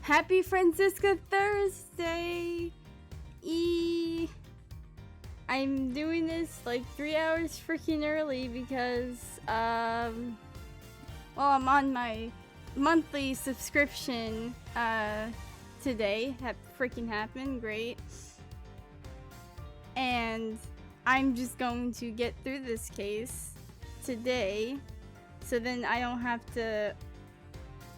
Happy Francisca Thursday! I'm doing this like 3 hours freaking early because, well, I'm on my monthly subscription, today. That freaking happened, great. And I'm just going to get through this case today, so then I don't have to,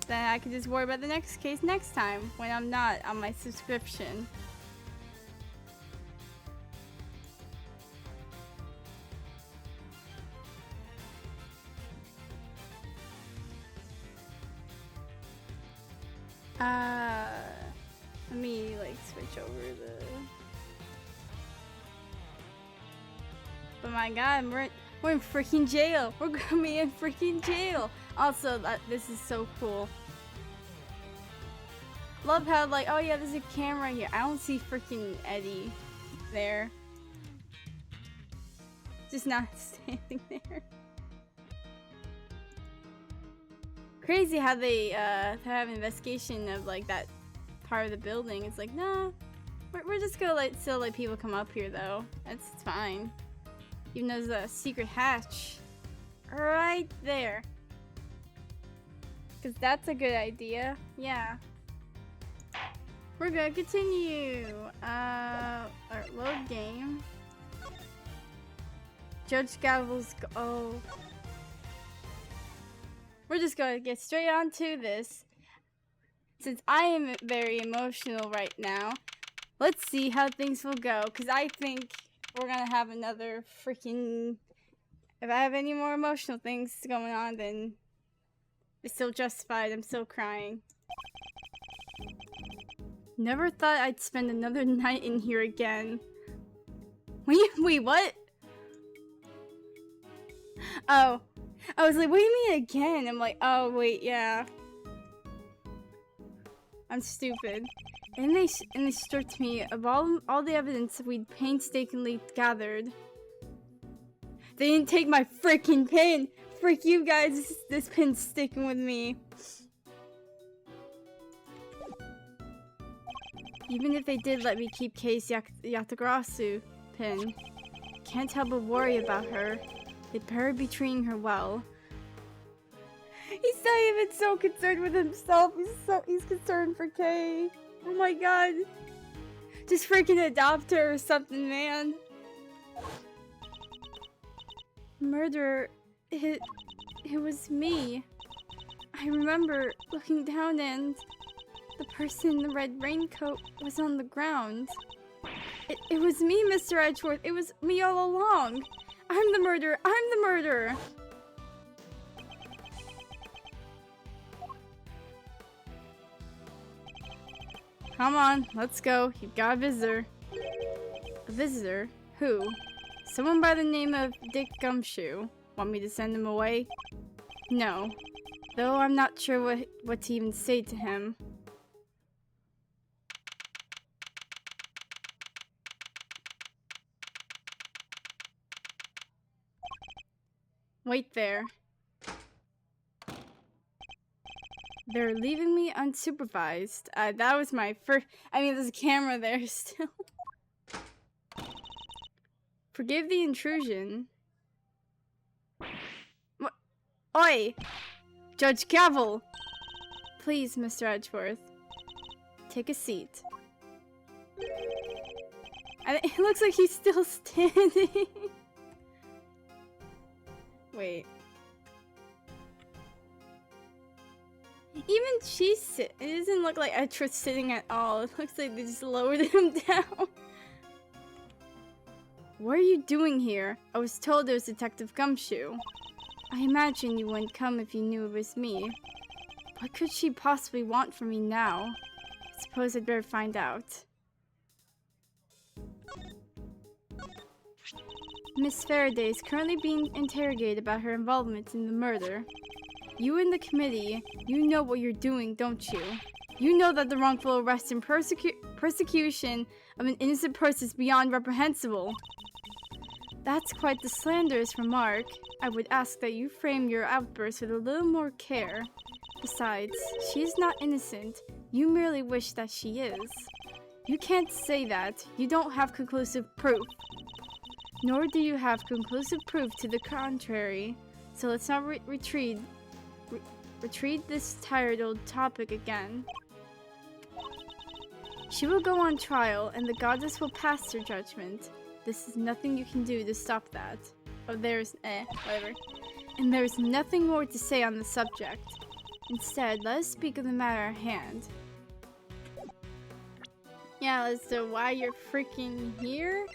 then I can just worry about the next case next time when I'm not on my subscription. Let me like switch over the. But my God, we're in freaking jail. We're gonna be in freaking jail. Also, this is so cool. Love how like, oh yeah, there's a camera here. I don't see freaking Eddie there. Just not standing there. Crazy how they have an investigation of like that part of the building. It's like, nah, we're just gonna still let people come up here though. It's fine. Even though there's a secret hatch right there. Cause that's a good idea. Yeah. We're gonna continue. Alright, load game. Judge Gavel's oh. We're just gonna get straight on to this. Since I am very emotional right now, let's see how things will go. Cause I think we're gonna have another freaking. If I have any more emotional things going on, then it's still justified. I'm still crying. Never thought I'd spend another night in here again. Wait, what? Oh. I was like, what do you mean again? I'm like, oh, wait, yeah. I'm stupid. And they stripped me of all the evidence we'd painstakingly gathered. They didn't take my freaking pin! Frick you guys, this pin's sticking with me. Even if they did let me keep Case Yatagrasu pin, can't help but worry about her. They better be treating her well. He's not even so concerned with himself. He's concerned for Kay. Oh my God. Just freaking adopt her or something, man. Murderer, it was me. I remember looking down and the person in the red raincoat was on the ground. It was me, Mr. Edgeworth. It was me all along. I'm the murderer! I'm the murderer! Come on, let's go. You've got a visitor. A visitor? Who? Someone by the name of Dick Gumshoe. Want me to send him away? No. Though I'm not sure what to even say to him. Wait there. They're leaving me unsupervised. That was my first. I mean, there's a camera there still. Forgive the intrusion. What? Oi! Judge Gavel! Please, Mr. Edgeworth. Take a seat. It looks like he's still standing. Wait. Even it doesn't look like Etra's sitting at all. It looks like they just lowered him down. What are you doing here? I was told it was Detective Gumshoe. I imagine you wouldn't come if you knew it was me. What could she possibly want from me now? I suppose I'd better find out. Miss Faraday is currently being interrogated about her involvement in the murder. You and the committee, you know what you're doing, don't you? You know that the wrongful arrest and persecution of an innocent person is beyond reprehensible. That's quite the slanderous remark. I would ask that you frame your outburst with a little more care. Besides, she is not innocent. You merely wish that she is. You can't say that. You don't have conclusive proof. Nor do you have conclusive proof to the contrary. So let's not retreat this tired old topic again. She will go on trial, and the goddess will pass her judgment. This is nothing you can do to stop that. Oh, whatever. And there is nothing more to say on the subject. Instead, let us speak of the matter at hand. Yeah, as to why you're freaking here?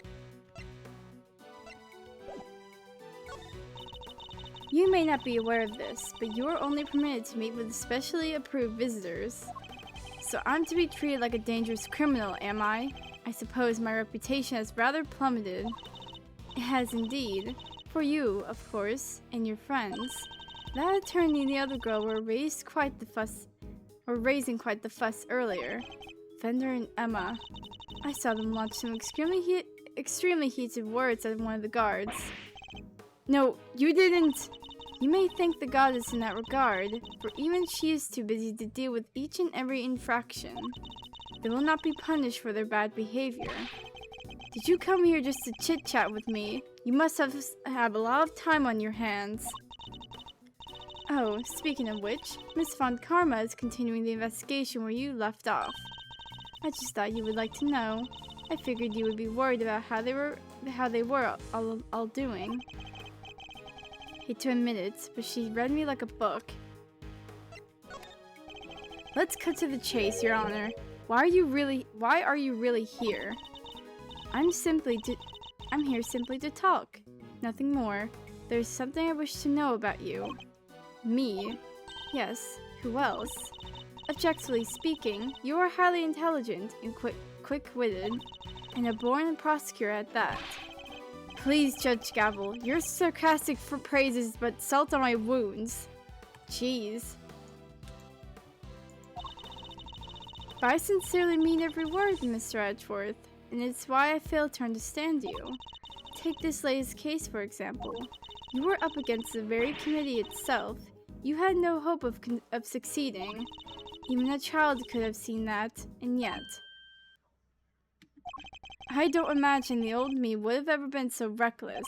You may not be aware of this, but you are only permitted to meet with specially approved visitors. So I'm to be treated like a dangerous criminal, am I? I suppose my reputation has rather plummeted. It has indeed. For you, of course, and your friends. That attorney and the other girl were raising quite the fuss earlier. Fender and Emma. I saw them launch some extremely heated words at one of the guards. No, you didn't! You may thank the goddess in that regard, for even she is too busy to deal with each and every infraction. They will not be punished for their bad behavior. Did you come here just to chit-chat with me? You must have a lot of time on your hands. Oh, speaking of which, Miss Von Karma is continuing the investigation where you left off. I just thought you would like to know. I figured you would be worried about how they were all doing. Hate to admit it, but she read me like a book. Let's cut to the chase, Your Honor. Why are you really here? I'm here simply to talk. Nothing more. There's something I wish to know about you. Me? Yes, who else? Objectively speaking, you are highly intelligent and quick-witted, and a born prosecutor at that. Please, Judge Gavel, your sarcastic for praises but salt on my wounds. Jeez. But I sincerely mean every word, Mr. Edgeworth, and it's why I fail to understand you. Take this latest case, for example. You were up against the very committee itself. You had no hope of succeeding. Even a child could have seen that, and yet... I don't imagine the old me would have ever been so reckless.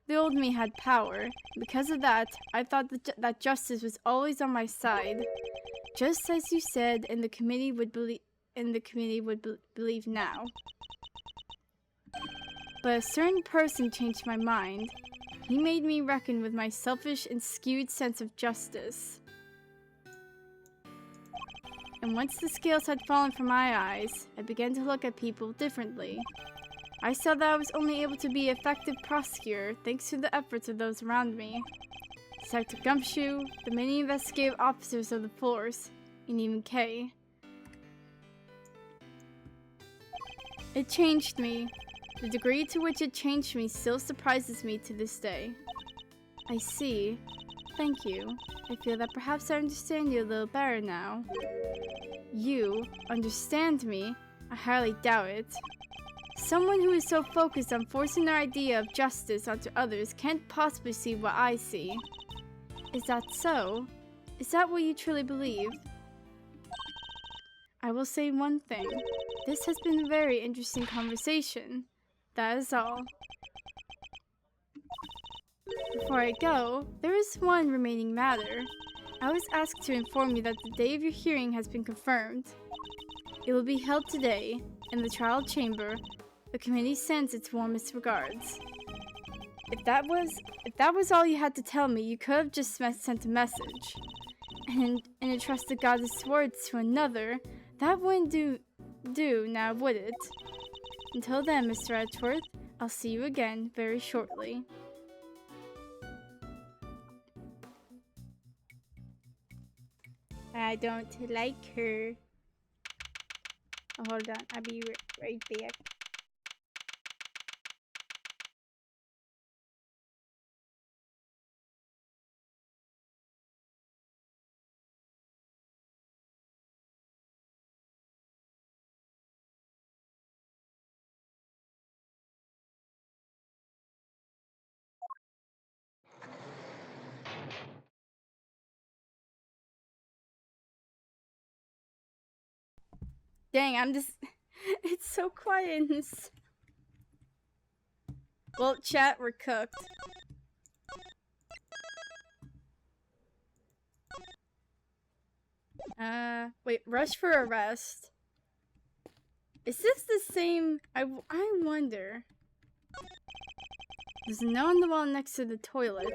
The old me had power. Because of that, I thought that justice was always on my side. Just as you said, and the committee would believe now. But a certain person changed my mind. He made me reckon with my selfish and skewed sense of justice. And once the scales had fallen from my eyes, I began to look at people differently. I saw that I was only able to be an effective prosecutor thanks to the efforts of those around me. Detective Gumshoe, the many investigative officers of the force, and even Kay. It changed me. The degree to which it changed me still surprises me to this day. I see. Thank you. I feel that perhaps I understand you a little better now. You understand me? I highly doubt it. Someone who is so focused on forcing their idea of justice onto others can't possibly see what I see. Is that so? Is that what you truly believe? I will say one thing. This has been a very interesting conversation. That is all. Before I go, there is one remaining matter. I was asked to inform you that the day of your hearing has been confirmed. It will be held today, in the trial chamber. The committee sends its warmest regards. If that was all you had to tell me, you could have just sent a message. And entrust the goddess' words to another, that wouldn't do now, would it? Until then, Mr. Edgeworth, I'll see you again very shortly. I don't like her. Oh, hold on, I'll be right back. Dang, I'm just... It's so quiet in this... Well, chat, we're cooked. Wait, rush for arrest. Is this the same? I wonder. There's a note on the wall next to the toilet.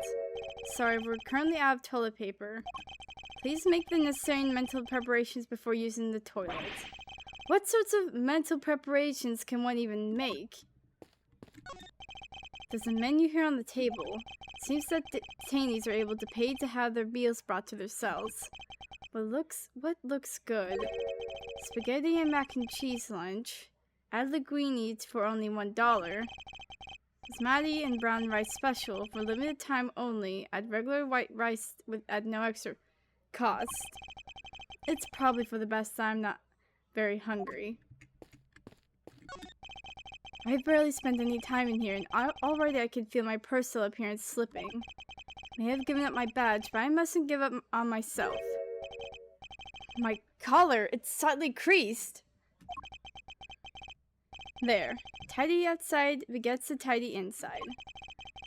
Sorry, we're currently out of toilet paper. Please make the necessary mental preparations before using the toilet. What sorts of mental preparations can one even make? There's a menu here on the table. It seems that detainees are able to pay to have their meals brought to their cells. What looks good? Spaghetti and mac and cheese lunch. Add linguine for only $1. Basmati and brown rice special for limited time only. Add regular white rice at no extra cost. It's probably for the best that I'm not very hungry. I've barely spent any time in here, and already I can feel my personal appearance slipping. I may have given up my badge, but I mustn't give up on myself. My collar, it's slightly creased. There. Tidy outside begets the tidy inside.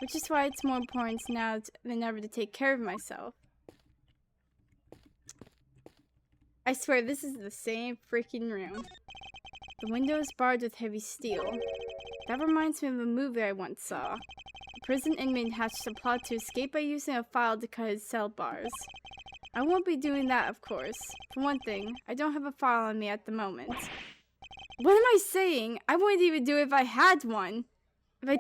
Which is why it's more important now than ever to take care of myself. I swear, this is the same freaking room. The window is barred with heavy steel. That reminds me of a movie I once saw. A prison inmate hatched a plot to escape by using a file to cut his cell bars. I won't be doing that, of course. For one thing, I don't have a file on me at the moment. What am I saying? I wouldn't even do it if I had one. I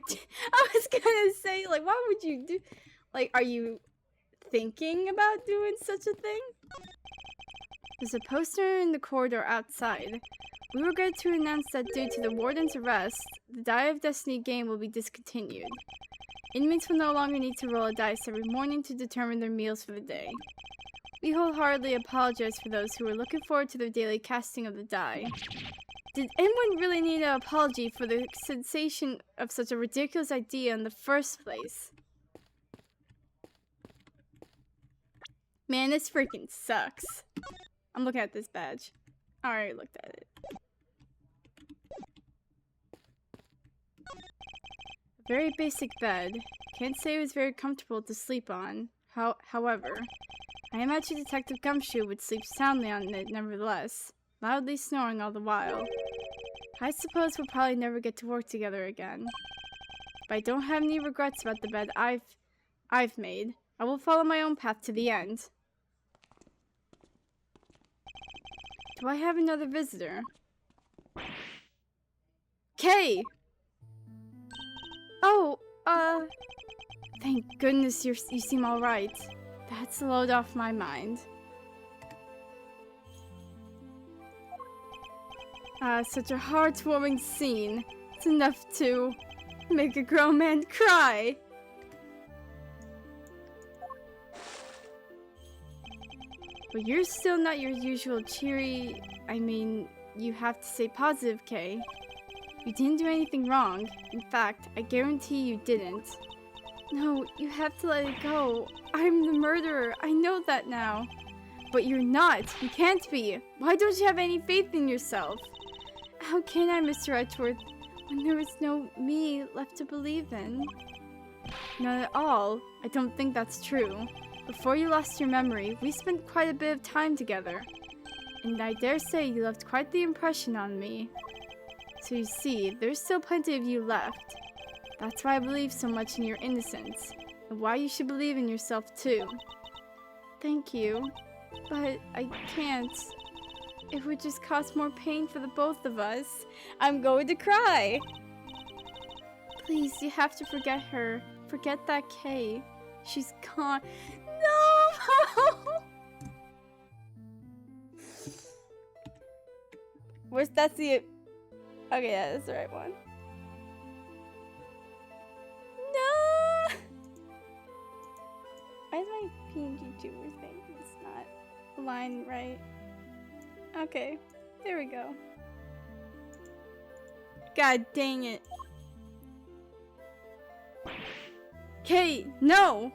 was gonna say, like, why would you do... Like, are you thinking about doing such a thing? There's a poster in the corridor outside. We regret to announce that due to the warden's arrest, the Die of Destiny game will be discontinued. Inmates will no longer need to roll a dice every morning to determine their meals for the day. We wholeheartedly apologize for those who are looking forward to their daily casting of the die. Did anyone really need an apology for the sensation of such a ridiculous idea in the first place? Man, this freaking sucks. I'm looking at this badge. I already looked at it. A very basic bed. Can't say it was very comfortable to sleep on. However, I imagine Detective Gumshoe would sleep soundly on it nevertheless, loudly snoring all the while. I suppose we'll probably never get to work together again. But I don't have any regrets about the bed I've made. I will follow my own path to the end. Do I have another visitor? Kay! Oh, thank goodness you seem alright. That's a load off my mind. Such a heartwarming scene. It's enough to make a grown man cry. But you're still not your usual cheery... I mean, you have to stay positive, Kay. You didn't do anything wrong. In fact, I guarantee you didn't. No, you have to let it go. I'm the murderer. I know that now. But you're not. You can't be. Why don't you have any faith in yourself? How can I, Mr. Edgeworth, when there is no me left to believe in? Not at all. I don't think that's true. Before you lost your memory, we spent quite a bit of time together. And I dare say you left quite the impression on me. So you see, there's still plenty of you left. That's why I believe so much in your innocence, and why you should believe in yourself too. Thank you, but I can't. It would just cause more pain for the both of us. I'm going to cry! Please, you have to forget her. Forget that Kay. She's gone. No! Where's that's the... Okay, yeah, that's the right one. No! Why is my PNG tuber thing? It's not aligned right. Okay, there we go. God dang it. Kay, no!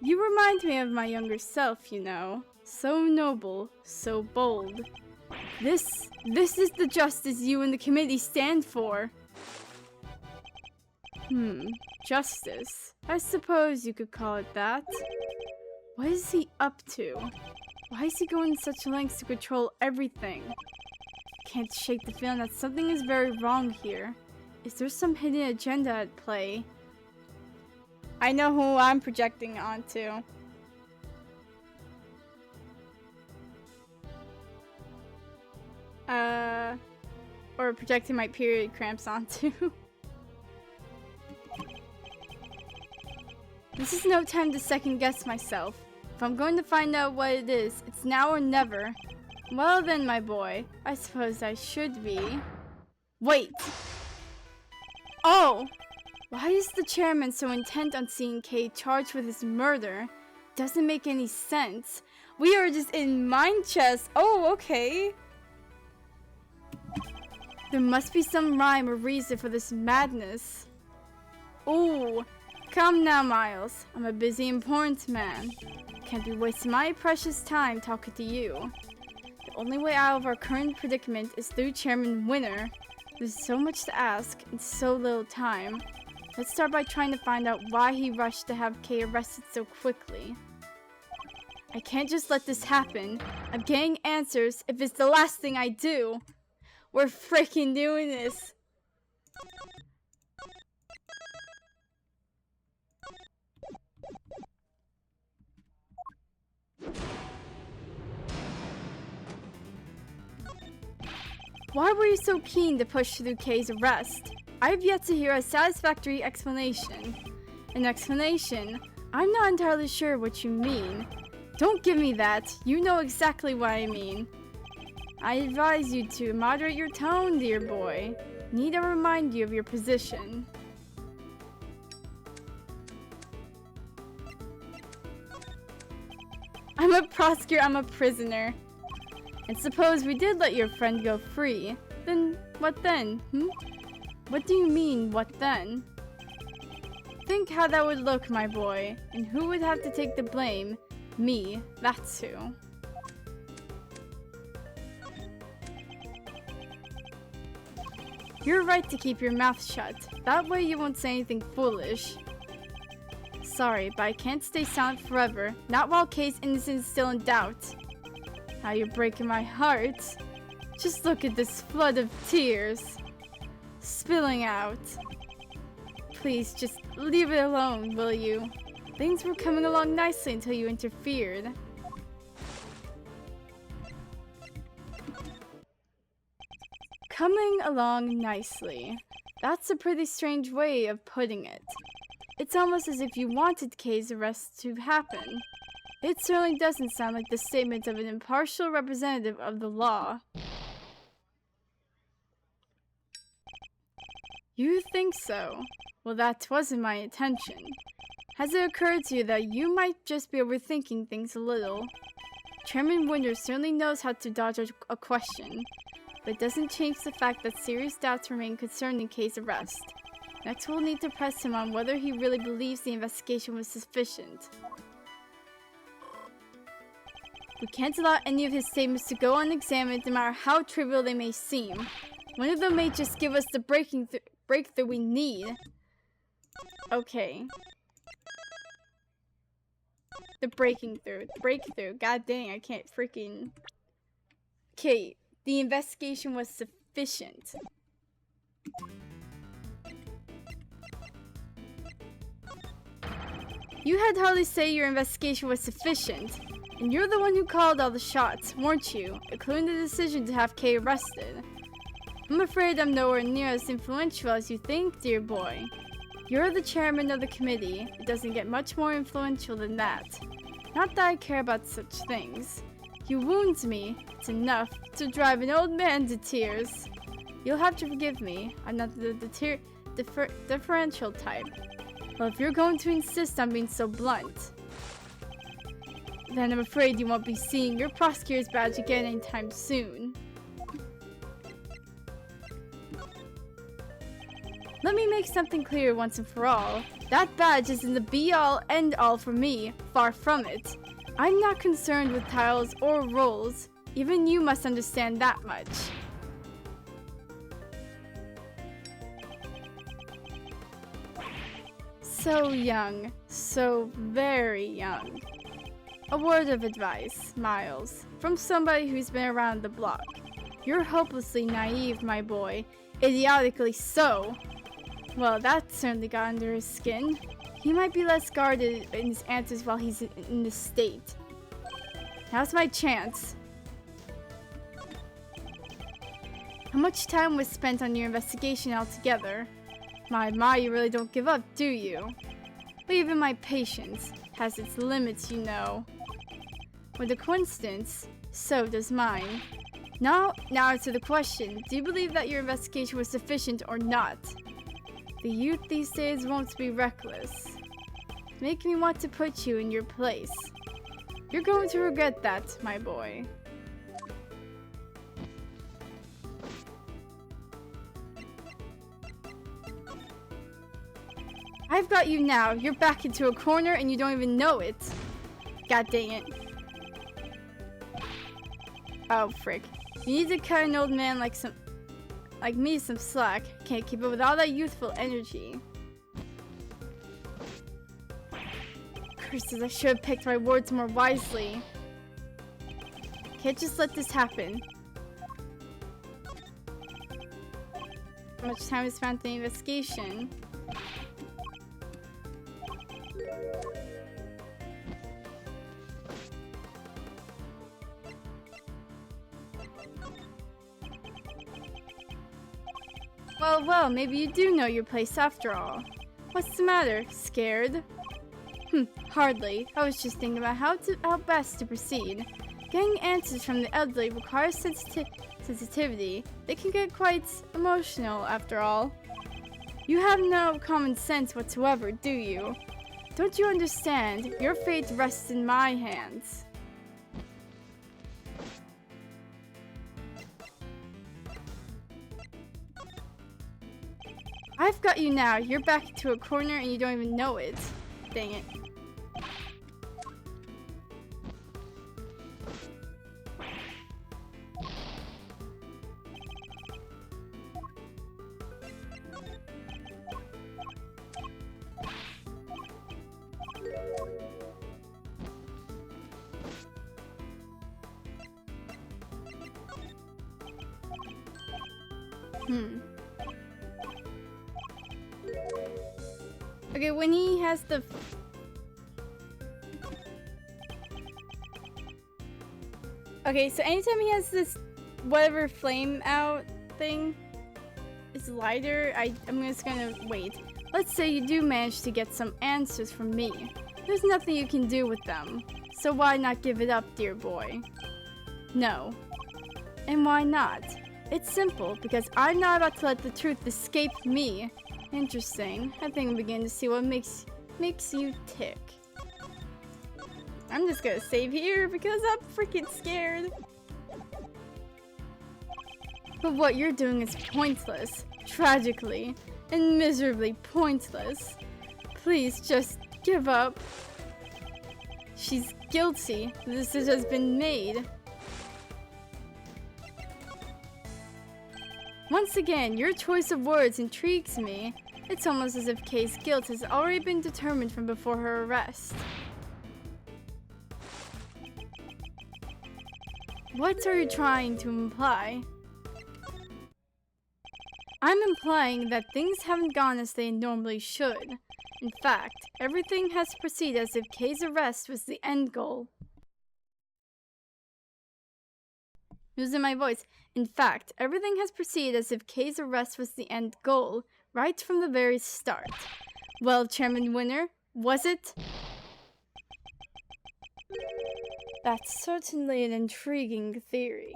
You remind me of my younger self, you know. So noble, so bold. This is the justice you and the committee stand for. Justice. I suppose you could call it that. What is he up to? Why is he going to such lengths to control everything? Can't shake the feeling that something is very wrong here. Is there some hidden agenda at play? I know who I'm projecting onto. Or projecting my period cramps onto. This is no time to second guess myself. If I'm going to find out what it is, it's now or never. Well then, my boy, I suppose I should be. Wait! Oh! Why is the chairman so intent on seeing Kay charged with his murder? Doesn't make any sense. We are just in mind chess. Oh, okay. There must be some rhyme or reason for this madness. Ooh, come now, Miles. I'm a busy, important man. Can't be wasting my precious time talking to you. The only way out of our current predicament is through Chairman Winner. There's so much to ask and so little time. Let's start by trying to find out why he rushed to have Kay arrested so quickly. I can't just let this happen. I'm getting answers if it's the last thing I do. We're freaking doing this. Why were you so keen to push through Kay's arrest? I've yet to hear a satisfactory explanation. An explanation? I'm not entirely sure what you mean. Don't give me that. You know exactly what I mean. I advise you to moderate your tone, dear boy. Need to remind you of your position. I'm a prosecutor, I'm a prisoner. And suppose we did let your friend go free. Then, what then? What do you mean, what then? Think how that would look, my boy. And who would have to take the blame? Me, that's who. You're right to keep your mouth shut. That way you won't say anything foolish. Sorry, but I can't stay silent forever. Not while Kay's innocence is still in doubt. Now you're breaking my heart. Just look at this flood of tears. Spilling out. Please, just leave it alone, will you? Things were coming along nicely until you interfered. Coming along nicely. That's a pretty strange way of putting it. It's almost as if you wanted Kay's arrest to happen. It certainly doesn't sound like the statement of an impartial representative of the law. You think so? Well, that wasn't my intention. Has it occurred to you that you might just be overthinking things a little? Chairman Winter certainly knows how to dodge a question, but it doesn't change the fact that serious doubts remain concerning Kay's arrest. Next, we'll need to press him on whether he really believes the investigation was sufficient. We can't allow any of his statements to go unexamined, no matter how trivial they may seem. One of them may just give us the breakthrough we need. Okay. The breakthrough. God dang, I can't freaking... Okay, the investigation was sufficient. You had hardly say your investigation was sufficient. And you're the one who called all the shots, weren't you? Including the decision to have Kay arrested. I'm afraid I'm nowhere near as influential as you think, dear boy. You're the chairman of the committee. It doesn't get much more influential than that. Not that I care about such things. You wound me. It's enough to drive an old man to tears. You'll have to forgive me. I'm not the differential type. Well, if you're going to insist on being so blunt, then I'm afraid you won't be seeing your prosecutor's badge again anytime soon. Let me make something clear once and for all. That badge isn't the be-all, end-all for me. Far from it. I'm not concerned with titles or roles. Even you must understand that much. So young. So very young. A word of advice, Miles, from somebody who's been around the block. You're hopelessly naive, my boy. Idiotically so. Well, that certainly got under his skin. He might be less guarded in his answers while he's in this state. Now's my chance. How much time was spent on your investigation altogether? My, you really don't give up, do you? But even my patience has its limits, you know. With a coincidence, so does mine. Now to the question, do you believe that your investigation was sufficient or not? The youth these days won't be reckless. Make me want to put you in your place. You're going to regret that, my boy. I've got you now. You're back into a corner and you don't even know it. God dang it. Oh, frick. You need to cut an old man like me some slack. Can't keep up with all that youthful energy. Curses, I should have picked my words more wisely. Can't just let this happen. How much time is spent in the investigation? Well, maybe you do know your place after all. What's the matter? Scared? Hardly. I was just thinking about how best to proceed. Getting answers from the elderly requires sensitivity. They can get quite emotional, after all. You have no common sense whatsoever, do you? Don't you understand? Your fate rests in my hands. I've got you now. You're back into a corner and you don't even know it. Dang it. Okay, when he has the... Okay, so anytime he has this whatever flame out thing is lighter, I'm just gonna wait. Let's say you do manage to get some answers from me. There's nothing you can do with them. So why not give it up, dear boy? No. And why not? It's simple, because I'm not about to let the truth escape me. Interesting. I think I'm beginning to see what makes you tick. I'm just gonna save here because I'm freaking scared. But what you're doing is pointless. Tragically and miserably pointless. Please just give up. She's guilty. The decision has been made. Once again, your choice of words intrigues me. It's almost as if Kay's guilt has already been determined from before her arrest. What are you trying to imply? I'm implying that things haven't gone as they normally should. In fact, everything has proceeded as if Kay's arrest was the end goal. Losing my voice. In fact, everything has proceeded as if Kay's arrest was the end goal, right from the very start. Well, Chairman Winner, was it? That's certainly an intriguing theory.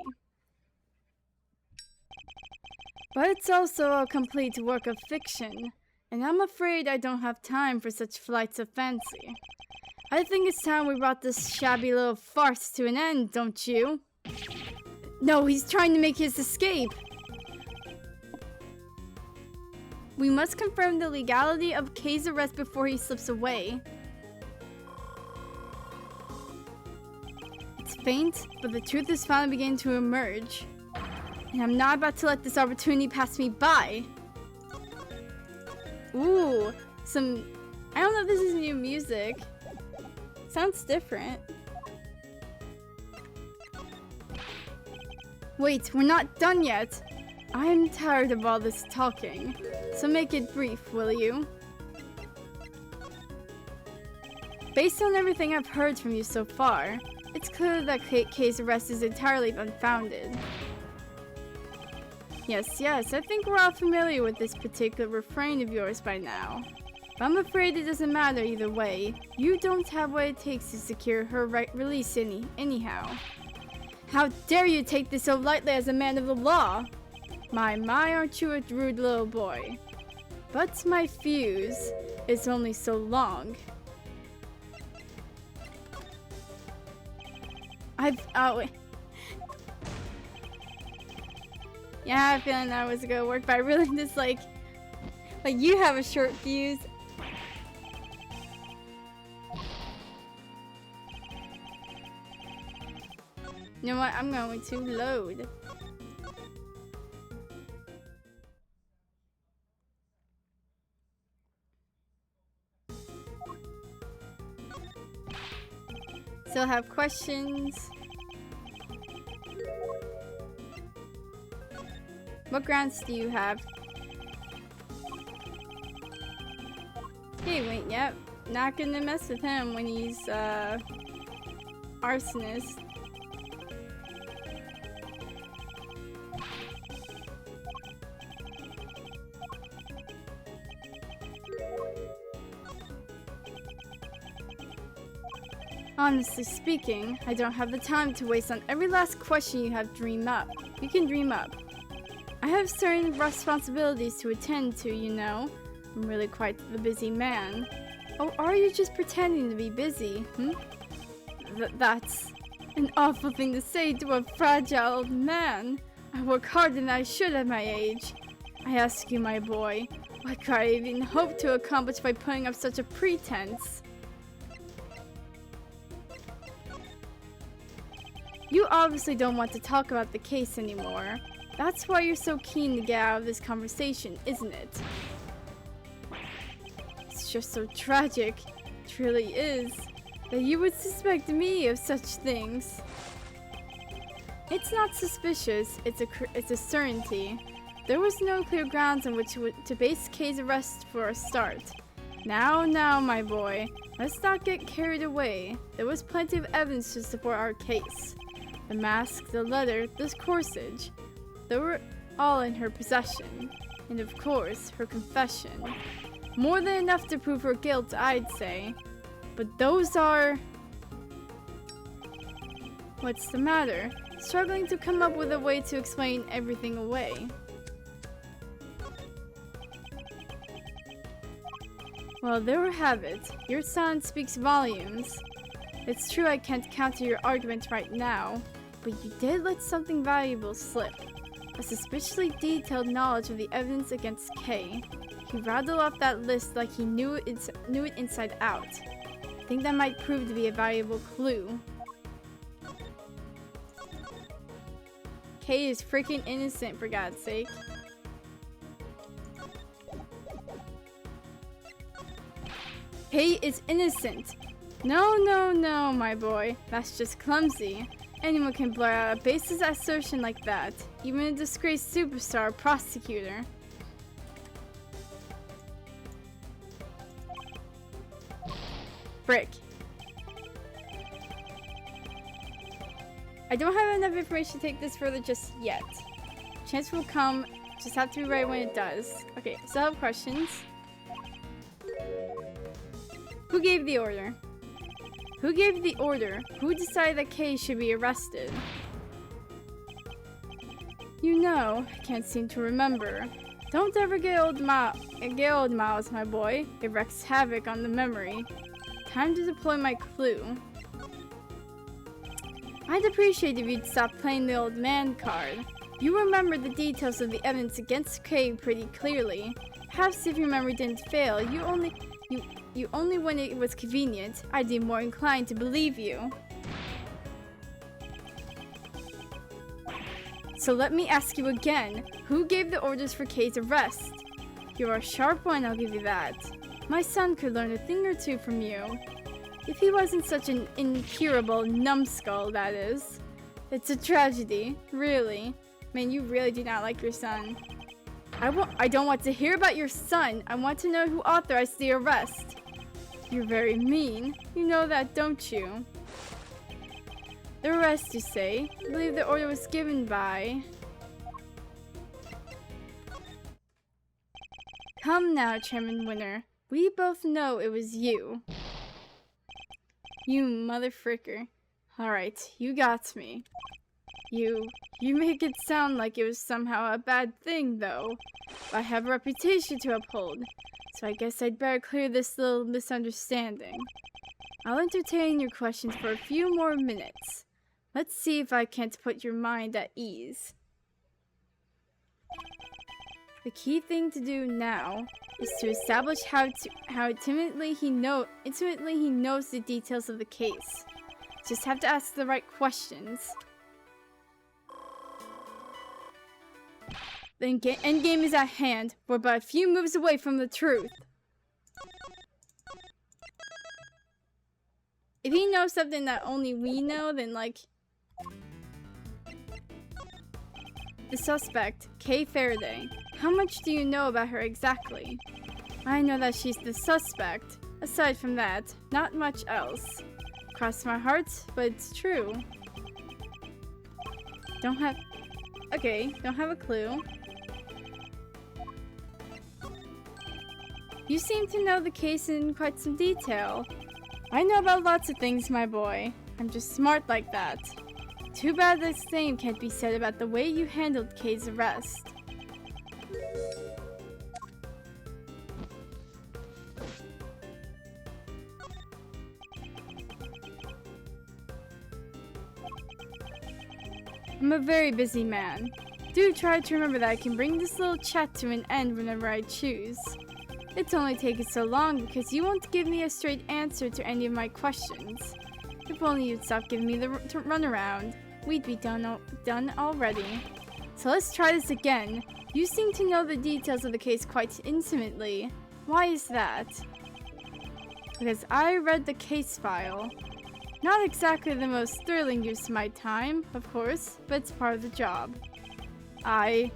But it's also a complete work of fiction, and I'm afraid I don't have time for such flights of fancy. I think it's time we brought this shabby little farce to an end, don't you? No, he's trying to make his escape! We must confirm the legality of Kay's arrest before he slips away. faint, but the truth is finally beginning to emerge. And I'm not about to let this opportunity pass me by. Ooh, I don't know if this is new music. Sounds different. Wait, we're not done yet. I'm tired of all this talking, so make it brief, will you? Based on everything I've heard from you so far, it's clear that Kay's arrest is entirely unfounded. Yes, I think we're all familiar with this particular refrain of yours by now. But I'm afraid it doesn't matter either way. You don't have what it takes to secure her release anyhow. How dare you take this so lightly as a man of the law? My, aren't you a rude little boy? But my fuse is only so long. Yeah, I have a feeling that was gonna work, but I really just like you have a short fuse. You know what? I'm going to load. Still have questions. What grants do you have? Okay, wait, yep. Not gonna mess with him when he's, arsonist. Honestly speaking, I don't have the time to waste on every last question you have dream up. You can dream up. I have certain responsibilities to attend to, you know. I'm really quite the busy man. Oh, are you just pretending to be busy? That's an awful thing to say to a fragile old man. I work harder than I should at my age. I ask you, my boy, what could I even hope to accomplish by putting up such a pretense? You obviously don't want to talk about the case anymore. That's why you're so keen to get out of this conversation, isn't it? It's just so tragic, it truly is, that you would suspect me of such things. It's not suspicious, it's a certainty. There was no clear grounds on which to base Kay's arrest for a start. Now, my boy, let's not get carried away. There was plenty of evidence to support our case. The mask, the letter, this corsage. They were all in her possession. And of course, her confession. More than enough to prove her guilt, I'd say. But those are... What's the matter? Struggling to come up with a way to explain everything away. Well, there we have it. Your silence speaks volumes. It's true I can't counter your argument right now, but you did let something valuable slip. A suspiciously detailed knowledge of the evidence against Kay. He rattled off that list like he knew it inside out. I think that might prove to be a valuable clue. Kay is freaking innocent, for God's sake. Kay is innocent. No, my boy. That's just clumsy. Anyone can blur out a baseless assertion like that. Even a disgraced superstar prosecutor. Frick. I don't have enough information to take this further just yet. Chance will come, just have to be ready when it does. Okay, so I have questions. Who gave the order? Who gave the order? Who decided that Kay should be arrested? You know, I can't seem to remember. Don't ever get old, Miles, my boy. It wreaks havoc on the memory. Time to deploy my clue. I'd appreciate if you'd stop playing the old man card. You remember the details of the evidence against Kay pretty clearly. Perhaps if your memory didn't fail, you only when it was convenient, I'd be more inclined to believe you. So let me ask you again, who gave the orders for Kay's arrest? You're a sharp one, I'll give you that. My son could learn a thing or two from you. If he wasn't such an incurable numbskull, that is. It's a tragedy, really. Man, you really do not like your son. I don't want to hear about your son. I want to know who authorized the arrest. You're very mean. You know that, don't you? The arrest, you say? I believe the order was given by... Come now, Chairman Winner. We both know it was you. You mother fricker. Alright, you got me. You make it sound like it was somehow a bad thing, though. I have a reputation to uphold, so I guess I'd better clear this little misunderstanding. I'll entertain your questions for a few more minutes. Let's see if I can't put your mind at ease. The key thing to do now is to establish how intimately he knows the details of the case. Just have to ask the right questions. The endgame is at hand. We're but a few moves away from the truth. If he knows something that only we know, then like... The suspect, Kay Faraday. How much do you know about her exactly? I know that she's the suspect. Aside from that, not much else. Cross my heart, but it's true. Don't have a clue. You seem to know the case in quite some detail. I know about lots of things, my boy. I'm just smart like that. Too bad the same can't be said about the way you handled Kay's arrest. I'm a very busy man. Do try to remember that I can bring this little chat to an end whenever I choose. It's only taken so long because you won't give me a straight answer to any of my questions. If only you'd stop giving me the runaround, we'd be done already. So let's try this again. You seem to know the details of the case quite intimately. Why is that? Because I read the case file. Not exactly the most thrilling use of my time, of course, but it's part of the job. I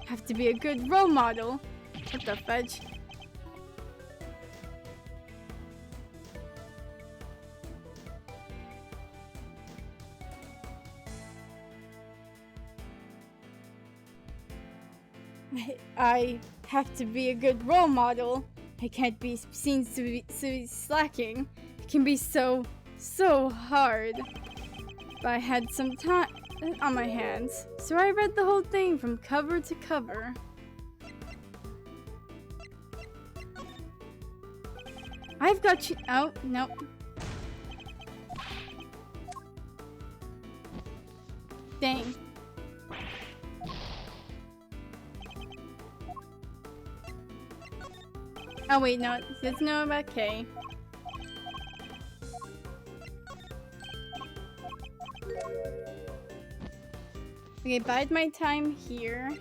have to be a good role model. What the fudge? I have to be a good role model. I can't be seen to be slacking. It can be so hard. But I had some time on my hands, so I read the whole thing from cover to cover. I've got you. Oh, no. Dang. Oh wait, no, it's no about Kay. Okay, bide my time here.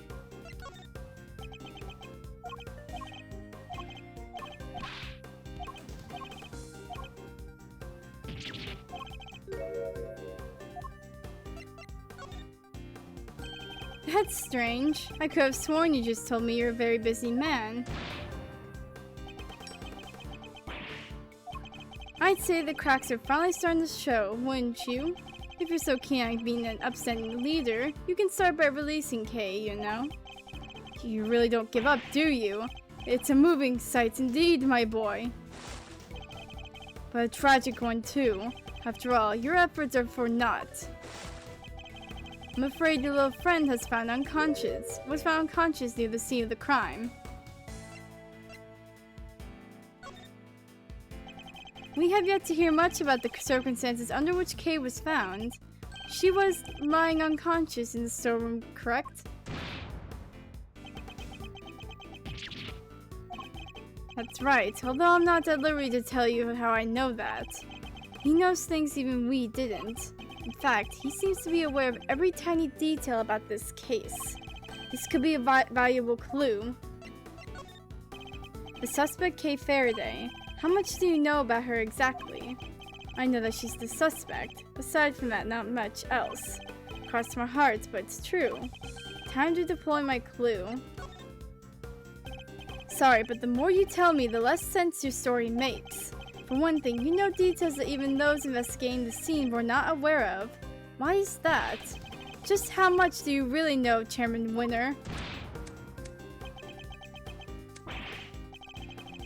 That's strange. I could have sworn you just told me you're a very busy man. I'd say the cracks are finally starting to show, wouldn't you? If you're so keen on being an upstanding leader, you can start by releasing Kay, you know? You really don't give up, do you? It's a moving sight indeed, my boy. But a tragic one, too. After all, your efforts are for naught. I'm afraid your little friend was found unconscious near the scene of the crime. We have yet to hear much about the circumstances under which Kay was found. She was lying unconscious in the storeroom, correct? That's right, although I'm not at liberty to tell you how I know that. He knows things even we didn't. In fact, he seems to be aware of every tiny detail about this case. This could be a valuable clue. The suspect, Kay Faraday. How much do you know about her exactly? I know that she's the suspect. Aside from that, not much else. Cross my heart, but it's true. Time to deploy my clue. Sorry, but the more you tell me, the less sense your story makes. For one thing, you know details that even those investigating the scene were not aware of. Why is that? Just how much do you really know, Chairman Winner?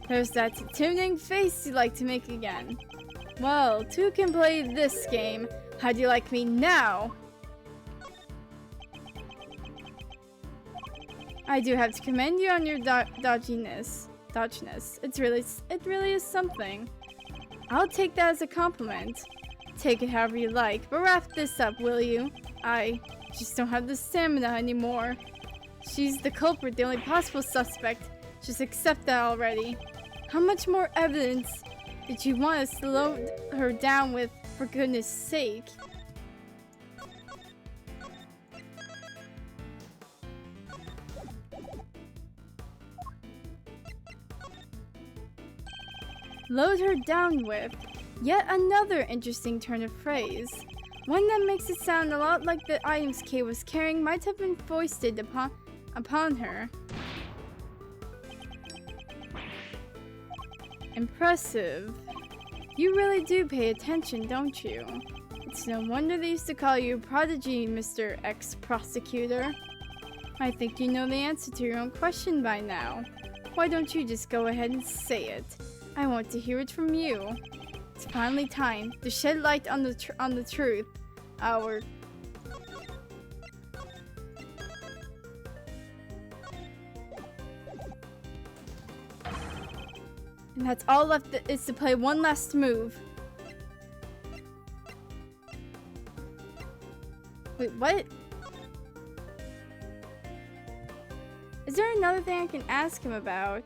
There's that intimidating face you like to make again. Well, two can play this game. How do you like me now? I do have to commend you on your dodginess. It really is something. I'll take that as a compliment. Take it however you like, but wrap this up, will you? I just don't have the stamina anymore. She's the culprit, the only possible suspect. Just accept that already. How much more evidence did you want us to load her down with, for goodness sake? Load her down with. Yet another interesting turn of phrase. One that makes it sound a lot like the items Kay was carrying might have been foisted upon her. Impressive. You really do pay attention, don't you? It's no wonder they used to call you a prodigy, Mr. Ex-Prosecutor. I think you know the answer to your own question by now. Why don't you just go ahead and say it? I want to hear it from you. It's finally time to shed light on the truth. And that's all left is to play one last move. Wait, what? Is there another thing I can ask him about?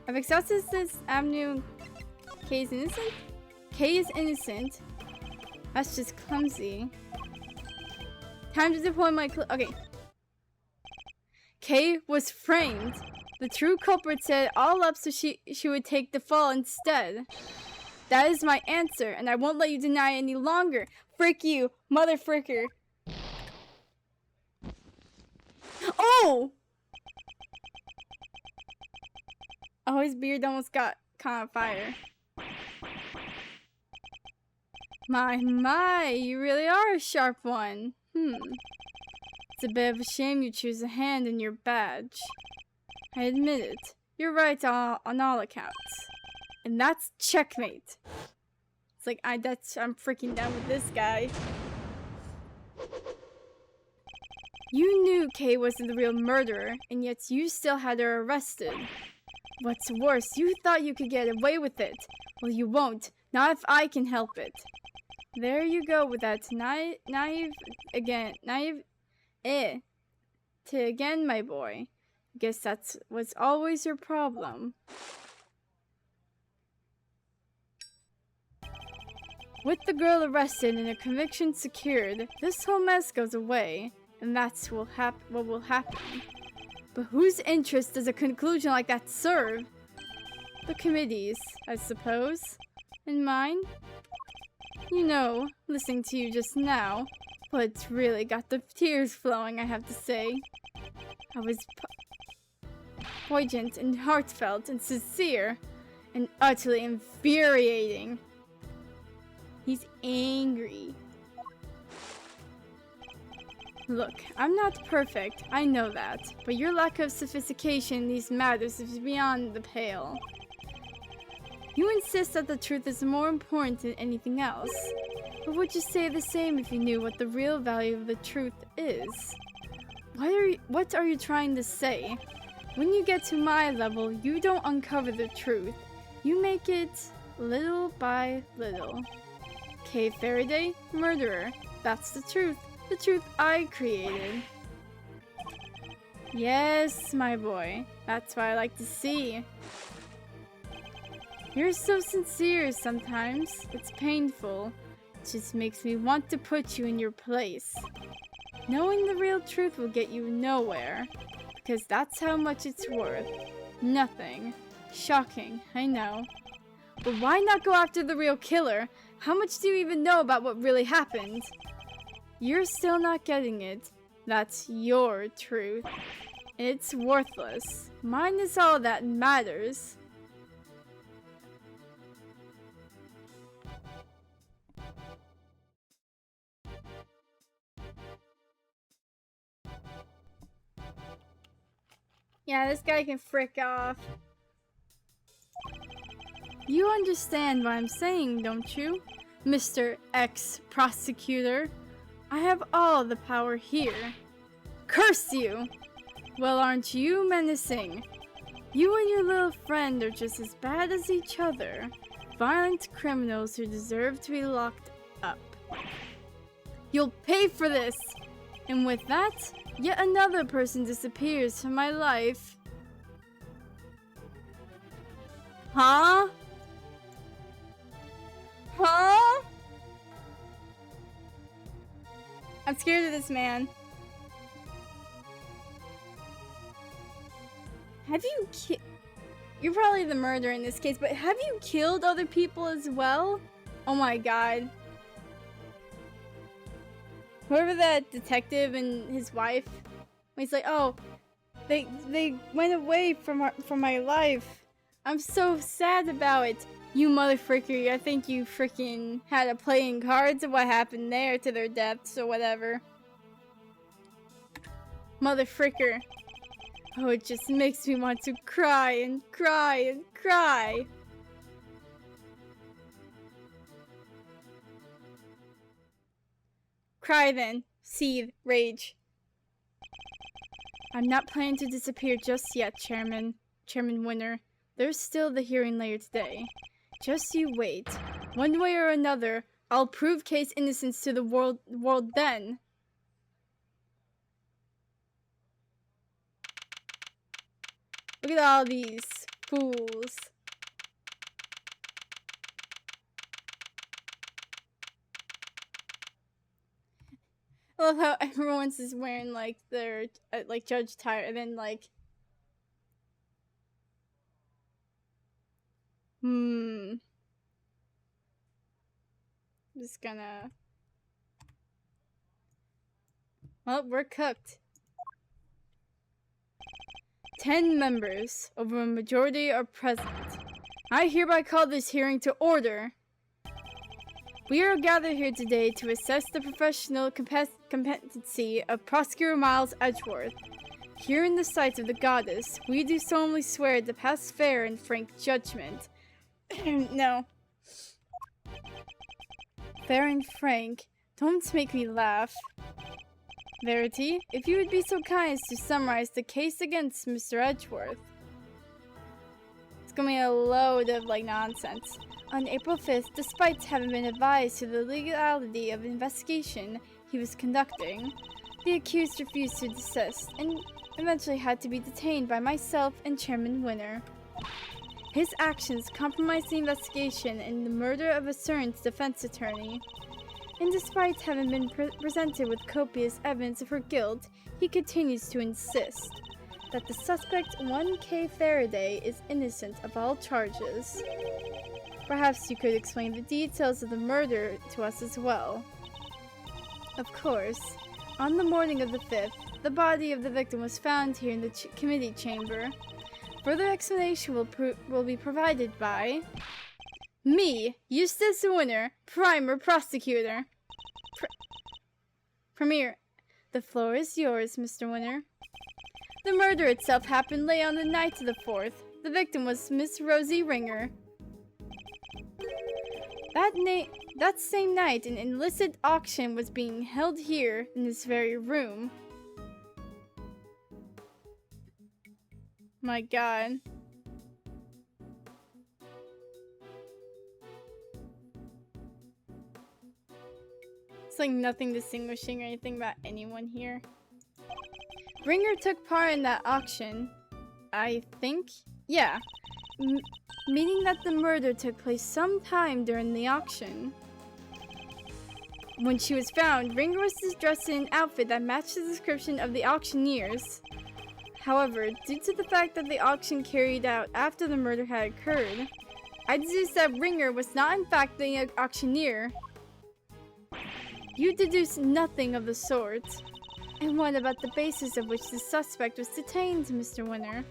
I've exhausted this avenue. Kay is innocent? Kay is innocent. That's just clumsy. Time to deploy my okay. Kay was framed. The true culprit set it all up so she would take the fall instead. That is my answer, and I won't let you deny it any longer. Frick you, mother fricker. Oh! Oh, his beard almost got caught on fire. My, you really are a sharp one. It's a bit of a shame you choose a hand in your badge. I admit it. You're right on all accounts. And that's checkmate. It's like, I'm freaking down with this guy. You knew Kay wasn't the real murderer, and yet you still had her arrested. What's worse, you thought you could get away with it. Well, you won't. Not if I can help it. There you go with that naive again, my boy. Guess that's what's always your problem. With the girl arrested and a conviction secured, this whole mess goes away, and that's what will happen. But whose interest does a conclusion like that serve? The committee's, I suppose. And mine? You know, listening to you just now, but it's really got the tears flowing, I have to say. I was poignant and heartfelt and sincere and utterly infuriating. He's angry. Look, I'm not perfect, I know that, but your lack of sophistication in these matters is beyond the pale. You insist that the truth is more important than anything else, but would you say the same if you knew what the real value of the truth is? What are you trying to say? When you get to my level, you don't uncover the truth. You make it little by little. Kay Faraday, murderer. That's the truth. The truth I created. Yes, my boy. That's what I like to see. You're so sincere sometimes. It's painful. It just makes me want to put you in your place. Knowing the real truth will get you nowhere. Because that's how much it's worth. Nothing. Shocking, I know. But why not go after the real killer? How much do you even know about what really happened? You're still not getting it. That's your truth. It's worthless. Mine is all that matters. Yeah, this guy can frick off. You understand what I'm saying, don't you? Mr. Prosecutor. I have all the power here. Curse you! Well, aren't you menacing? You and your little friend are just as bad as each other. Violent criminals who deserve to be locked up. You'll pay for this! And with that, yet another person disappears from my life. Huh? Huh? I'm scared of this man. Have you You're probably the murderer in this case, but have you killed other people as well? Oh my god. Whoever that detective and his wife, he's like, oh, they went away from my life. I'm so sad about it. You motherfricker, I think you freaking had a play in cards of what happened there to their deaths or whatever. Motherfricker. Oh, it just makes me want to cry and cry and cry. Cry then. Seethe. Rage. I'm not planning to disappear just yet, Chairman Winner. There's still the hearing later today. Just you wait. One way or another, I'll prove Kay's innocence to the world then. Look at all these fools. I love how everyone's just wearing like their like judge attire, and then like I'm just gonna. Well, we're cooked. 10 members, over a majority are present. I hereby call this hearing to order. We are gathered here today to assess the professional competency of Prosecutor Miles Edgeworth. Here in the sight of the goddess, we do solemnly swear to pass fair and frank judgment. No. Fair and frank? Don't make me laugh. Verity, if you would be so kind as to summarize the case against Mr. Edgeworth. It's gonna be a load of, like, nonsense. On April 5th, despite having been advised to the legality of investigation he was conducting, the accused refused to desist and eventually had to be detained by myself and Chairman Winner. His actions compromised the investigation in the murder of a CERN's defense attorney. And despite having been presented with copious evidence of her guilt, he continues to insist that the suspect 1K Faraday is innocent of all charges. Perhaps you could explain the details of the murder to us as well. Of course, on the morning of the 5th, the body of the victim was found here in the committee chamber. Further explanation will be provided by me, Eustace Winner, Primer Prosecutor. Premier, the floor is yours, Mr. Winner. The murder itself happened late on the night of the 4th. The victim was Miss Rosie Ringer. That same night, an illicit auction was being held here in this very room. My god. It's like nothing distinguishing or anything about anyone here. Ringer took part in that auction. I think? Yeah. meaning that the murder took place sometime during the auction. When she was found, Ringer was dressed in an outfit that matched the description of the auctioneers. However, due to the fact that the auction carried out after the murder had occurred, I deduced that Ringer was not in fact the auctioneer. You deduced nothing of the sort. And what about the basis of which the suspect was detained, Mr. Winner?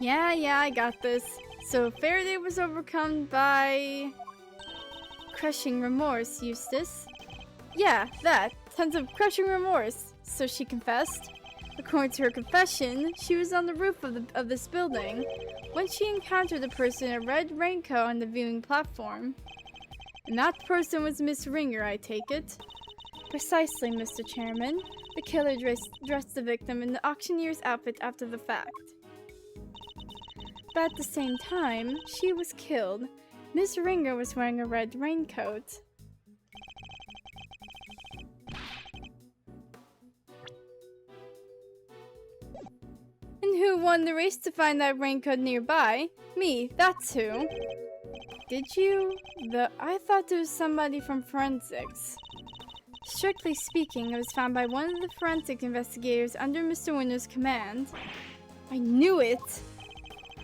Yeah, I got this. So Faraday was overcome by... crushing remorse, Eustace. Yeah, that. Tons of crushing remorse. So she confessed. According to her confession, she was on the roof of this building when she encountered a person in a red raincoat on the viewing platform. And that person was Miss Ringer, I take it? Precisely, Mr. Chairman. The killer dressed the victim in the auctioneer's outfit after the fact. But at the same time, she was killed. Miss Ringer was wearing a red raincoat. And who won the race to find that raincoat nearby? Me, that's who. Did you? I thought it was somebody from forensics. Strictly speaking, it was found by one of the forensic investigators under Mr. Winner's command. I knew it!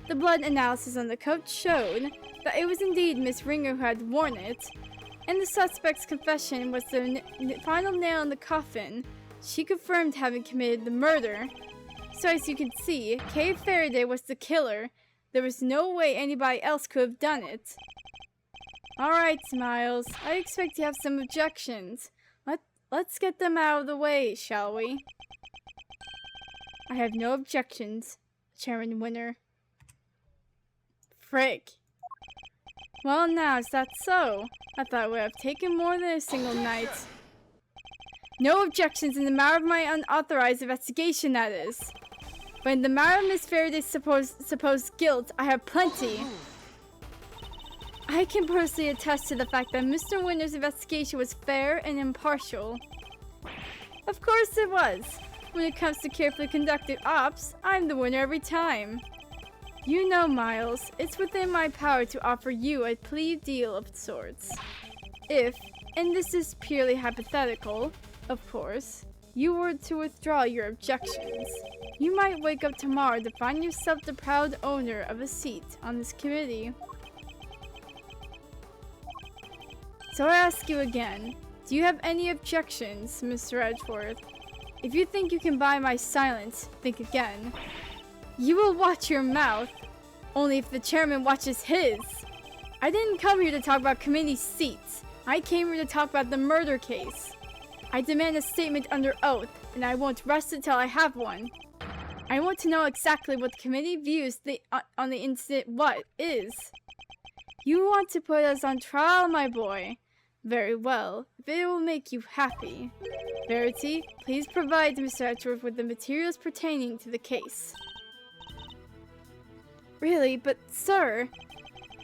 The blood analysis on the coat showed that it was indeed Miss Ringer who had worn it, and the suspect's confession was the final nail in the coffin. She confirmed having committed the murder. So as you can see, Kay Faraday was the killer. There was no way anybody else could have done it. Alright, Miles, I expect you have some objections. Let's get them out of the way, shall we? I have no objections, Chairman Winner. Frick. Well now, is that so? I thought it would have taken more than a single night. No objections in the matter of my unauthorized investigation, that is. But in the matter of Miss Faraday's supposed guilt, I have plenty. I can personally attest to the fact that Mr. Winner's investigation was fair and impartial. Of course it was. When it comes to carefully conducted ops, I'm the winner every time. You know, Miles, it's within my power to offer you a plea deal of sorts. If, and this is purely hypothetical, of course, you were to withdraw your objections, you might wake up tomorrow to find yourself the proud owner of a seat on this committee. So I ask you again, do you have any objections, Mr. Edgeworth? If you think you can buy my silence, think again. You will watch your mouth, only if the chairman watches his. I didn't come here to talk about committee seats. I came here to talk about the murder case. I demand a statement under oath, and I won't rest until I have one. I want to know exactly what the committee views on the incident is. You want to put us on trial, my boy. Very well, if it will make you happy. Verity, please provide Mr. Edgeworth with the materials pertaining to the case. Really, but sir,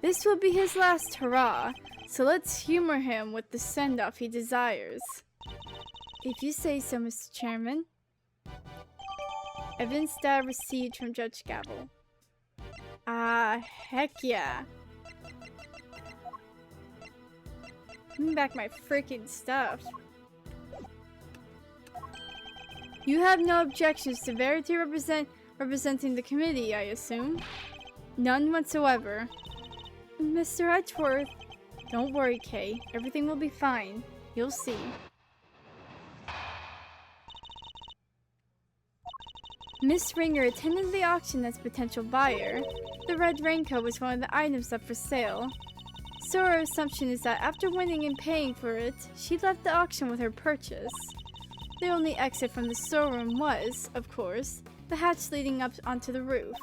this will be his last hurrah, so let's humor him with the send-off he desires. If you say so, Mr. Chairman. Evidence data received from Judge Gavel. Ah, heck yeah. Give me back my freaking stuff. You have no objections to Verity representing the committee, I assume? None whatsoever. Mr. Edgeworth. Don't worry, Kay. Everything will be fine. You'll see. Miss Ringer attended the auction as potential buyer. The red raincoat was one of the items up for sale. So our assumption is that after winning and paying for it, she left the auction with her purchase. The only exit from the storeroom was, of course, the hatch leading up onto the roof.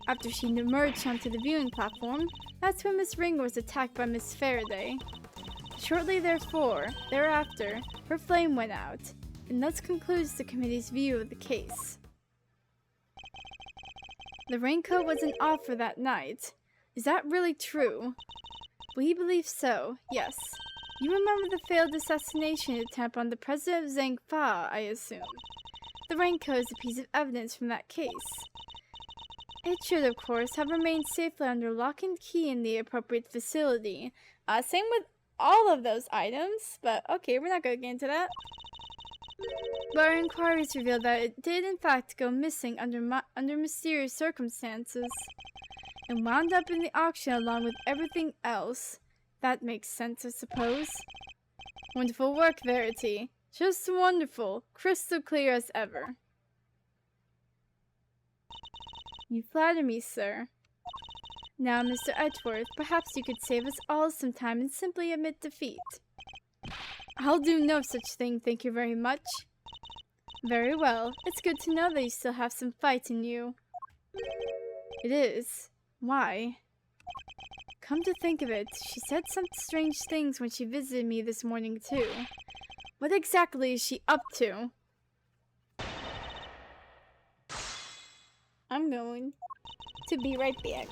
After she emerged onto the viewing platform, that's when Miss Ringer was attacked by Miss Faraday. Shortly thereafter, her flame went out, and thus concludes the committee's view of the case. The raincoat was an offer that night. Is that really true? We believe so, yes. You remember the failed assassination attempt on the president of Zhang Fa, I assume. The raincoat is a piece of evidence from that case. It should, of course, have remained safely under lock and key in the appropriate facility. Same with all of those items, but okay, we're not going to get into that. But our inquiries revealed that it did in fact go missing under mysterious circumstances and wound up in the auction along with everything else. That makes sense, I suppose. Wonderful work, Verity. Just wonderful. Crystal clear as ever. You flatter me, sir. Now, Mr. Edgeworth, perhaps you could save us all some time and simply admit defeat. I'll do no such thing, thank you very much. Very well. It's good to know that you still have some fight in you. It is. Why? Come to think of it, she said some strange things when she visited me this morning, too. What exactly is she up to? I'm going to be right back.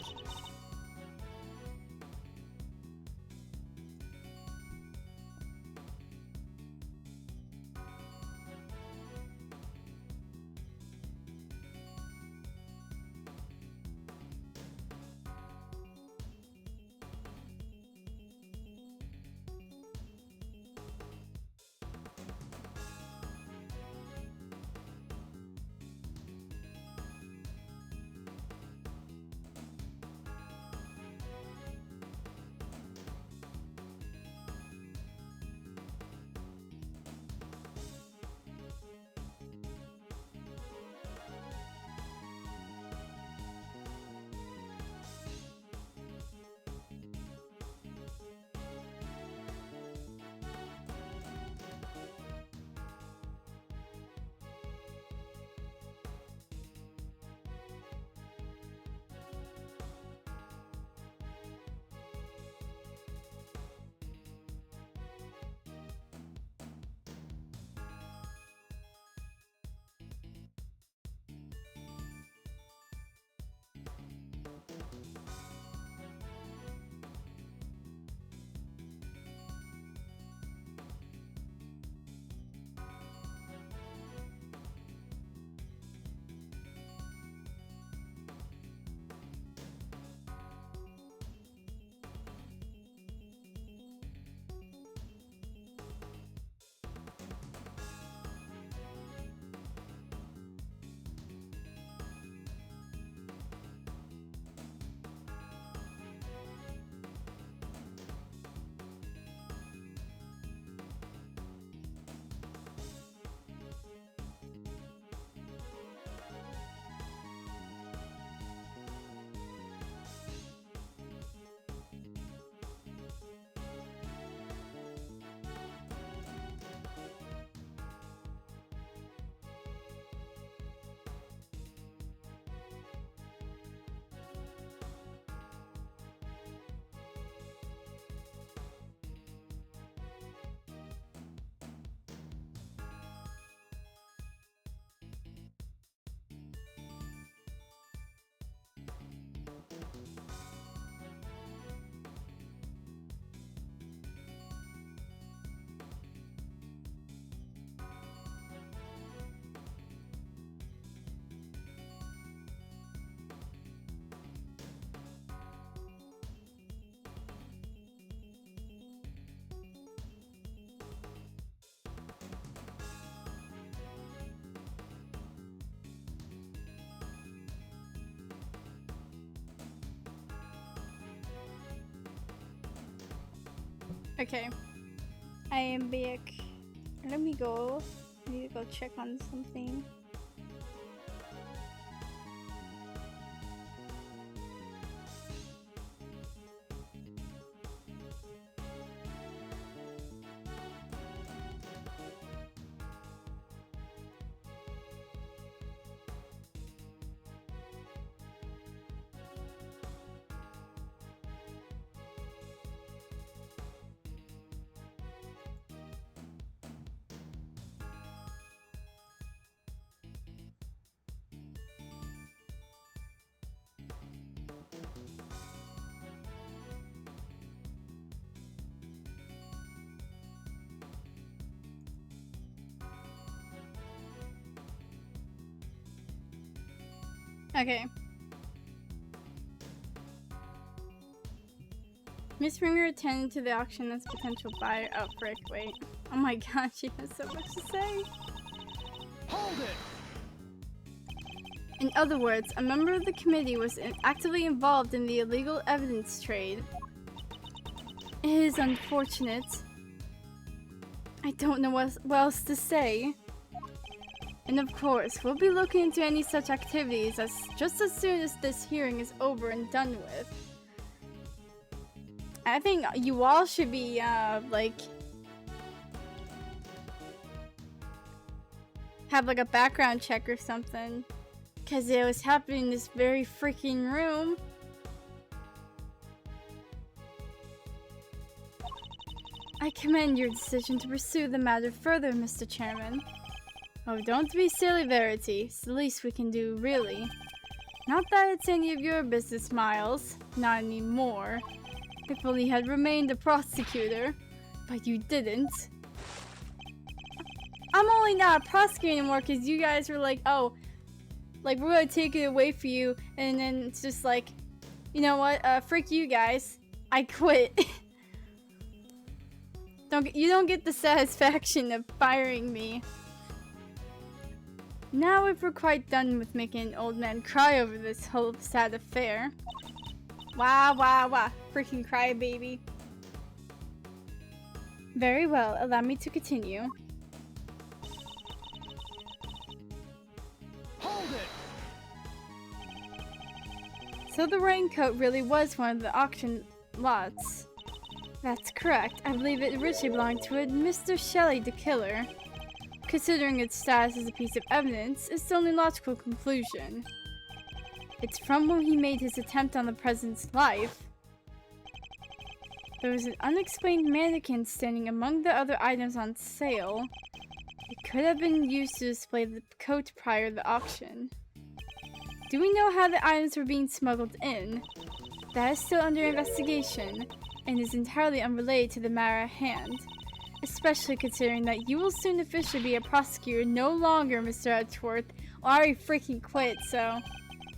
Okay. I am back. Let me go. I need to go check on something. Okay. Miss Ringer attended to the auction as potential buyer. Oh, frick, wait. Oh my god, she has so much to say. Hold it! In other words, a member of the committee was actively involved in the illegal evidence trade. It is unfortunate. I don't know what else to say. And of course, we'll be looking into any such activities just as soon as this hearing is over and done with. I think you all should be, like... have like a background check or something. Because it was happening in this very freaking room. I commend your decision to pursue the matter further, Mr. Chairman. Oh, don't be silly, Verity. It's the least we can do, really. Not that it's any of your business, Miles. Not anymore. If only you had remained a prosecutor. But you didn't. I'm only not a prosecutor anymore because you guys were like, oh, like, we're gonna take it away for you. And then it's just like, you know what? Frick you guys. I quit. You don't get the satisfaction of firing me. Now if we're quite done with making an old man cry over this whole sad affair. Wah, wah, wah. Freaking cry, baby. Very well, allow me to continue. Hold it! So the raincoat really was one of the auction lots. That's correct. I believe it originally belonged to a Mr. Shelley the Killer. Considering its status as a piece of evidence, it's the only logical conclusion. It's from when he made his attempt on the president's life. There was an unexplained mannequin standing among the other items on sale. It could have been used to display the coat prior to the auction. Do we know how the items were being smuggled in? That is still under investigation, and is entirely unrelated to the matter at hand. Especially considering that you will soon officially be a prosecutor, no longer Mr. Edgeworth. Well, I already freaking quit, so...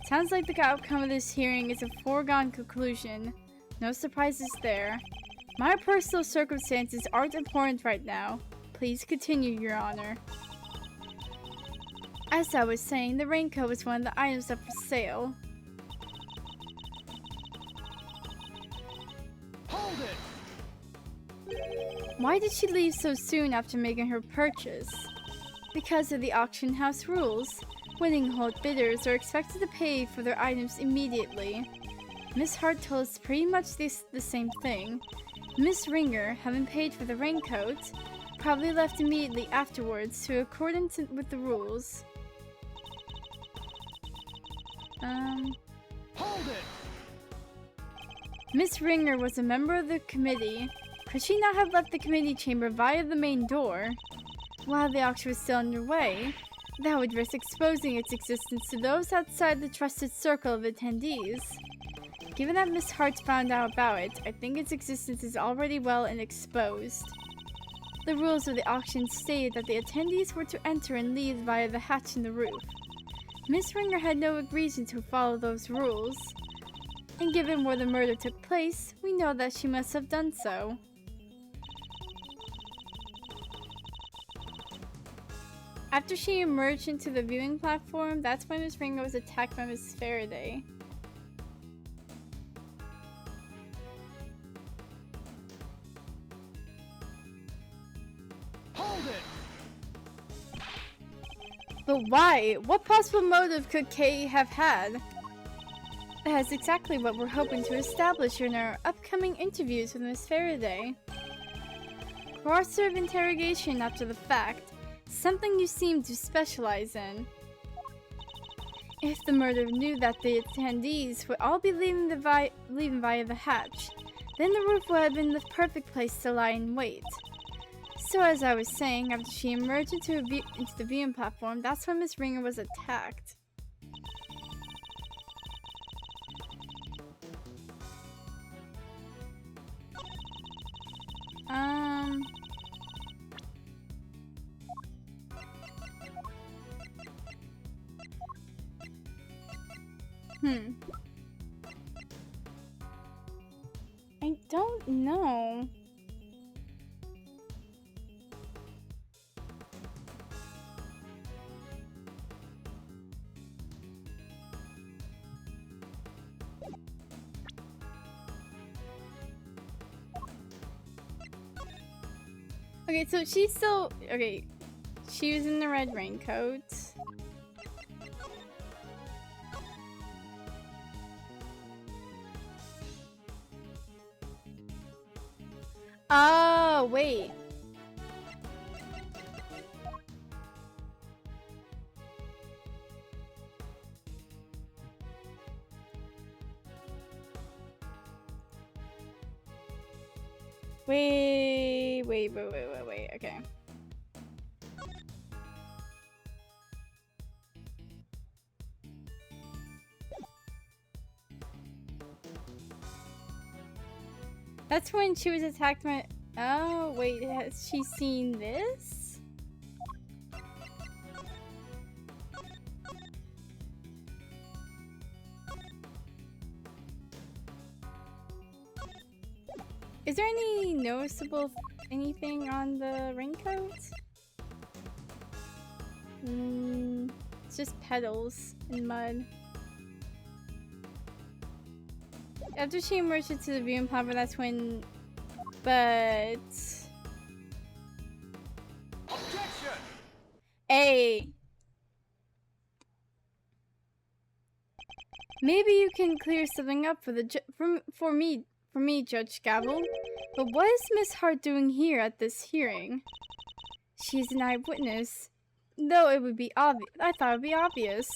Sounds like the outcome of this hearing is a foregone conclusion. No surprises there. My personal circumstances aren't important right now. Please continue, Your Honor. As I was saying, the raincoat was one of the items up for sale. Hold it! Why did she leave so soon after making her purchase? Because of the auction house rules. Winning hold bidders are expected to pay for their items immediately. Miss Hart told us pretty much the same thing. Miss Ringer, having paid for the raincoat, probably left immediately afterwards to accordance with the rules. Hold it! Miss Ringer was a member of the committee. Could she not have left the committee chamber via the main door? While the auction was still underway, that would risk exposing its existence to those outside the trusted circle of attendees. Given that Miss Hart found out about it, I think its existence is already well and exposed. The rules of the auction stated that the attendees were to enter and leave via the hatch in the roof. Miss Ringer had no reason to follow those rules. And given where the murder took place, we know that she must have done so. After she emerged into the viewing platform, that's when Miss Ringer was attacked by Miss Faraday. Hold it! But why? What possible motive could Kay have had? That's exactly what we're hoping to establish in our upcoming interviews with Miss Faraday. Coercive interrogation after the fact. Something you seem to specialize in. If the murderer knew that the attendees would all be leaving via the hatch, then the roof would have been the perfect place to lie in wait. So as I was saying, after she emerged into the viewing platform, that's when Miss Ringer was attacked. I don't No. Okay, so she's still... Okay, she was in the red raincoat. Oh, wait. Wait, okay. That's when she was attacked by... Oh, wait, has she seen this? Is there any noticeable anything on the raincoat? It's just petals and mud. After she emerged into the viewing platform, that's when... But... Objection! Hey! Maybe you can clear something up for me, Judge Gavel. But what is Miss Hart doing here at this hearing? She's an eyewitness. Though it would be obvious. I thought it would be obvious.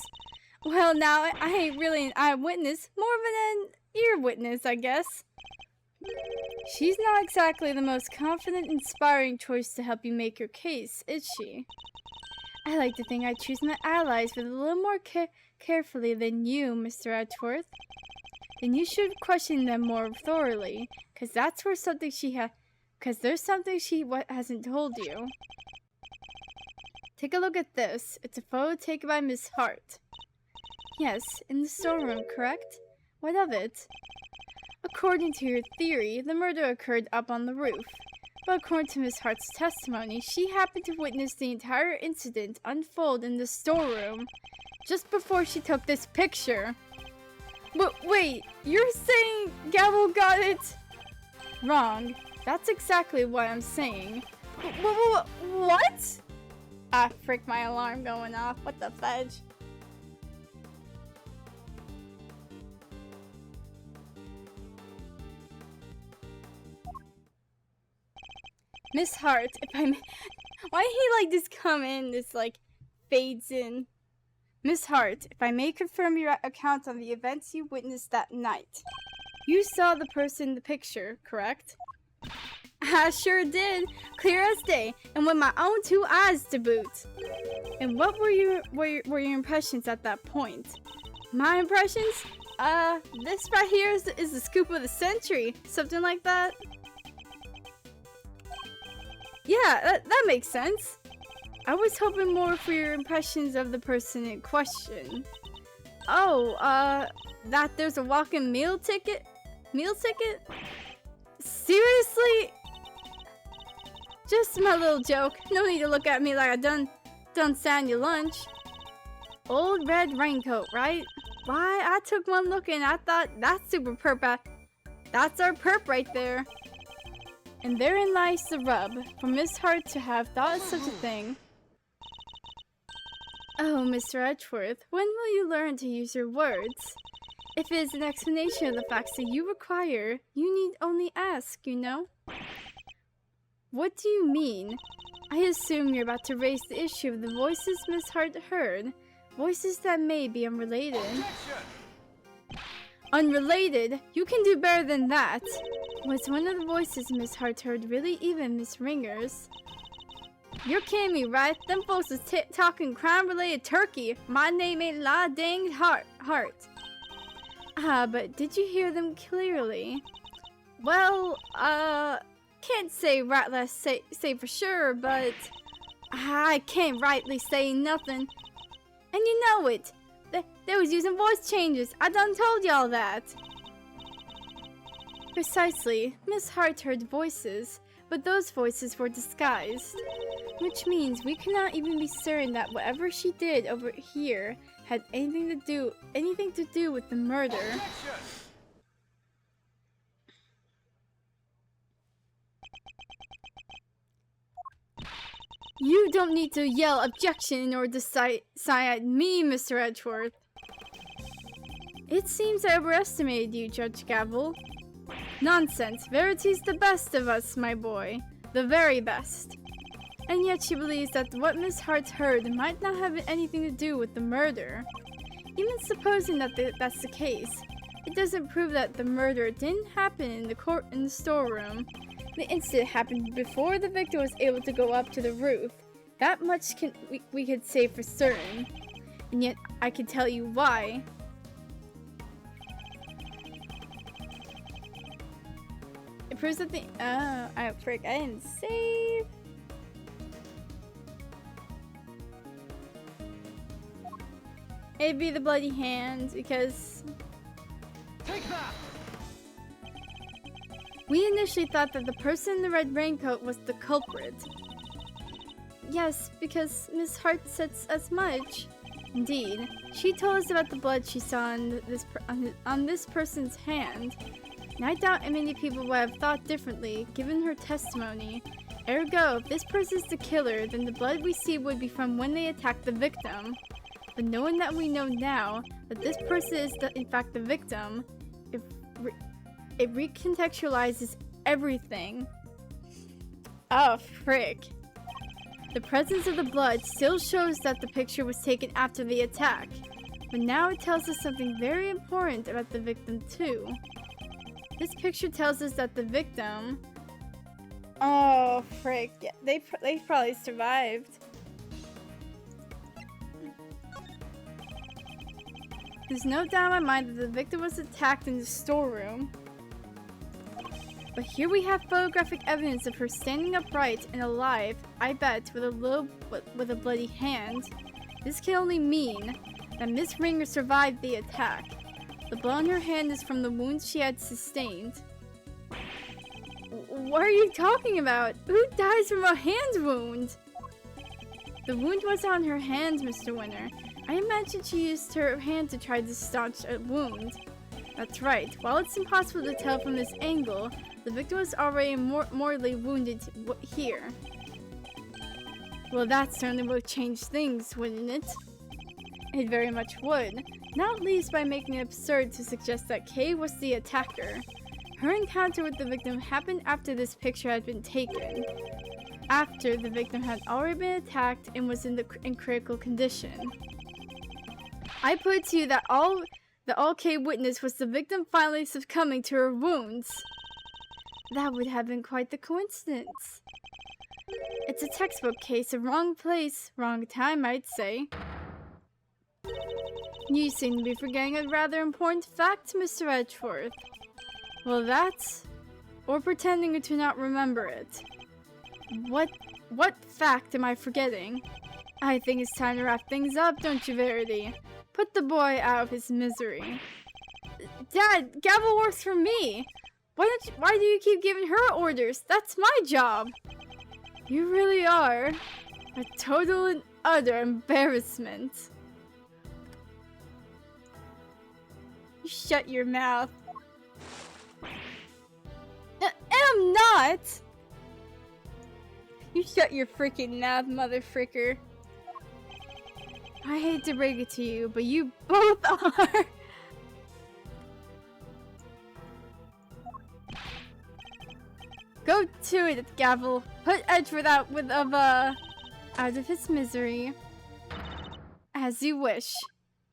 Well, now I ain't really an eyewitness, more of an ear witness, I guess. She's not exactly the most confident, inspiring choice to help you make your case, is she? I like to think I choose my allies with a little more carefully than you, Mr. Edgeworth. Then you should question them more thoroughly, because that's where something there's something she hasn't told you. Take a look at this. It's a photo taken by Miss Hart. Yes, in the storeroom, correct? What of it? According to your theory, the murder occurred up on the roof. But according to Miss Hart's testimony, she happened to witness the entire incident unfold in the storeroom just before she took this picture. But wait, you're saying Gavel got it wrong? That's exactly what I'm saying. What? Ah, frick, my alarm going off. What the fudge? Miss Hart, if I may... Why did he, like, just come in, this, like, fades in? Miss Hart, if I may confirm your account on the events you witnessed that night. You saw the person in the picture, correct? I sure did, clear as day, and with my own two eyes to boot. And what were your impressions at that point? My impressions? This right here is the scoop of the century, something like that. Yeah, that makes sense. I was hoping more for your impressions of the person in question. Oh, that there's a walk-in meal ticket? Meal ticket? Seriously? Just my little joke. No need to look at me like I done stand your lunch. Old red raincoat, right? Why, I took one look and I thought that's super perp. That's our perp right there. And therein lies the rub, for Miss Hart to have thought of such a thing. Oh, Mr. Edgeworth, when will you learn to use your words? If it is an explanation of the facts that you require, you need only ask, you know? What do you mean? I assume you're about to raise the issue of the voices Miss Hart heard. Voices that may be unrelated. Objection! Unrelated? You can do better than that. Was one of the voices Miss Hart heard really even Miss Ringer's? You're kidding me, right? Them folks is talking crime-related turkey. My name ain't La Dang Hart. But did you hear them clearly? Well, can't say say for sure, but I can't rightly say nothing. And you know it. They was using voice changes. I done told y'all that. Precisely. Miss Hart heard voices, but those voices were disguised. Which means we cannot even be certain that whatever she did over here had anything to do with the murder. Objection! You don't need to yell objection in order to sigh at me, Mr. Edgeworth. It seems I overestimated you, Judge Gavel. Nonsense. Verity's the best of us, my boy. The very best. And yet she believes that what Miss Hart heard might not have anything to do with the murder. Even supposing that that's the case, it doesn't prove that the murder didn't happen in the storeroom. The incident happened before the victim was able to go up to the roof. That much we could say for certain. And yet I can tell you why. It proves that the I didn't save. It'd be the bloody hand because Take that! we initially thought that the person in the red raincoat was the culprit. Yes, because Miss Hart said as much. Indeed, she told us about the blood she saw on this person's hand. And I doubt many people would have thought differently, given her testimony. Ergo, if this person's the killer, then the blood we see would be from when they attacked the victim. But knowing that we know now that this person is in fact the victim, it recontextualizes everything. Oh, frick. The presence of the blood still shows that the picture was taken after the attack, but now it tells us something very important about the victim too. This picture tells us that the victim... Oh, frick. Yeah, they probably survived. There's no doubt in my mind that the victim was attacked in the storeroom. But here we have photographic evidence of her standing upright and alive, I bet, with a bloody hand. This can only mean that Miss Ringer survived the attack. The blood on her hand is from the wounds she had sustained. What are you talking about? Who dies from a hand wound? The wound was on her hand, Mr. Winter. I imagine she used her hand to try to staunch a wound. That's right. While it's impossible to tell from this angle, the victim was already mortally wounded here. Well, that certainly would change things, wouldn't it? It very much would. Not least by making it absurd to suggest that Kay was the attacker. Her encounter with the victim happened after this picture had been taken. After the victim had already been attacked and was in critical condition. I put it to you that all Kay witnessed was the victim finally succumbing to her wounds. That would have been quite the coincidence. It's a textbook case of wrong place, wrong time, I'd say. You seem to be forgetting a rather important fact, Mr. Edgeworth. Well, that's... or pretending to not remember it. What fact am I forgetting? I think it's time to wrap things up, don't you, Verity? Put the boy out of his misery. Dad, Gavel works for me! Why do you keep giving her orders? That's my job! You really are a total and utter embarrassment. You shut your mouth. I'm not! You shut your freaking mouth, mother fricker. I hate to break it to you, but you both are! Go to it, Gavel. Put Edgeworth out out of his misery. As you wish.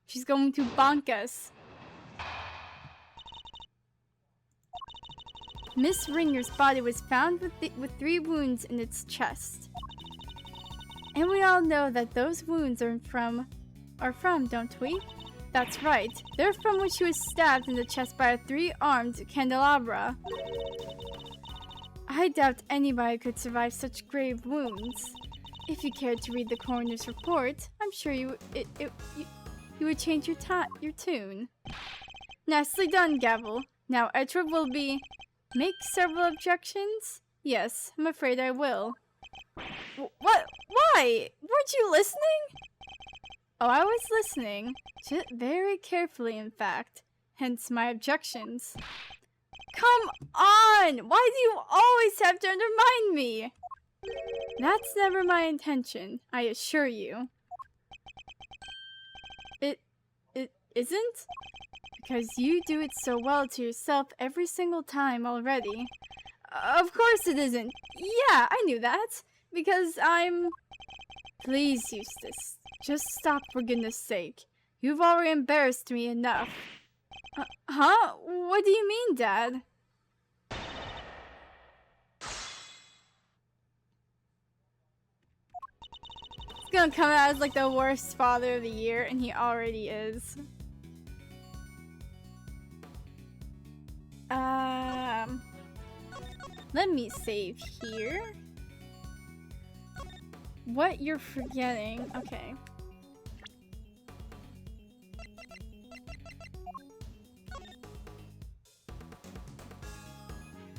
She's going to bonk us. Miss Ringer's body was found with 3 wounds in its chest. And we all know that those wounds are from, don't we? That's right. They're from when she was stabbed in the chest by a 3-armed candelabra. I doubt anybody could survive such grave wounds. If you cared to read the coroner's report, I'm sure you would change your tune. Nicely done, Gavel. Now Edgeworth will be... Make several objections? Yes, I'm afraid I will. What? Why? Weren't you listening? Oh, I was listening. Very carefully, in fact. Hence my objections. Come on! Why do you always have to undermine me? That's never my intention, I assure you. It isn't? Because you do it so well to yourself every single time already. Of course it isn't. Yeah, I knew that. Because I'm... Please, Eustace. Just stop for goodness sake. You've already embarrassed me enough. Huh? What do you mean, Dad? It's gonna come out as like the worst father of the year, and he already is. Let me save here. What you're forgetting? Okay.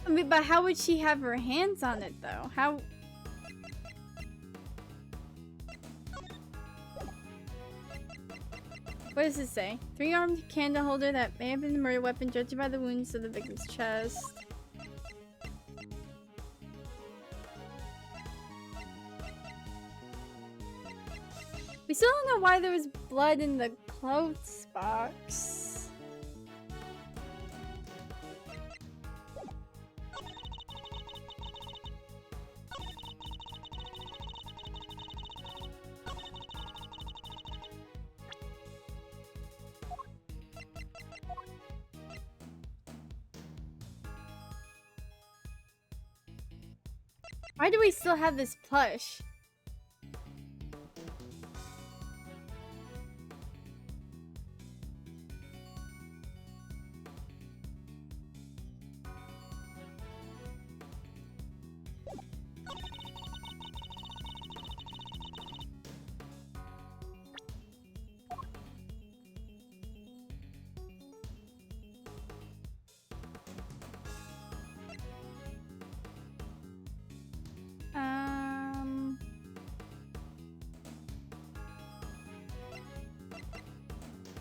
I mean, but how would she have her hands on it though? How? What does it say? 3-armed candle holder that may have been the murder weapon, judged by the wounds to the victim's chest. We still don't know why there was blood in the clothes box. Why do we still have this plush?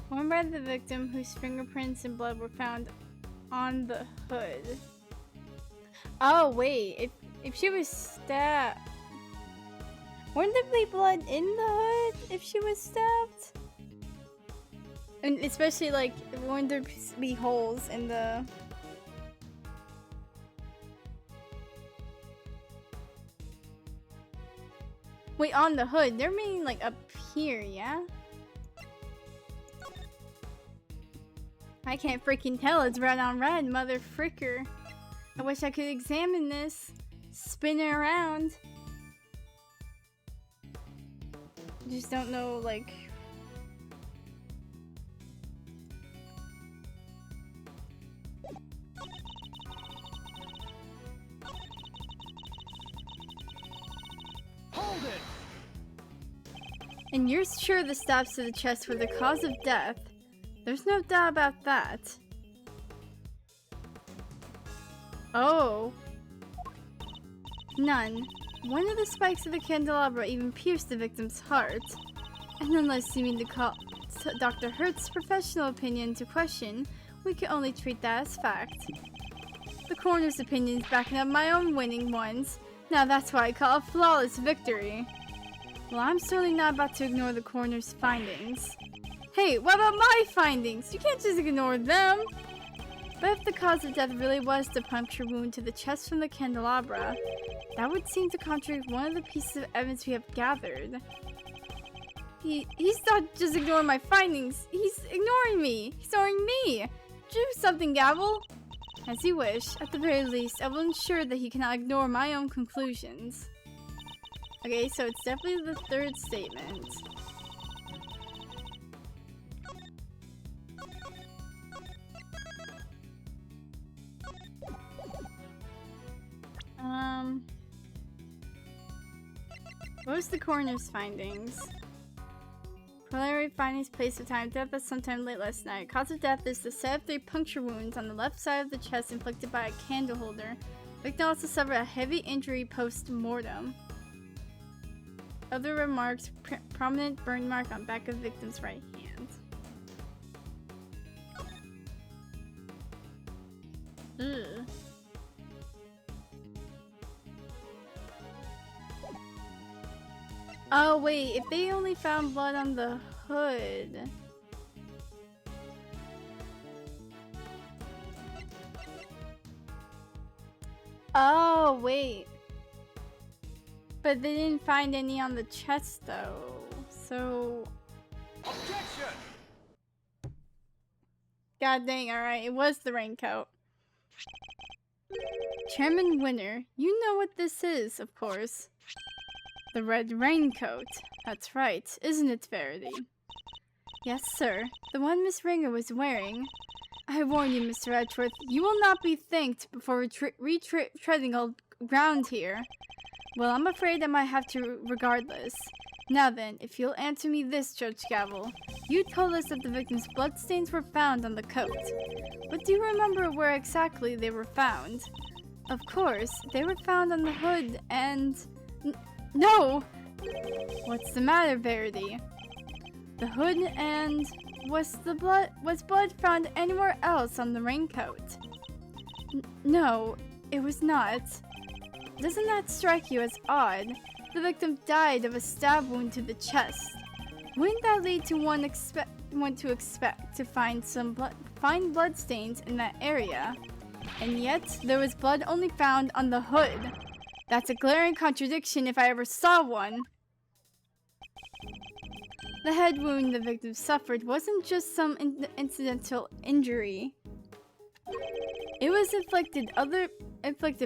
Worn by the victim whose fingerprints and blood were found on the hood. Oh wait, if she was stabbed, wouldn't there be blood in the hood if she was stabbed? And especially like, wouldn't there be holes in the... Wait, on the hood? They're meaning like up here, yeah? I can't freaking tell. It's red on red, mother fricker. I wish I could examine this. Spin it around. Just don't know, like... Hold it! And you're sure the stabs to the chest were the cause of death? There's no doubt about that. Oh. None. One of the spikes of the candelabra even pierced the victim's heart. And unless you mean to call Dr. Hurt's professional opinion to question, we can only treat that as fact. The coroner's opinion is backing up my own winning ones. Now that's why I call a flawless victory. Well, I'm certainly not about to ignore the coroner's findings. Hey, what about my findings? You can't just ignore them! But if the cause of death really was the puncture wound to the chest from the candelabra, that would seem to contradict one of the pieces of evidence we have gathered. He's not just ignoring my findings, he's ignoring me! He's ignoring me! Do something, Gavel! As you wish. At the very least, I will ensure that he cannot ignore my own conclusions. Okay, so it's definitely the third statement. What was the coroner's findings? Preliminary findings, place of time of death at sometime late last night. Cause of death is the set of 3 puncture wounds on the left side of the chest inflicted by a candle holder. Victim also suffered a heavy injury post-mortem. Other remarks, prominent burn mark on back of victim's right hand. Ugh. Oh wait, if they only found blood on the hood. Oh wait. But they didn't find any on the chest though. So Objection! God dang, alright, it was the raincoat. Chairman Winner, you know what this is, of course. The red raincoat. That's right, isn't it, Verity? Yes, sir. The one Miss Ringer was wearing. I warn you, Mr. Edgeworth, you will not be thanked before retreading old ground here. Well, I'm afraid I might have to regardless. Now then, if you'll answer me this, Judge Gavel. You told us that the victim's bloodstains were found on the coat. But do you remember where exactly they were found? Of course, they were found on the hood and... No! What's the matter, Verity? The hood and... Was blood found anywhere else on the raincoat? No, it was not. Doesn't that strike you as odd? The victim died of a stab wound to the chest. Wouldn't that lead to one to expect to find find bloodstains in that area? And yet, there was blood only found on the hood. That's a glaring contradiction if I ever saw one. The head wound the victim suffered wasn't just some incidental injury. It was inflicted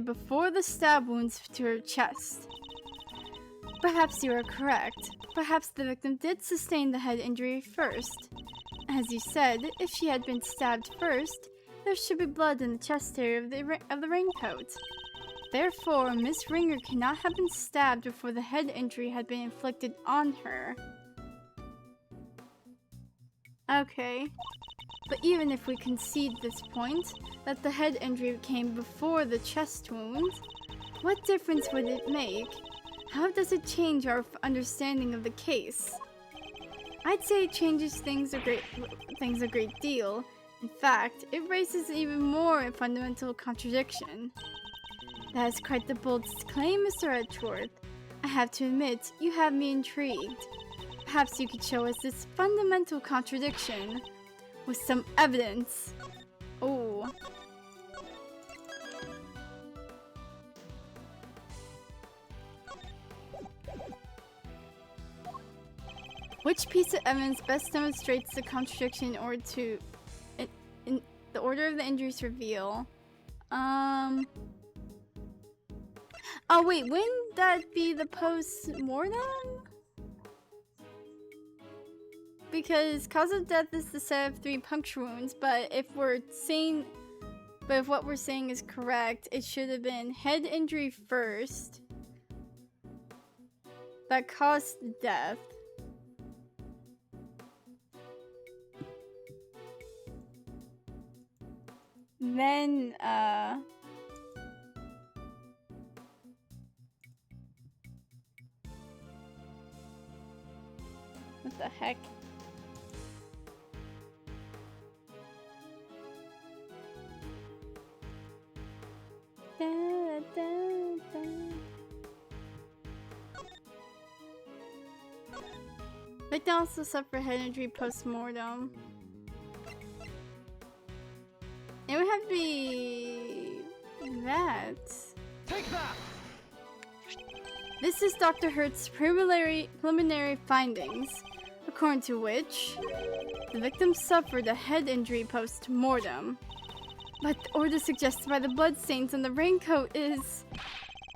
before the stab wounds to her chest. Perhaps you are correct. Perhaps the victim did sustain the head injury first. As you said, if she had been stabbed first, there should be blood in the chest area of the raincoat. Therefore, Miss Ringer cannot have been stabbed before the head injury had been inflicted on her. Okay, but even if we concede this point, that the head injury came before the chest wound, what difference would it make? How does it change our understanding of the case? I'd say it changes things a great deal. In fact, it raises even more a fundamental contradiction. That is quite the bold claim, Mr. Edgeworth. I have to admit, you have me intrigued. Perhaps you could show us this fundamental contradiction with some evidence. Oh. Which piece of evidence best demonstrates the contradiction in the order of the injuries reveal? Oh wait, wouldn't that be the post-mortem? Because cause of death is the set of 3 puncture wounds, but if what we're saying is correct, it should have been head injury first that caused death. Then, what the heck? Da, da, da. Victim also suffered head injury post-mortem. It would have to be that. Take that! This is Dr. Hurt's preliminary findings, according to which the victim suffered a head injury post-mortem. But the order suggested by the bloodstains on the raincoat is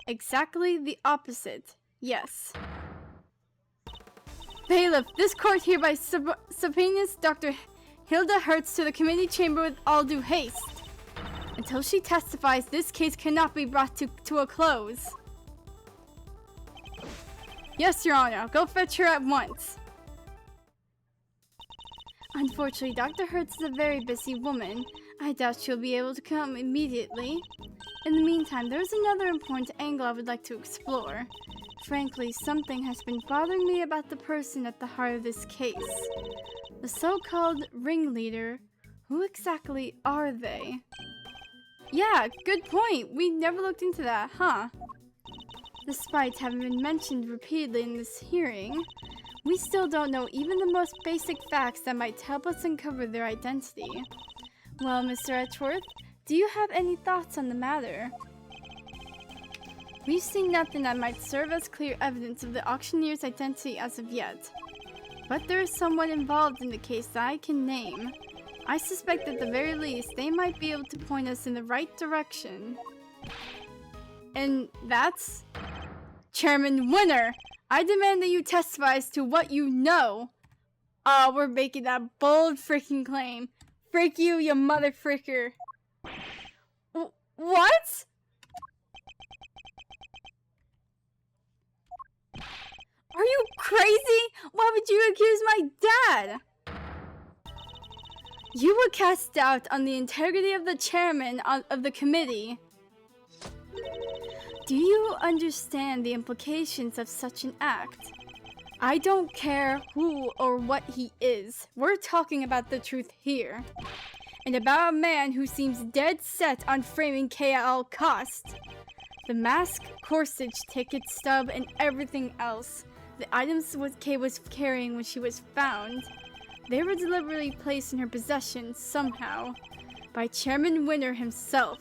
exactly the opposite. Yes. Bailiff, this court hereby subpoenas Dr. Hilda Hertz to the committee chamber with all due haste. Until she testifies, this case cannot be brought to a close. Yes, Your Honor. I'll go fetch her at once. Unfortunately, Dr. Hertz is a very busy woman. I doubt she'll be able to come immediately. In the meantime, there's another important angle I would like to explore. Frankly, something has been bothering me about the person at the heart of this case. The so-called ringleader. Who exactly are they? Yeah, good point. We never looked into that, huh? Despite having been mentioned repeatedly in this hearing, we still don't know even the most basic facts that might help us uncover their identity. Well, Mr. Edgeworth, do you have any thoughts on the matter? We've seen nothing that might serve as clear evidence of the auctioneer's identity as of yet. But there is someone involved in the case that I can name. I suspect at the very least they might be able to point us in the right direction. And that's... Chairman Winner! I demand that you testify as to what you know! Oh, we're making that bold freaking claim. Frick you, you mother fricker. What? Are you crazy? Why would you accuse my dad? You would cast doubt on the integrity of the chairman of the committee. Do you understand the implications of such an act? I don't care who or what he is. We're talking about the truth here. And about a man who seems dead set on framing Kay at all costs. The mask, corsage, ticket stub, and everything else. The items Kay was carrying when she was found. They were deliberately placed in her possession somehow. By Chairman Winner himself.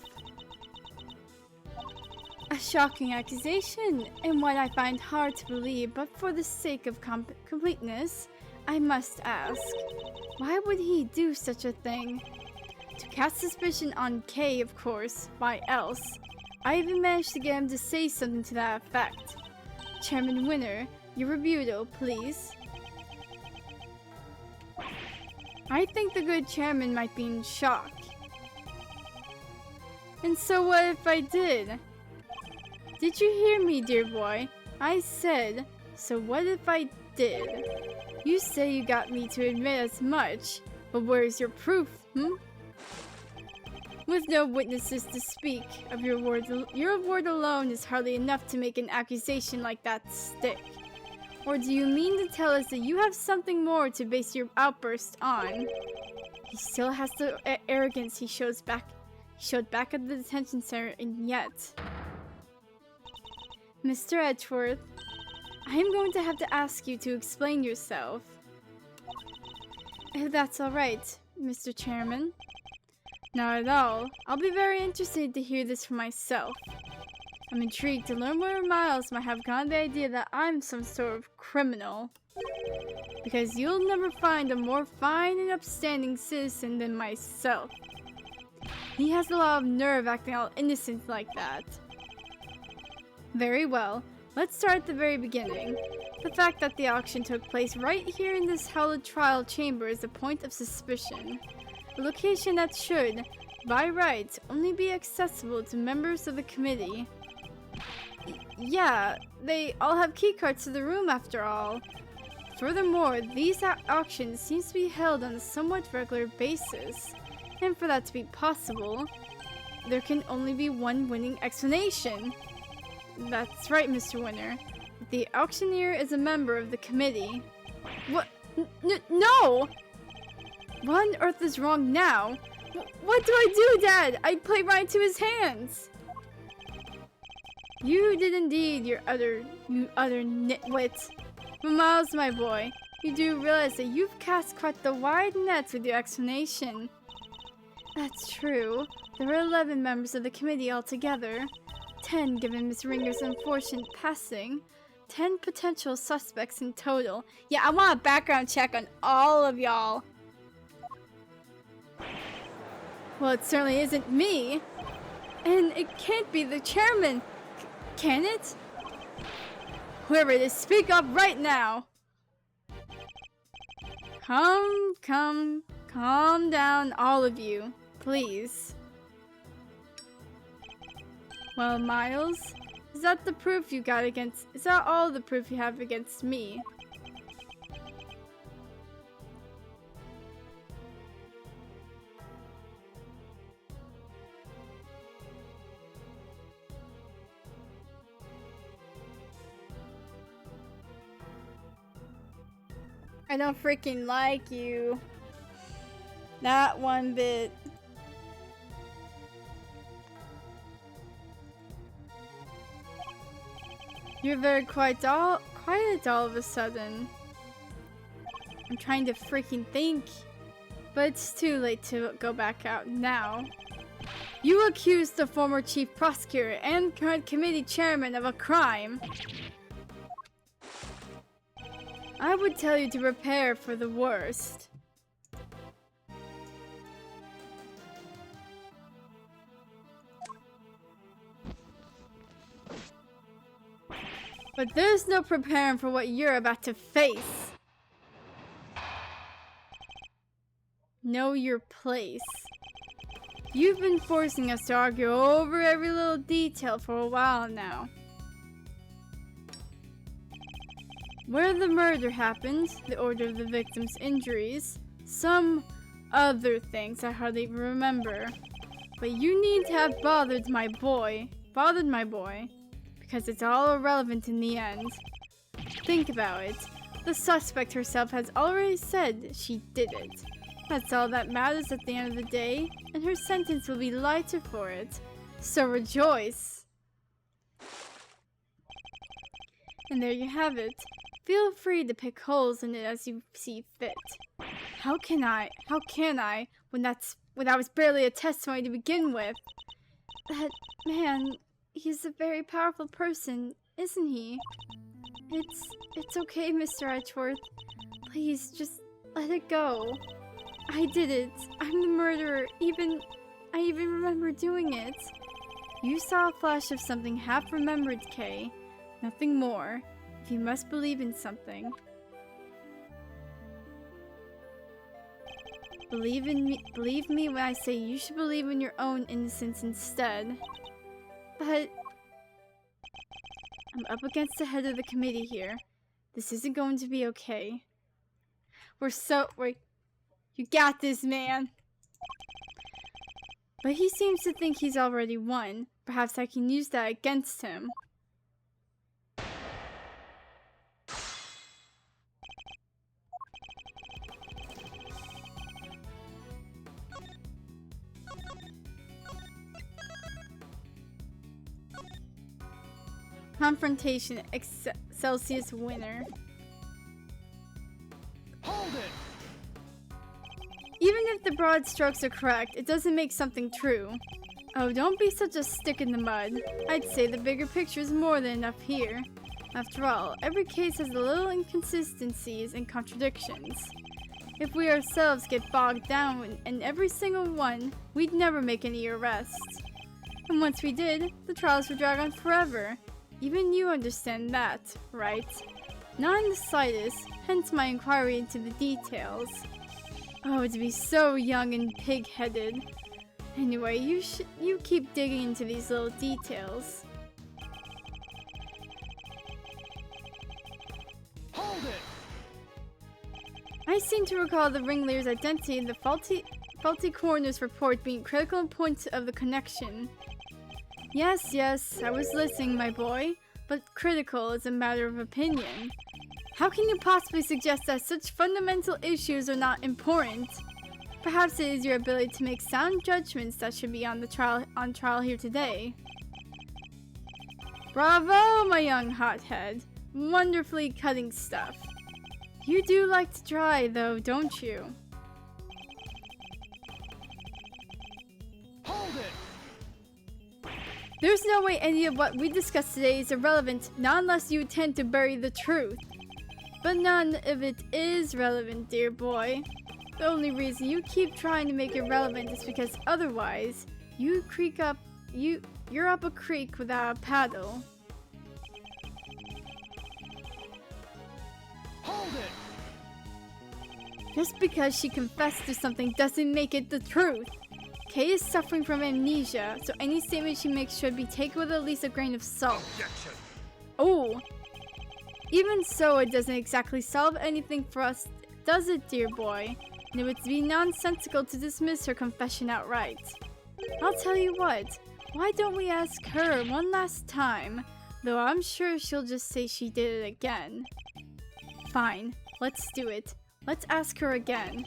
A shocking accusation, and what I find hard to believe, but for the sake of completeness, I must ask, why would he do such a thing? To cast suspicion on Kay, of course, why else? I even managed to get him to say something to that effect. Chairman Winner, your rebuttal, please. I think the good chairman might be in shock. And so what if I did? Did you hear me, dear boy? I said, so what if I did? You say you got me to admit as much, but where's your proof, With no witnesses to speak of your word alone is hardly enough to make an accusation like that stick. Or do you mean to tell us that you have something more to base your outburst on? He still has the arrogance he showed back at the detention center, and yet... Mr. Edgeworth, I am going to have to ask you to explain yourself. If that's alright, Mr. Chairman. Not at all. I'll be very interested to hear this for myself. I'm intrigued to learn where Miles might have gotten the idea that I'm some sort of criminal. Because you'll never find a more fine and upstanding citizen than myself. He has a lot of nerve acting all innocent like that. Very well. Let's start at the very beginning. The fact that the auction took place right here in this hallowed trial chamber is a point of suspicion. A location that should, by right, only be accessible to members of the committee. Yeah, they all have keycards to the room after all. Furthermore, these auctions seem to be held on a somewhat regular basis. And for that to be possible, there can only be one winning explanation. That's right, Mr. Winner. The auctioneer is a member of the committee. What? No! What on earth is wrong now? What do I do, Dad? I play right into his hands. You did indeed, you other nitwit. But Miles, my boy, you do realize that you've cast quite the wide net with your explanation. That's true. There were 11 members of the committee altogether. 10 given Miss Ringer's unfortunate passing. 10 potential suspects in total. Yeah, I want a background check on all of y'all. Well, it certainly isn't me. And it can't be the chairman. Can it? Whoever it is, speak up right now. Calm down, all of you. Please. Well, Miles, is that all the proof you have against me? I don't freaking like you. Not one bit. You're very quiet all of a sudden. I'm trying to freaking think. But it's too late to go back out now. You accused the former chief prosecutor and current committee chairman of a crime. I would tell you to prepare for the worst. But there's no preparing for what you're about to face. Know your place. You've been forcing us to argue over every little detail for a while now. Where the murder happened, the order of the victim's injuries, some other things I hardly even remember. But you need to have bothered my boy, because it's all irrelevant in the end. Think about it. The suspect herself has already said she did it. That's all that matters at the end of the day, and her sentence will be lighter for it. So rejoice! And there you have it. Feel free to pick holes in it as you see fit. How can I, when that was barely a testimony to begin with? That man, he's a very powerful person, isn't he? It's okay, Mr. Edgeworth. Please, just let it go. I did it. I'm the murderer. I even remember doing it. You saw a flash of something half-remembered, Kay. Nothing more. If you must believe in something. Believe me when I say you should believe in your own innocence instead. But I'm up against the head of the committee here. This isn't going to be okay. You got this, man. But he seems to think he's already won. Perhaps I can use that against him. Confrontation, Celsius winner. Hold it! Even if the broad strokes are correct, it doesn't make something true. Oh, don't be such a stick in the mud. I'd say the bigger picture is more than enough here. After all, every case has little inconsistencies and contradictions. If we ourselves get bogged down in every single one, we'd never make any arrests. And once we did, the trials would drag on forever. Even you understand that, right? Not in the slightest, hence my inquiry into the details. Oh, to be so young and pig-headed. Anyway, you keep digging into these little details. Hold it! I seem to recall the ringleader's identity and the faulty coroner's report being critical points of the connection. Yes, I was listening, my boy, but critical is a matter of opinion. How can you possibly suggest that such fundamental issues are not important? Perhaps it is your ability to make sound judgments that should be on trial here today. Bravo, my young hothead. Wonderfully cutting stuff. You do like to try, though, don't you? Hold it! There's no way any of what we discussed today is irrelevant, not unless you intend to bury the truth. But none of it is relevant, dear boy. The only reason you keep trying to make it relevant is because otherwise, you're up a creek without a paddle. Hold it! Just because she confessed to something doesn't make it the truth. Kay is suffering from amnesia, so any statement she makes should be taken with at least a grain of salt. Objection! Oh! Even so, it doesn't exactly solve anything for us, does it, dear boy? And it would be nonsensical to dismiss her confession outright. I'll tell you what, why don't we ask her one last time? Though I'm sure she'll just say she did it again. Fine, let's do it. Let's ask her again.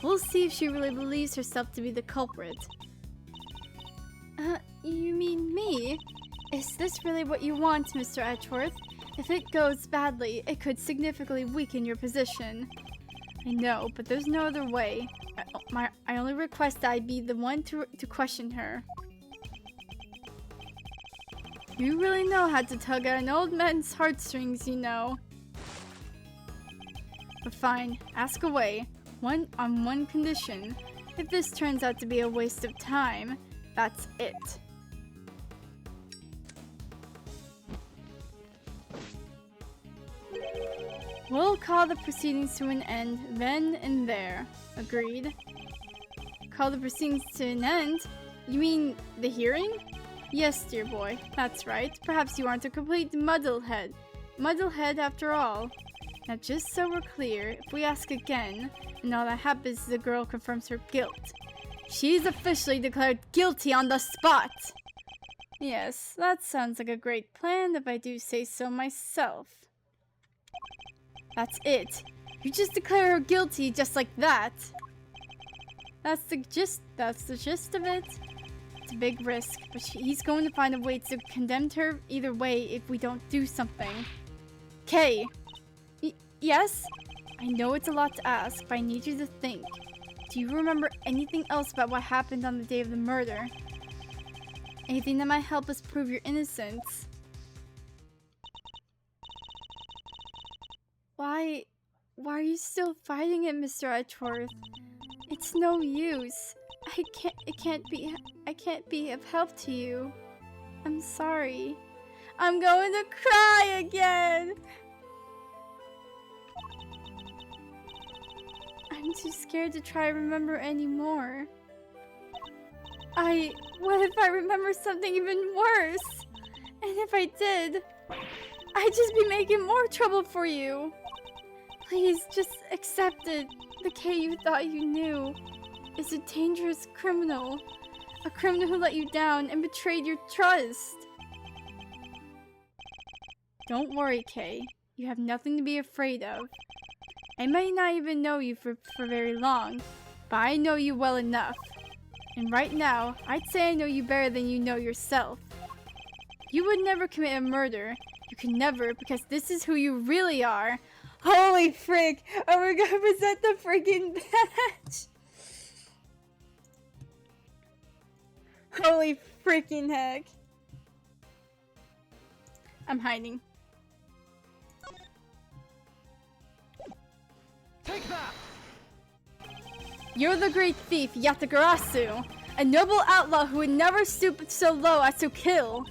We'll see if she really believes herself to be the culprit. You mean me? Is this really what you want, Mr. Edgeworth? If it goes badly, it could significantly weaken your position. I know, but there's no other way. I only request that I be the one to question her. You really know how to tug at an old man's heartstrings, you know. But fine, ask away. On one condition. If this turns out to be a waste of time, that's it. We'll call the proceedings to an end then and there. Agreed. Call the proceedings to an end? You mean the hearing? Yes, dear boy, that's right. Perhaps you aren't a complete muddlehead. Muddlehead after all. Now just so we're clear, if we ask again, and all that happens is the girl confirms her guilt. She's officially declared guilty on the spot! Yes, that sounds like a great plan if I do say so myself. That's it. You just declare her guilty just like that. That's the gist of it. It's a big risk, but he's going to find a way to condemn her either way if we don't do something. Kay! Yes? I know it's a lot to ask, but I need you to think. Do you remember anything else about what happened on the day of the murder? Anything that might help us prove your innocence? Why are you still fighting it, Mr. Edgeworth? It's no use. I can't be of help to you. I'm sorry. I'm going to cry again! I'm too scared to try to remember anymore. What if I remember something even worse? And if I did, I'd just be making more trouble for you. Please, just accept it. The Kay you thought you knew is a dangerous criminal. A criminal who let you down and betrayed your trust. Don't worry, Kay. You have nothing to be afraid of. I might not even know you for very long, but I know you well enough. And right now, I'd say I know you better than you know yourself. You would never commit a murder. You can never, because this is who you really are. Holy frick! Oh, we're gonna present the freaking badge! Holy freaking heck. I'm hiding. Take that! You're the great thief, Yatagarasu, a noble outlaw who would never stoop so low as to kill.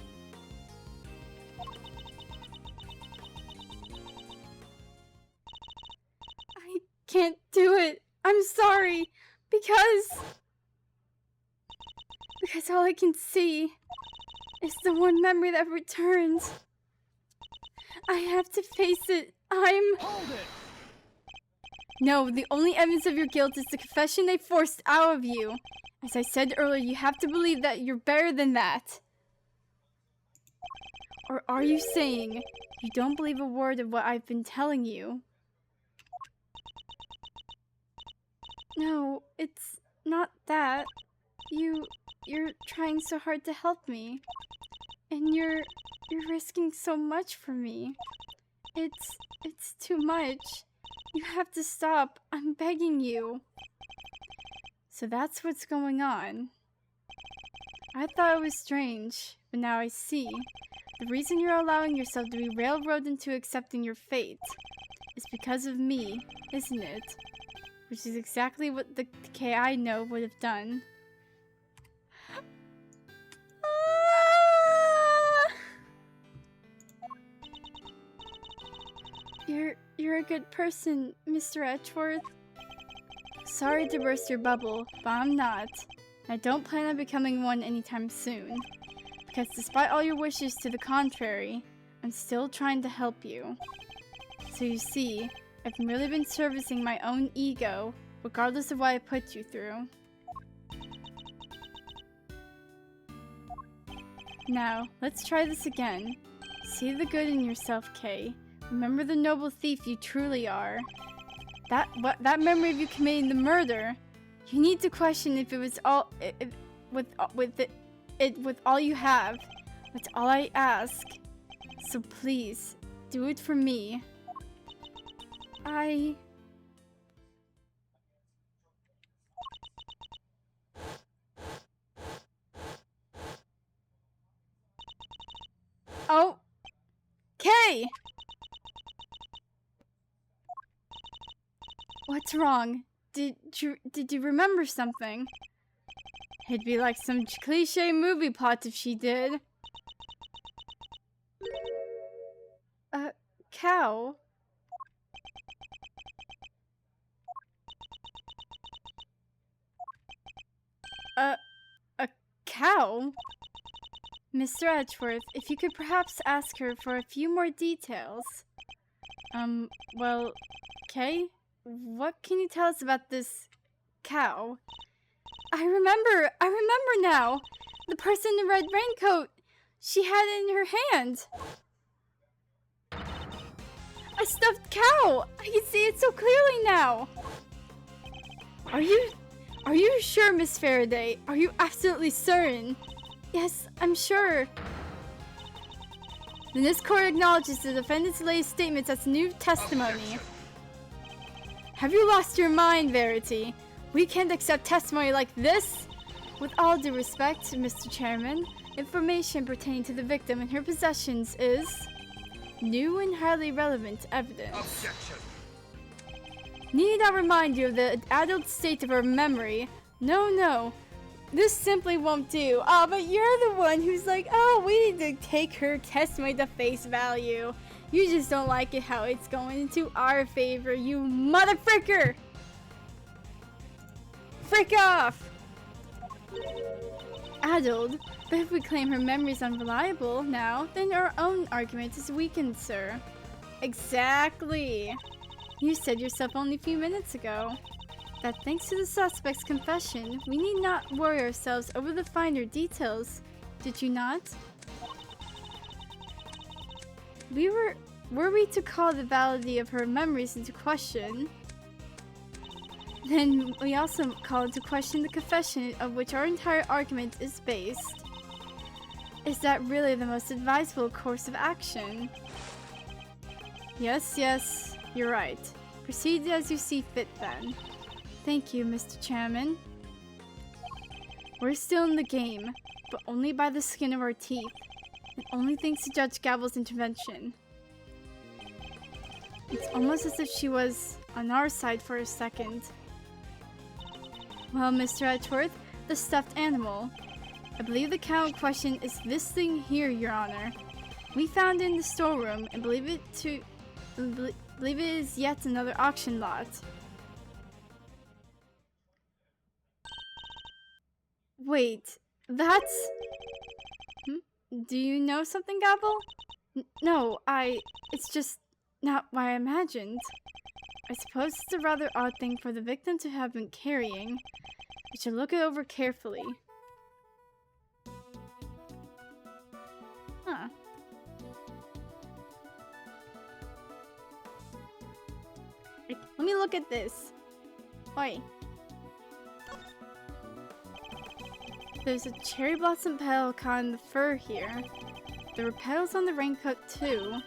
I can't do it. I'm sorry. Because all I can see is the one memory that returns. I have to face it. Hold it! No, the only evidence of your guilt is the confession they forced out of you. As I said earlier, you have to believe that you're better than that. Or are you saying you don't believe a word of what I've been telling you? No, it's not that. You're trying so hard to help me. And you're risking so much for me. It's too much. You have to stop. I'm begging you. So that's what's going on. I thought it was strange, but now I see. The reason you're allowing yourself to be railroaded into accepting your fate is because of me, isn't it? Which is exactly what the Kay I know would have done. You're a good person, Mr. Edgeworth. Sorry to burst your bubble, but I'm not. I don't plan on becoming one anytime soon. Because despite all your wishes to the contrary, I'm still trying to help you. So you see, I've merely been servicing my own ego, regardless of what I put you through. Now, let's try this again. See the good in yourself, Kay. Remember the noble thief you truly are. that memory of you committing the murder. You need to question if it was all with all you have. That's all I ask. So please, do it for me. Oh, Kay! What's wrong? Did you remember something? It'd be like some cliche movie plot if she did. Cow? A cow? Mr. Edgeworth, if you could perhaps ask her for a few more details. Well, Kay, what can you tell us about this cow? I remember now! The person in the red raincoat! She had it in her hand! A stuffed cow! I can see it so clearly now! Are you sure, Miss Faraday? Are you absolutely certain? Yes, I'm sure. Then this court acknowledges the defendant's latest statements as new testimony. Have you lost your mind, Verity? We can't accept testimony like this! With all due respect, Mr. Chairman, information pertaining to the victim and her possessions is new and highly relevant evidence. Objection. Need I remind you of the adult state of her memory? No. This simply won't do. Oh, but you're the one who's like, oh, we need to take her testimony to face value. You just don't like it how it's going into our favor, you mother fricker! Frick off! Addled, but if we claim her memory is unreliable now, then our own argument is weakened, sir. Exactly. You said yourself only a few minutes ago that thanks to the suspect's confession, we need not worry ourselves over the finer details. Did you not? Were we to call the validity of her memories into question, then we also call into question the confession of which our entire argument is based. Is that really the most advisable course of action? Yes, you're right. Proceed as you see fit then. Thank you, Mr. Chairman. We're still in the game, but only by the skin of our teeth, and only thanks to Judge Gavel's intervention. It's almost as if she was on our side for a second. Well, Mr. Edgeworth, the stuffed animal. I believe the cow in question is this thing here, Your Honor. We found it in the storeroom and believe it is yet another auction lot. Wait, that's... Do you know something, Gavel? No, it's just not what I imagined. I suppose it's a rather odd thing for the victim to have been carrying. We should look it over carefully. Huh. Let me look at this. Oi. There's a cherry blossom petal caught in the fur here. There were petals on the raincoat too.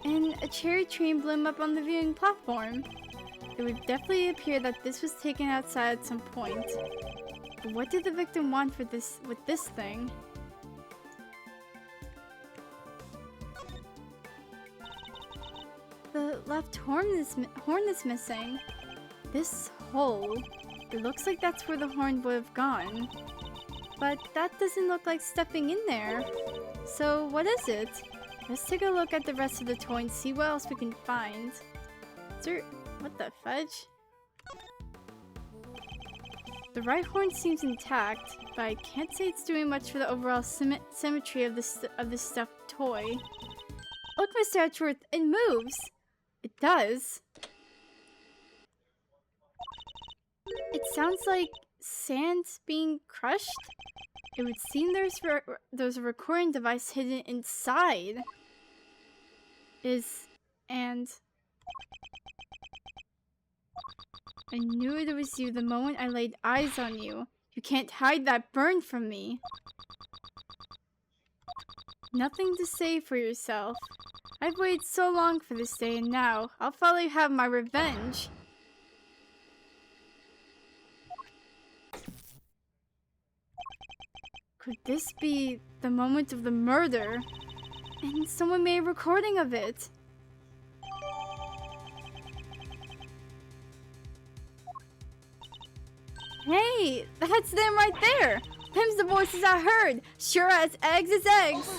And a cherry tree in bloom up on the viewing platform. It would definitely appear that this was taken outside at some point. But what did the victim want with this thing? The left horn is missing. This hole. It looks like that's where the horn would have gone. But that doesn't look like stepping in there. So what is it? Let's take a look at the rest of the toy and see what else we can find. Is there... what the fudge? The right horn seems intact, but I can't say it's doing much for the overall symmetry of the stuffed toy. Look, Mr. Edgeworth, it moves! It does. It sounds like sand being crushed? It would seem there's a recording device hidden inside. I knew it was you the moment I laid eyes on you. You can't hide that burn from me. Nothing to say for yourself. I've waited so long for this day, and now I'll finally have my revenge. Could this be the moment of the murder? And someone made a recording of it. Hey, that's them right there. Them's the voices I heard. Sure as eggs is eggs.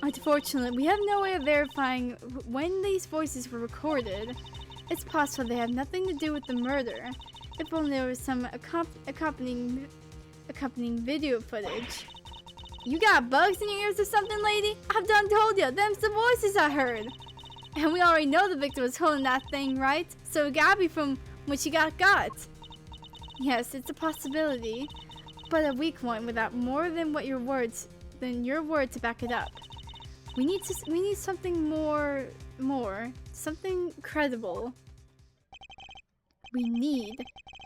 Unfortunately, we have no way of verifying when these voices were recorded. It's possible they have nothing to do with the murder. If only there was some accompanying video footage. You got bugs in your ears or something, lady? I've done told you, them's the voices I heard. And we already know the victim was holding that thing, right? So it gotta be from when she got. Yes, it's a possibility, but a weak one without more than your word to back it up. We need something more, something credible.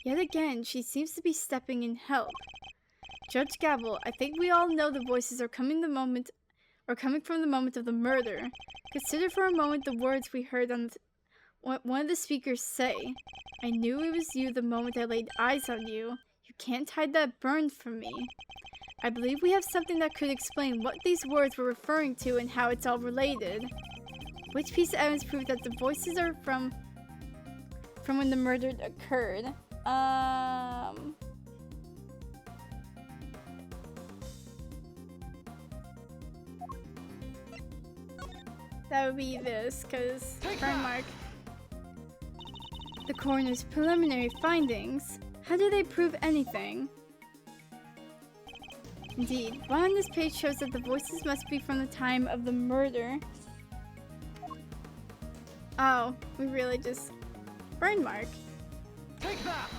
Yet again, she seems to be stepping in help. Judge Gavel, I think we all know the voices are coming from the moment of the murder. Consider for a moment the words we heard on one of the speakers say. I knew it was you the moment I laid eyes on you. You can't hide that burn from me. I believe we have something that could explain what these words were referring to and how it's all related. Which piece of evidence proves that the voices are from when the murder occurred? That would be this, because burn mark. The coroner's preliminary findings. How do they prove anything? Indeed, one on this page shows that the voices must be from the time of the murder. Oh, we really just... burn mark. Take that!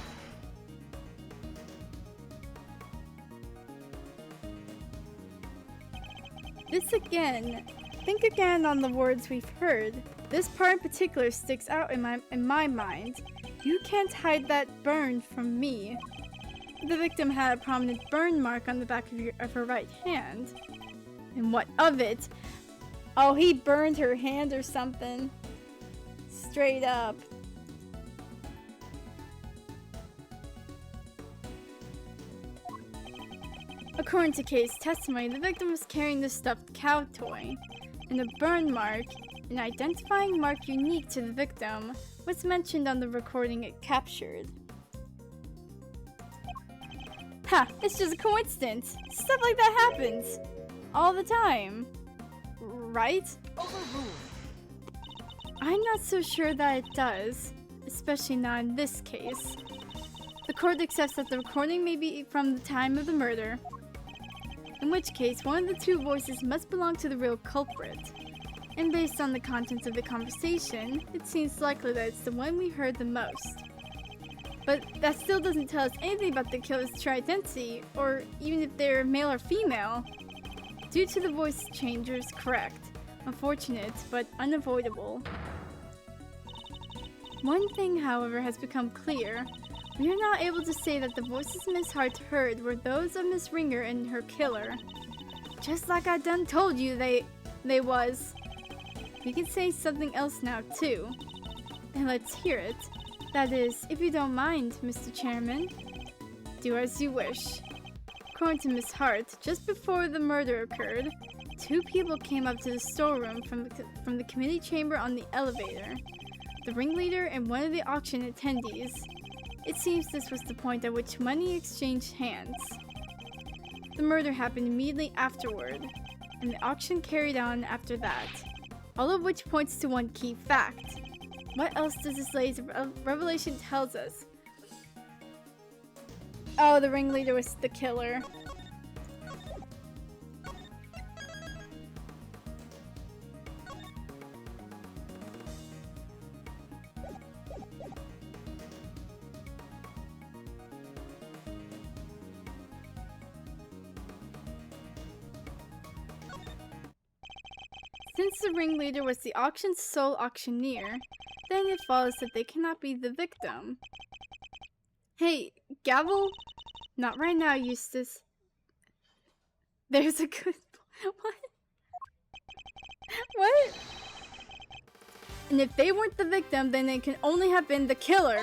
This again. Think again on the words we've heard. This part in particular sticks out in my mind. You can't hide that burn from me. The victim had a prominent burn mark on the back of her right hand. And what of it? Oh, he burned her hand or something. Straight up. According to case testimony, the victim was carrying the stuffed cow toy. And a burn mark, an identifying mark unique to the victim, was mentioned on the recording it captured. Ha! It's just a coincidence! Stuff like that happens! All the time. Right? I'm not so sure that it does. Especially not in this case. The court accepts that the recording may be from the time of the murder. In which case, one of the two voices must belong to the real culprit. And based on the contents of the conversation, it seems likely that it's the one we heard the most. But that still doesn't tell us anything about the killer's true identity, or even if they're male or female. Due to the voice changer's correct. Unfortunate, but unavoidable. One thing, however, has become clear. We are not able to say that the voices Miss Hart heard were those of Miss Ringer and her killer. Just like I done told you they was. We can say something else now too. And let's hear it. That is, if you don't mind, Mr. Chairman. Do as you wish. According to Miss Hart, just before the murder occurred, two people came up to the storeroom from the committee chamber on the elevator. The ringleader and one of the auction attendees. It seems this was the point at which money exchanged hands. The murder happened immediately afterward, and the auction carried on after that. All of which points to one key fact. What else does this latest revelation tells us? Oh, the ringleader was the killer. Since the ringleader was the auction's sole auctioneer, then it follows that they cannot be the victim. Hey, Gavel? Not right now, Eustace. There's a good... What? What? And if they weren't the victim, then it can only have been the killer.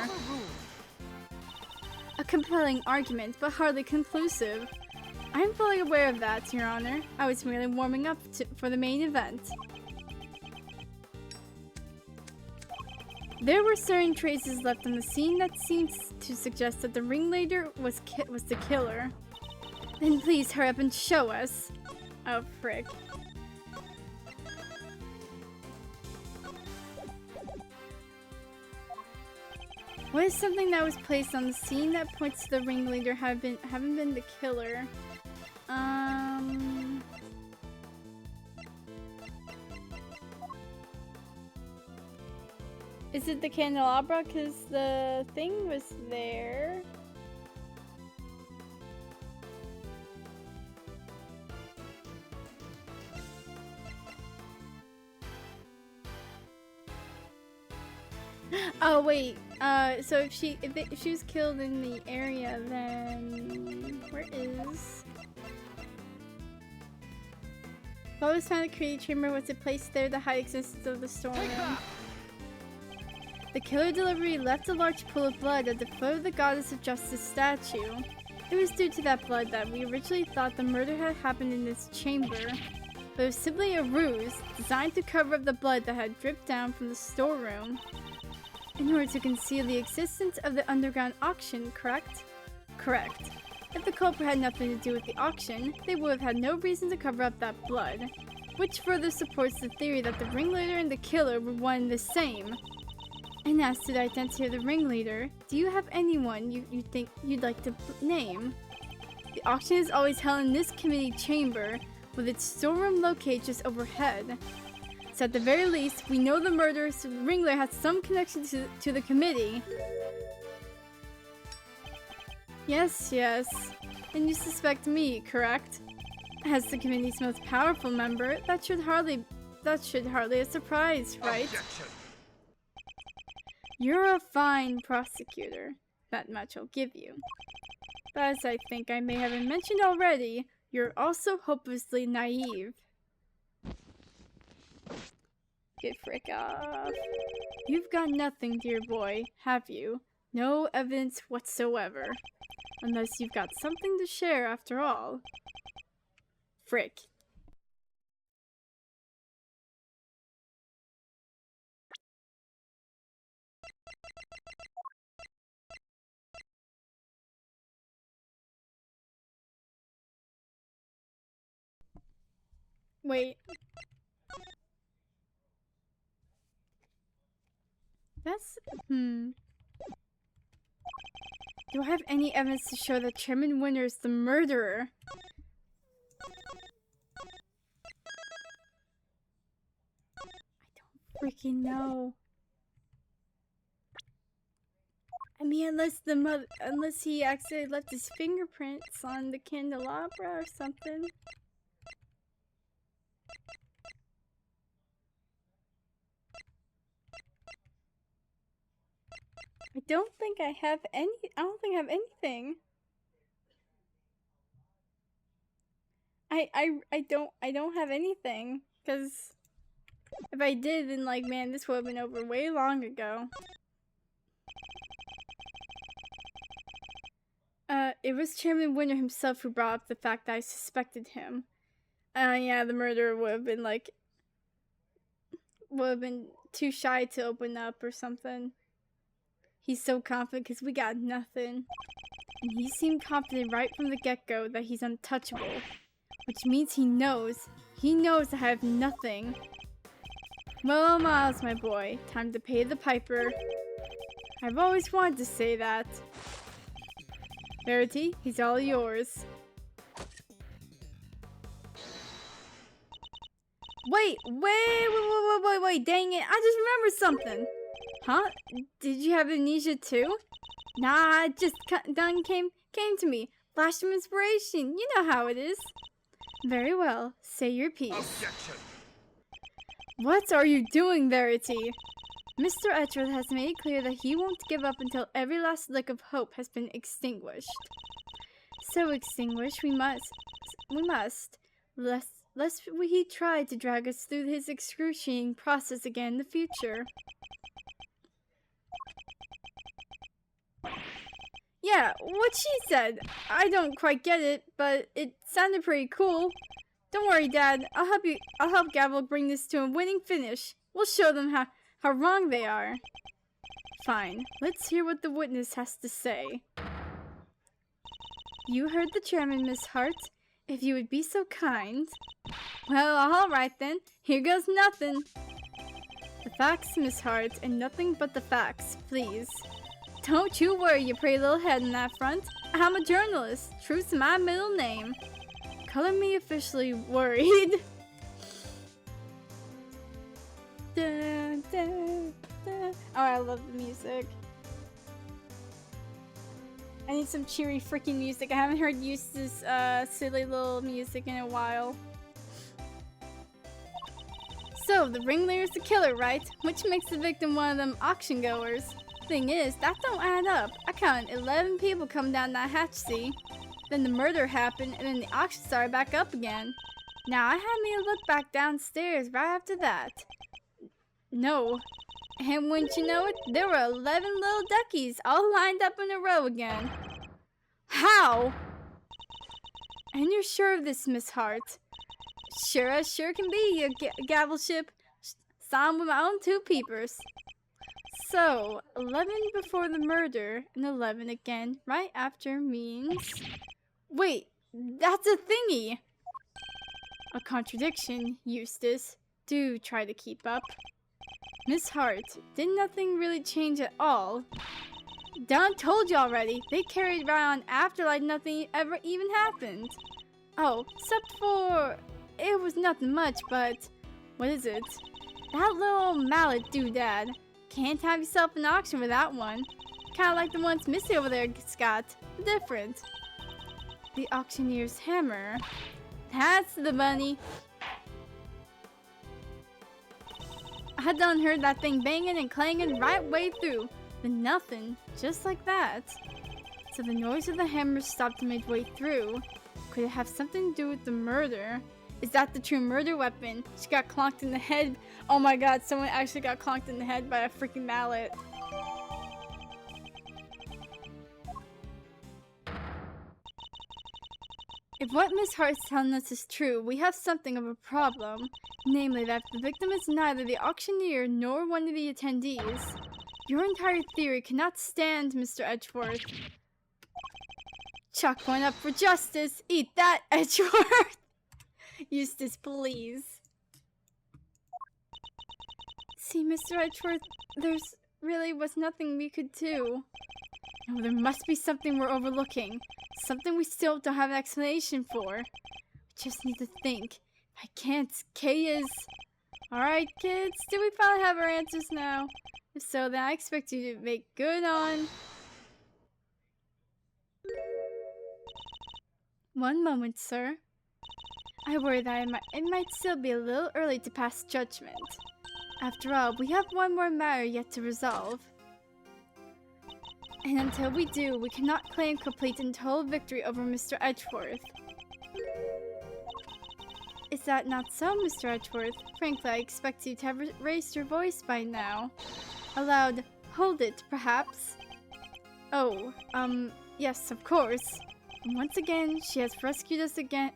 A compelling argument, but hardly conclusive. I'm fully aware of that, Your Honor. I was merely warming up for the main event. There were certain traces left on the scene that seemed to suggest that the ringleader was the killer. Then please hurry up and show us. Oh, frick. What is something that was placed on the scene that points to the ringleader having been the killer? Is it the candelabra? Because the thing was there. Oh wait. So if she was killed in the area, then where is? What was found in the creative chamber was it placed there to hide existence of the storeroom. The killer deliberately left a large pool of blood at the foot of the Goddess of Justice statue. It was due to that blood that we originally thought the murder had happened in this chamber, but it was simply a ruse designed to cover up the blood that had dripped down from the storeroom. In order to conceal the existence of the underground auction, correct? Correct. If the culprit had nothing to do with the auction, they would have had no reason to cover up that blood, which further supports the theory that the ringleader and the killer were one and the same. And as to the identity of the ringleader, do you have anyone you think you'd like to name? The auction is always held in this committee chamber, with its storeroom located just overhead. So at the very least, we know the murderous ringleader has some connection to the committee. Yes, yes. And you suspect me, correct? As the committee's most powerful member, that should hardly a surprise, right? Objection. You're a fine prosecutor. That much I'll give you. But as I think I may have mentioned already, you're also hopelessly naive. Get frick off. You've got nothing, dear boy, have you? No evidence whatsoever. Unless you've got something to share after all. Frick. Wait. That's... Do I have any evidence to show that Chairman Winter is the murderer? I don't freaking know. I mean, unless he accidentally left his fingerprints on the candelabra or something. I don't think I have anything. I don't have anything, because if I did, then like, man, this would have been over way long ago. It was Chairman Winter himself who brought up the fact that I suspected him. Yeah, the murderer would have been too shy to open up or something. He's so confident because we got nothing. And he seemed confident right from the get-go that he's untouchable. Which means he knows that I have nothing. Well, Miles, my boy, time to pay the piper. I've always wanted to say that. Verity, he's all yours. Wait, dang it, I just remembered something. Huh? Did you have amnesia too? Nah, it just came to me. Flash of inspiration. You know how it is. Very well. Say your piece. Objection. What are you doing, Verity? Mr. Edgeworth has made it clear that he won't give up until every last lick of hope has been extinguished. So extinguished, we must, lest he try to drag us through his excruciating process again in the future. Yeah, what she said. I don't quite get it, but it sounded pretty cool. Don't worry, Dad. I'll help Gavel bring this to a winning finish. We'll show them how wrong they are. Fine. Let's hear what the witness has to say. You heard the chairman, Miss Hart. If you would be so kind. Well, all right then. Here goes nothing. The facts, Miss Hart, and nothing but the facts, please. Don't you worry your pretty little head on that front. I'm a journalist. Truth's my middle name. Color me officially worried. Dun, dun, dun. Oh, I love the music. I need some cheery freaking music. I haven't heard Eustace's silly little music in a while. So, the ringleader's the killer, right? Which makes the victim one of them auction goers. Thing is, that don't add up. I counted 11 people come down that hatch, see? Then the murder happened, and then the auction started back up again. Now, I had me a look back downstairs right after that. No. And wouldn't you know it, there were 11 little duckies all lined up in a row again. How? And you're sure of this, Miss Hart? Sure as sure can be, you gavelship. Saw 'em with my own two peepers. So, 11 before the murder, and 11 again right after means... Wait, that's a thingy! A contradiction, Eustace. Do try to keep up. Miss Hart, did nothing really change at all? Done told you already. They carried right on after like nothing ever even happened. Oh, except for... It was nothing much, but... What is it? That little mallet doodad. Can't have yourself an auction without one. Kinda like the ones Missy over there got. Different. The auctioneer's hammer. That's the bunny. I done heard that thing banging and clanging right way through. But nothing. Just like that. So the noise of the hammer stopped midway through. Could it have something to do with the murder? Is that the true murder weapon? She got clonked in the head. Oh my god, someone actually got clonked in the head by a freaking mallet. If what Miss Hart's telling us is true, we have something of a problem. Namely that the victim is neither the auctioneer nor one of the attendees. Your entire theory cannot stand, Mr. Edgeworth. Chuck one up for justice. Eat that, Edgeworth. Eustace, please. See, Mr. Edgeworth, there's really was nothing we could do. No, there must be something we're overlooking. Something we still don't have an explanation for. We just need to think. I can't. Kay is... Alright, kids, do we finally have our answers now? If so, then I expect you to make good on... One moment, sir. I worry that it might still be a little early to pass judgment. After all, we have one more matter yet to resolve. And until we do, we cannot claim complete and total victory over Mr. Edgeworth. Is that not so, Mr. Edgeworth? Frankly, I expect you to have raised your voice by now. Aloud, hold it, perhaps? Oh, yes, of course. And once again, she has rescued us again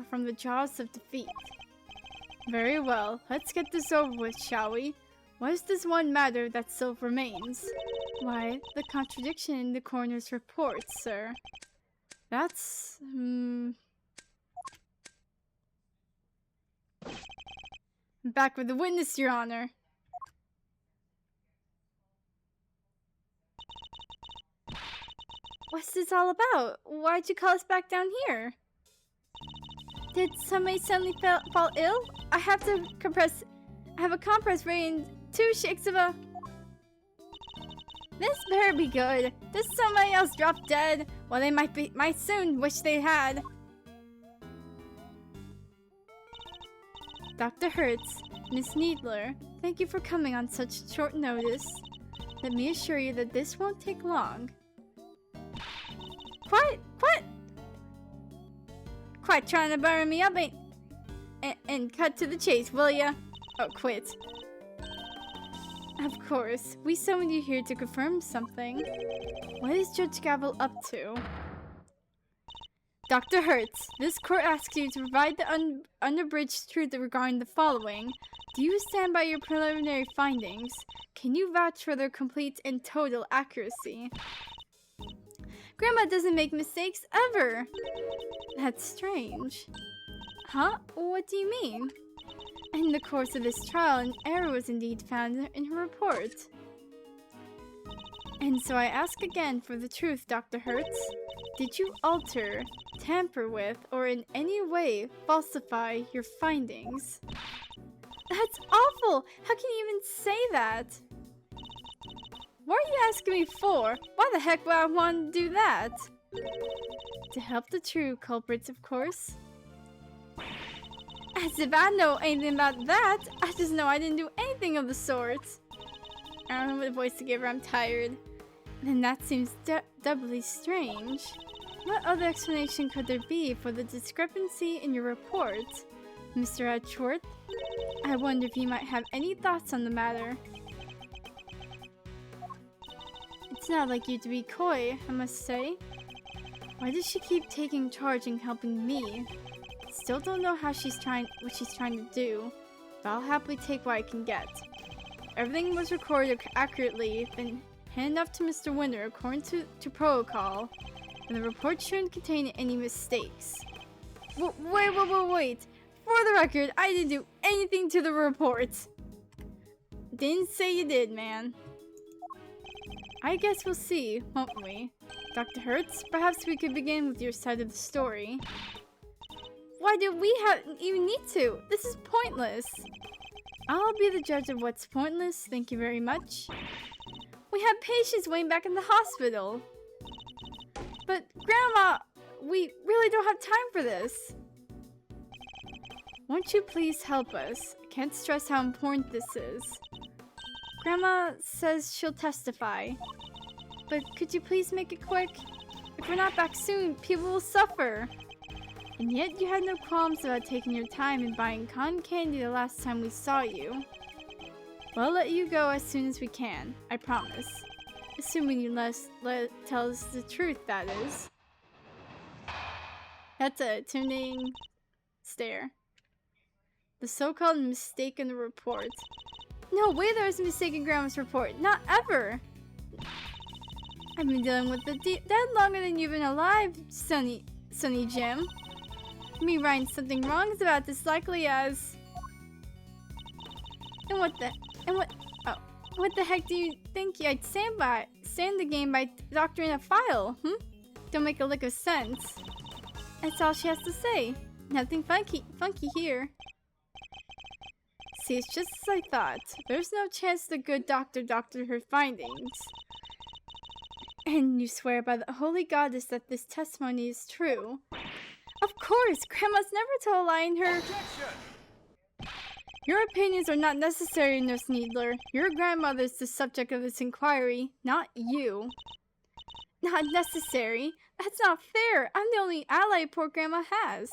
from the jaws of defeat. Very well, let's get this over with, shall we? What is this one matter that still remains? Why, the contradiction in the coroner's report, sir. That's, I'm back with the witness, Your Honor. What's this all about? Why'd you call us back down here? Did somebody suddenly fall ill? I have a compress ready in 2 shakes of a... This better be good. Did somebody else drop dead? Well, they might soon wish they had. Dr. Hertz, Miss Needler, thank you for coming on such short notice. Let me assure you that this won't take long. Quite trying to bury me up and cut to the chase, will ya? Oh, quit. Of course, we summoned you here to confirm something. What is Judge Gavel up to? Dr. Hertz, this court asks you to provide the unabridged truth regarding the following. Do you stand by your preliminary findings? Can you vouch for their complete and total accuracy? Grandma doesn't make mistakes ever! That's strange. Huh? What do you mean? In the course of this trial, an error was indeed found in her report. And so I ask again for the truth, Dr. Hertz. Did you alter, tamper with, or in any way falsify your findings? That's awful! How can you even say that? What are you asking me for? Why the heck would I want to do that? To help the true culprits, of course. As if I know anything about that! I just know I didn't do anything of the sort. I don't know what voice to give her, I'm tired. Then that seems doubly strange. What other explanation could there be for the discrepancy in your report? Mr. Edgeworth? I wonder if you might have any thoughts on the matter. It's not like you to be coy, I must say. Why does she keep taking charge and helping me? Still don't know what she's trying to do, but I'll happily take what I can get. Everything was recorded accurately, then handed off to Mr. Winter according to protocol, and the report shouldn't contain any mistakes. Wait. For the record, I didn't do anything to the report. Didn't say you did, man. I guess we'll see, won't we? Dr. Hertz, perhaps we could begin with your side of the story. Why do we even need to? This is pointless. I'll be the judge of what's pointless, thank you very much. We have patients waiting back in the hospital. But Grandma, we really don't have time for this. Won't you please help us? I can't stress how important this is. Grandma says she'll testify. But could you please make it quick? If we're not back soon, people will suffer. And yet you had no qualms about taking your time and buying cotton candy the last time we saw you. We'll let you go as soon as we can, I promise. Assuming you tell us the truth, that is. That's a intimidating stare. The so-called mistake in the report. No way there was a mistake in Grandma's report. Not ever! I've been dealing with the dead longer than you've been alive, Sonny Jim. Me writing something wrong is about as likely as... What the heck do you think I'd stand the game by doctoring a file, Don't make a lick of sense. That's all she has to say. Nothing funky here. See, it's just as I thought. There's no chance the good doctor doctored her findings. And you swear by the holy goddess that this testimony is true. Of course! Grandma's never told a lie in her... Objection! Your opinions are not necessary, Nurse Needler. Your grandmother's the subject of this inquiry, not you. Not necessary? That's not fair! I'm the only ally poor Grandma has.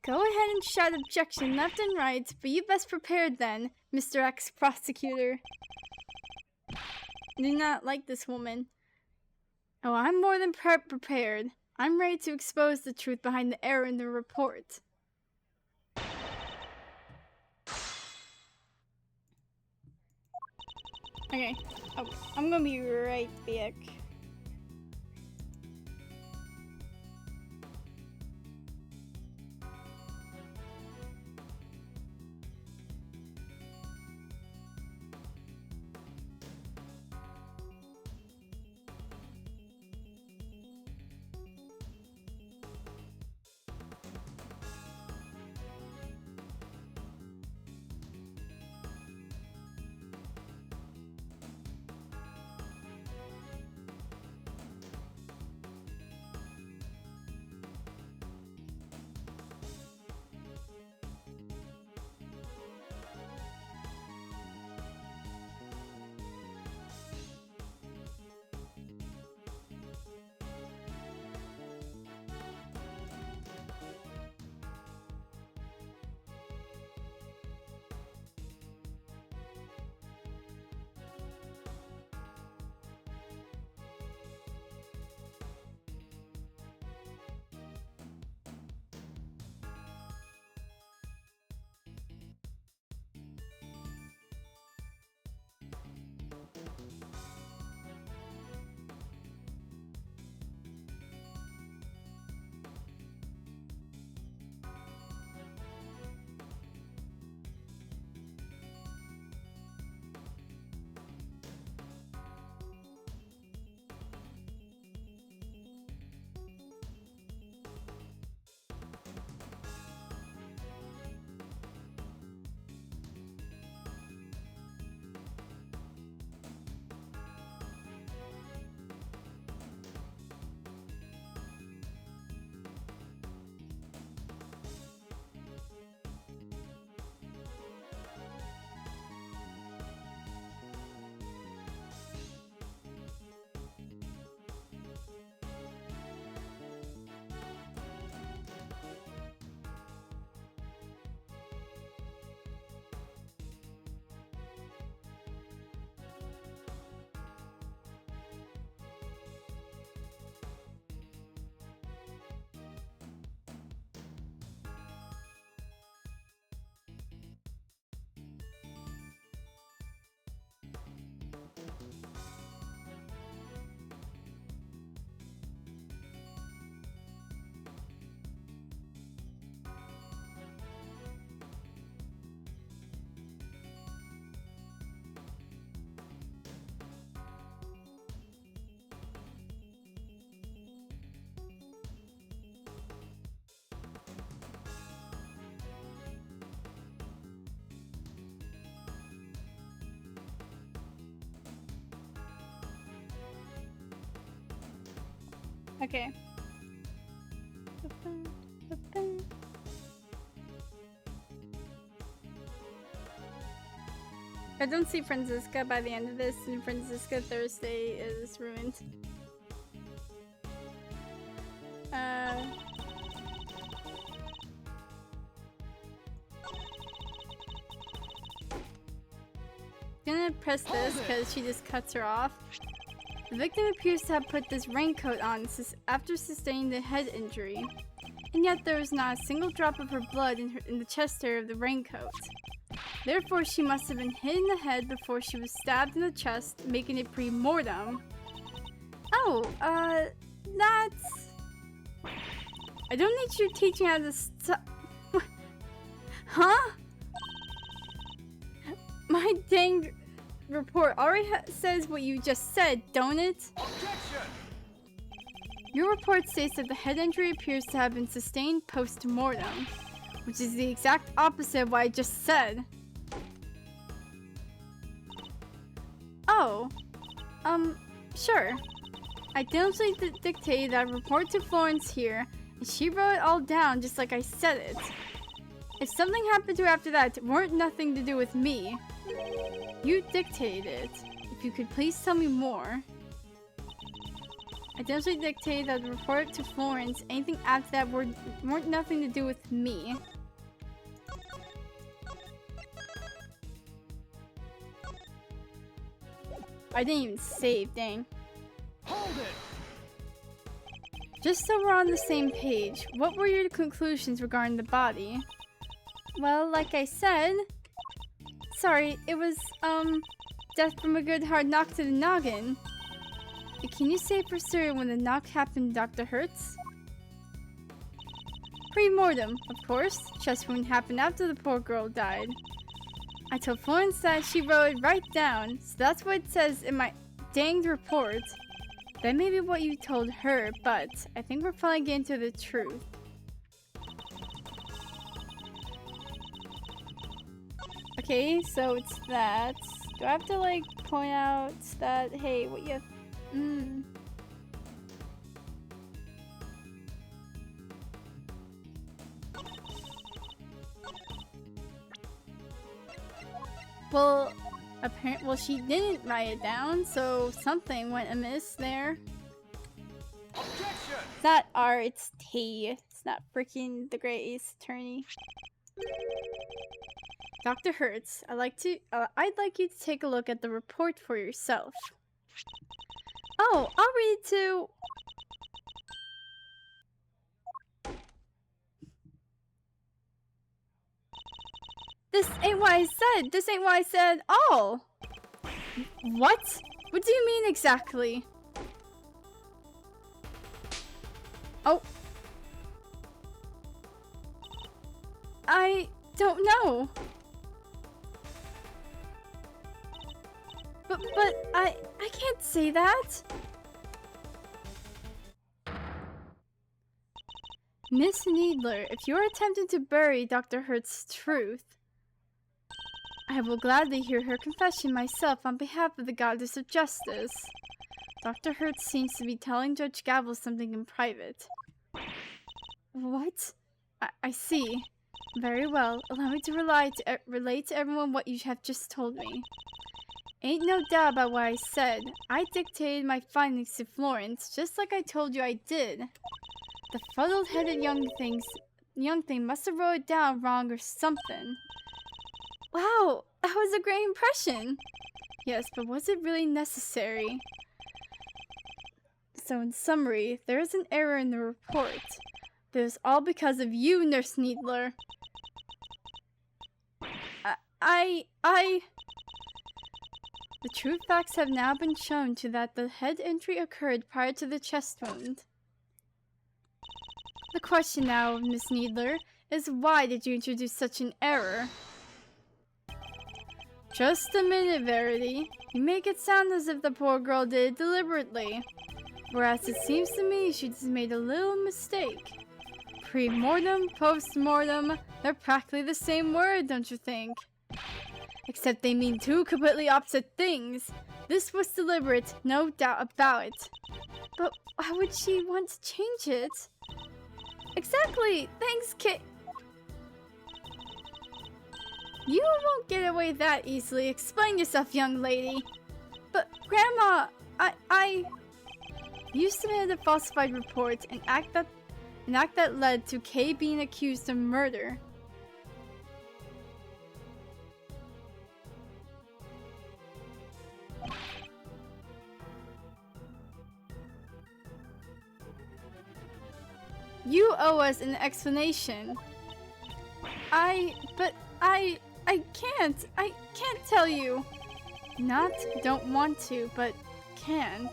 Go ahead and shout objection left and right, but you best prepared then, Mr. Ex-Prosecutor. I do not like this woman. Oh, I'm more than prepared. I'm ready to expose the truth behind the error in the report. Okay. Oh, I'm gonna be right back. Okay. I don't see Franziska by the end of this, and Franziska Thursday is ruined. Gonna press this because she just cuts her off. The victim appears to have put this raincoat on after sustaining the head injury, and yet there is not a single drop of her blood in the chest area of the raincoat. Therefore, she must have been hit in the head before she was stabbed in the chest, making it pre-mortem. Oh, that's... I don't need you teaching how to Huh? My dang report already says what you just said, don't it? Objection! Your report states that the head injury appears to have been sustained post-mortem, which is the exact opposite of what I just said. Oh, sure. I diligently dictated that report to Florence here, and she wrote it all down just like I said it. If something happened to her after that, it weren't nothing to do with me. You dictated it. If you could please tell me more. I diligently dictated that the report to Florence, anything after that weren't nothing to do with me. I didn't even save, dang. Hold it! Just so we're on the same page, what were your conclusions regarding the body? Well, like I said... Sorry, it was, death from a good hard knock to the noggin. Can you say for certain when the knock happened, Dr. Hertz? Pre-mortem, of course. Chest wound happened after the poor girl died. I told Florence that, she wrote it right down, so that's what it says in my danged report. That may be what you told her, but I think we're finally getting to the truth. Okay, so it's that. Do I have to, like, point out that, hey, what you have... Well, well, she didn't write it down, so something went amiss there. Objection! It's not R, it's T. It's not freaking the Great Ace Attorney. Dr. Hertz, I'd like you to take a look at the report for yourself. Oh, I'll read it too. This ain't what I said. This ain't what I said at all. What? What do you mean exactly? Oh. I don't know. But I can't say that. Miss Needler, if you're attempting to bury Dr. Hertz's truth, I will gladly hear her confession myself on behalf of the Goddess of Justice. Dr. Hertz seems to be telling Judge Gavel something in private. What? I see. Very well. Allow me to relate to everyone what you have just told me. Ain't no doubt about what I said. I dictated my findings to Florence, just like I told you I did. The fuddled-headed young thing must have wrote it down wrong or something. Wow, that was a great impression. Yes, but was it really necessary? So in summary, there is an error in the report. But it was all because of you, Nurse Needler. The true facts have now been shown to that the head injury occurred prior to the chest wound. The question now, Miss Needler, is why did you introduce such an error? Just a minute, Verity. You make it sound as if the poor girl did it deliberately. Whereas it seems to me she just made a little mistake. Pre-mortem, post-mortem, they're practically the same word, don't you think? Except they mean two completely opposite things. This was deliberate, no doubt about it. But why would she want to change it? Exactly! Thanks, Kit. You won't get away that easily. Explain yourself, young lady. But, Grandma, I... You submitted a falsified report, an act that led to Kay being accused of murder. You owe us an explanation. But I can't tell you. Not don't want to, but can't.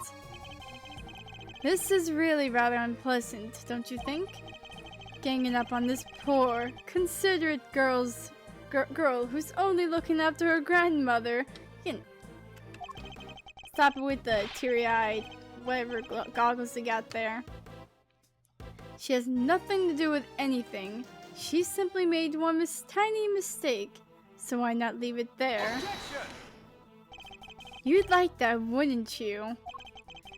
This is really rather unpleasant, don't you think? Ganging up on this poor, considerate girl who's only looking after her grandmother. You know, stop it with the teary-eyed, whatever goggles they got there. She has nothing to do with anything. She simply made one tiny mistake, so why not leave it there? Objection! You'd like that, wouldn't you?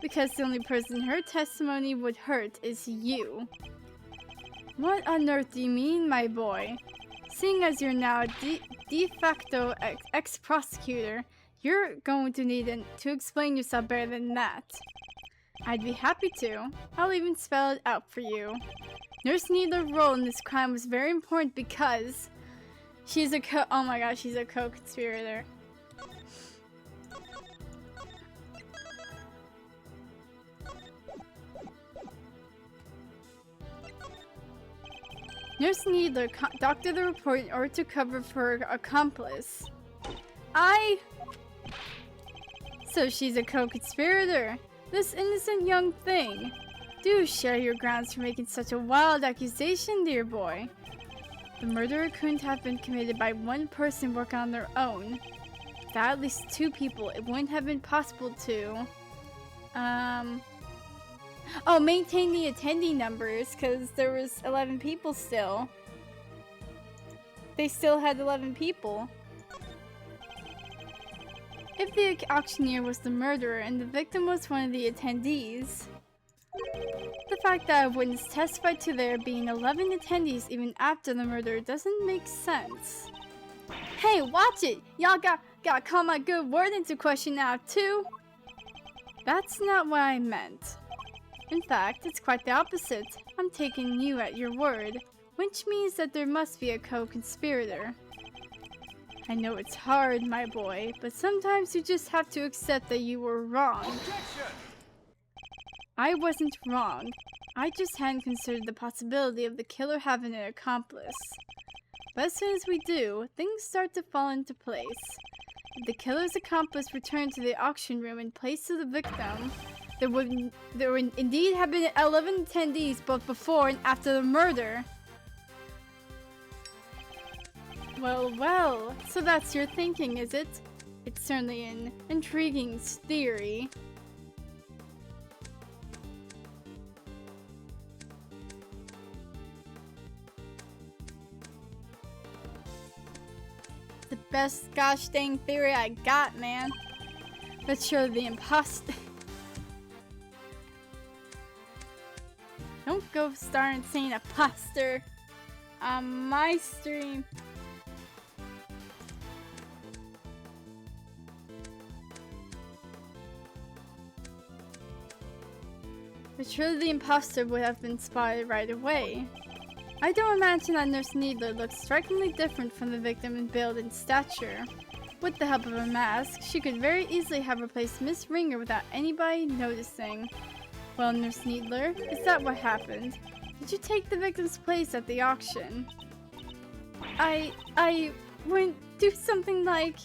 Because the only person her testimony would hurt is you. What on earth do you mean, my boy? Seeing as you're now a de facto ex-prosecutor, you're going to need to explain yourself better than that. I'd be happy to. I'll even spell it out for you. Nurse Needler's role in this crime was very important because she's a oh my gosh, she's a co-conspirator. Nurse Needler doctored the report in order to cover for her accomplice. So she's a co-conspirator. This innocent young thing. Do share your grounds for making such a wild accusation, dear boy. The murder couldn't have been committed by one person working on their own. Without at least two people, it wouldn't have been possible to... Oh, maintain the attendee numbers, because there was 11 people still. They still had 11 people. If the auctioneer was the murderer and the victim was one of the attendees, the fact that a witness testified to there being 11 attendees even after the murder doesn't make sense. Hey, watch it! Y'all got call my good word into question now, too? That's not what I meant. In fact, it's quite the opposite. I'm taking you at your word, which means that there must be a co-conspirator. I know it's hard, my boy, but sometimes you just have to accept that you were wrong. Objection! I wasn't wrong. I just hadn't considered the possibility of the killer having an accomplice. But as soon as we do, things start to fall into place. If the killer's accomplice returned to the auction room in place of the victim, there would indeed have been 11 attendees both before and after the murder. Well, so that's your thinking, is it? It's certainly an intriguing theory. The best gosh dang theory I got, man. Let's show the imposter. Don't go starting saying imposter on my stream. But surely the imposter would have been spotted right away. I don't imagine that Nurse Needler looks strikingly different from the victim in build and stature. With the help of a mask, she could very easily have replaced Miss Ringer without anybody noticing. Well, Nurse Needler, is that what happened? Did you take the victim's place at the auction? I wouldn't do something like...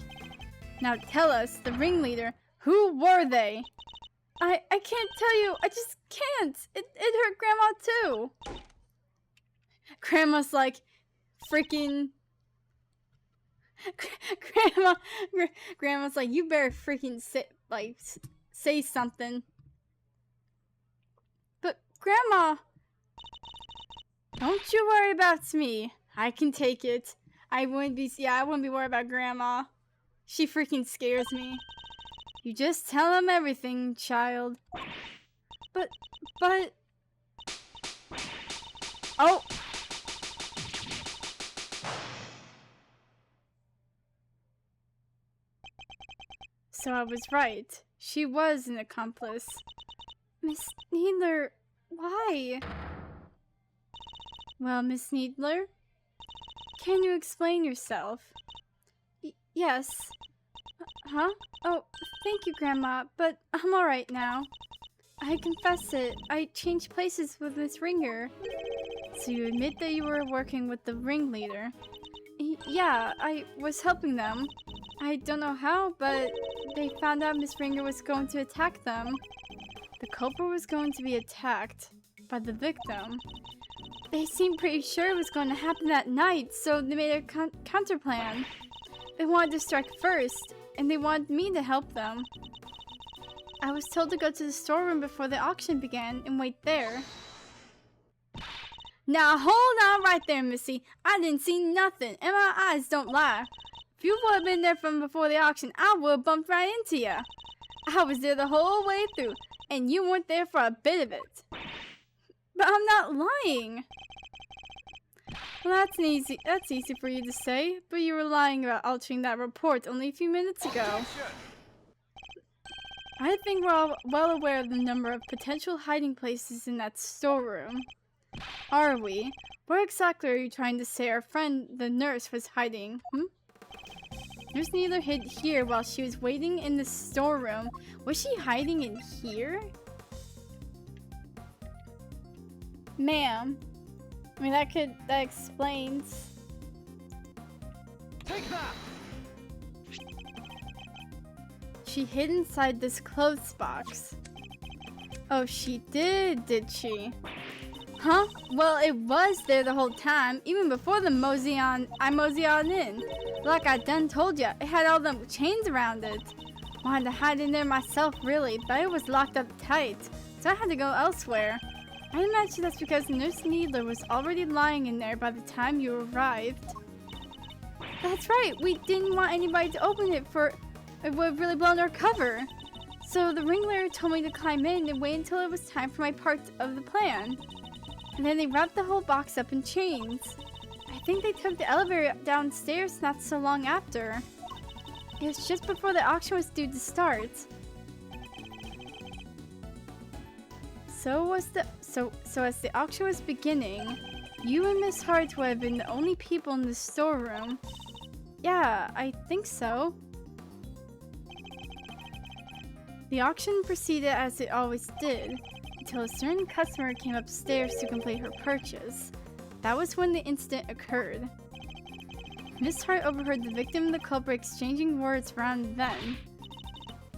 Now tell us, the ringleader, who were they? I can't tell you, I just can't. It hurt Grandma too. Grandma's like, freaking... Grandma's like, you better freaking say something. But Grandma, don't you worry about me. I can take it. I wouldn't be worried about Grandma. She freaking scares me. You just tell him everything, child. But... Oh! So I was right. She was an accomplice. Miss Needler, why? Well, Miss Needler, can you explain yourself? Yes. Huh? Oh, thank you, Grandma, but I'm alright now. I confess it. I changed places with Miss Ringer. So you admit that you were working with the ringleader? Yeah, I was helping them. I don't know how, but they found out Miss Ringer was going to attack them. The culprit was going to be attacked by the victim. They seemed pretty sure it was going to happen that night, so they made a counter plan. They wanted to strike first, and they wanted me to help them. I was told to go to the storeroom before the auction began and wait there. Now hold on right there, Missy. I didn't see nothing, and my eyes don't lie. If you would have been there from before the auction, I would have bumped right into you. I was there the whole way through, and you weren't there for a bit of it. But I'm not lying. Well, that's easy for you to say, but you were lying about altering that report only a few minutes ago. Objection! I think we're all well aware of the number of potential hiding places in that storeroom. Are we? Where exactly are you trying to say our friend, the nurse, was hiding? Nurse Needler hid here while she was waiting in the storeroom. Was she hiding in here? Ma'am. I mean, that explains. Take that! She hid inside this clothes box. Oh, she did she? Huh? Well, it was there the whole time, even before I mosey on in. Like I done told ya, it had all them chains around it. Wanted to hide in there myself, really, but it was locked up tight, so I had to go elsewhere. I imagine that's because Nurse Needler was already lying in there by the time you arrived. That's right, we didn't want anybody to open it for it would have really blown our cover. So the ringleader told me to climb in and wait until it was time for my part of the plan. And then they wrapped the whole box up in chains. I think they took the elevator downstairs not so long after. It was just before the auction was due to start. So as the auction was beginning, you and Miss Hart would have been the only people in the storeroom. Yeah, I think so. The auction proceeded as it always did, until a certain customer came upstairs to complete her purchase. That was when the incident occurred. Miss Hart overheard the victim and the culprit exchanging words around then.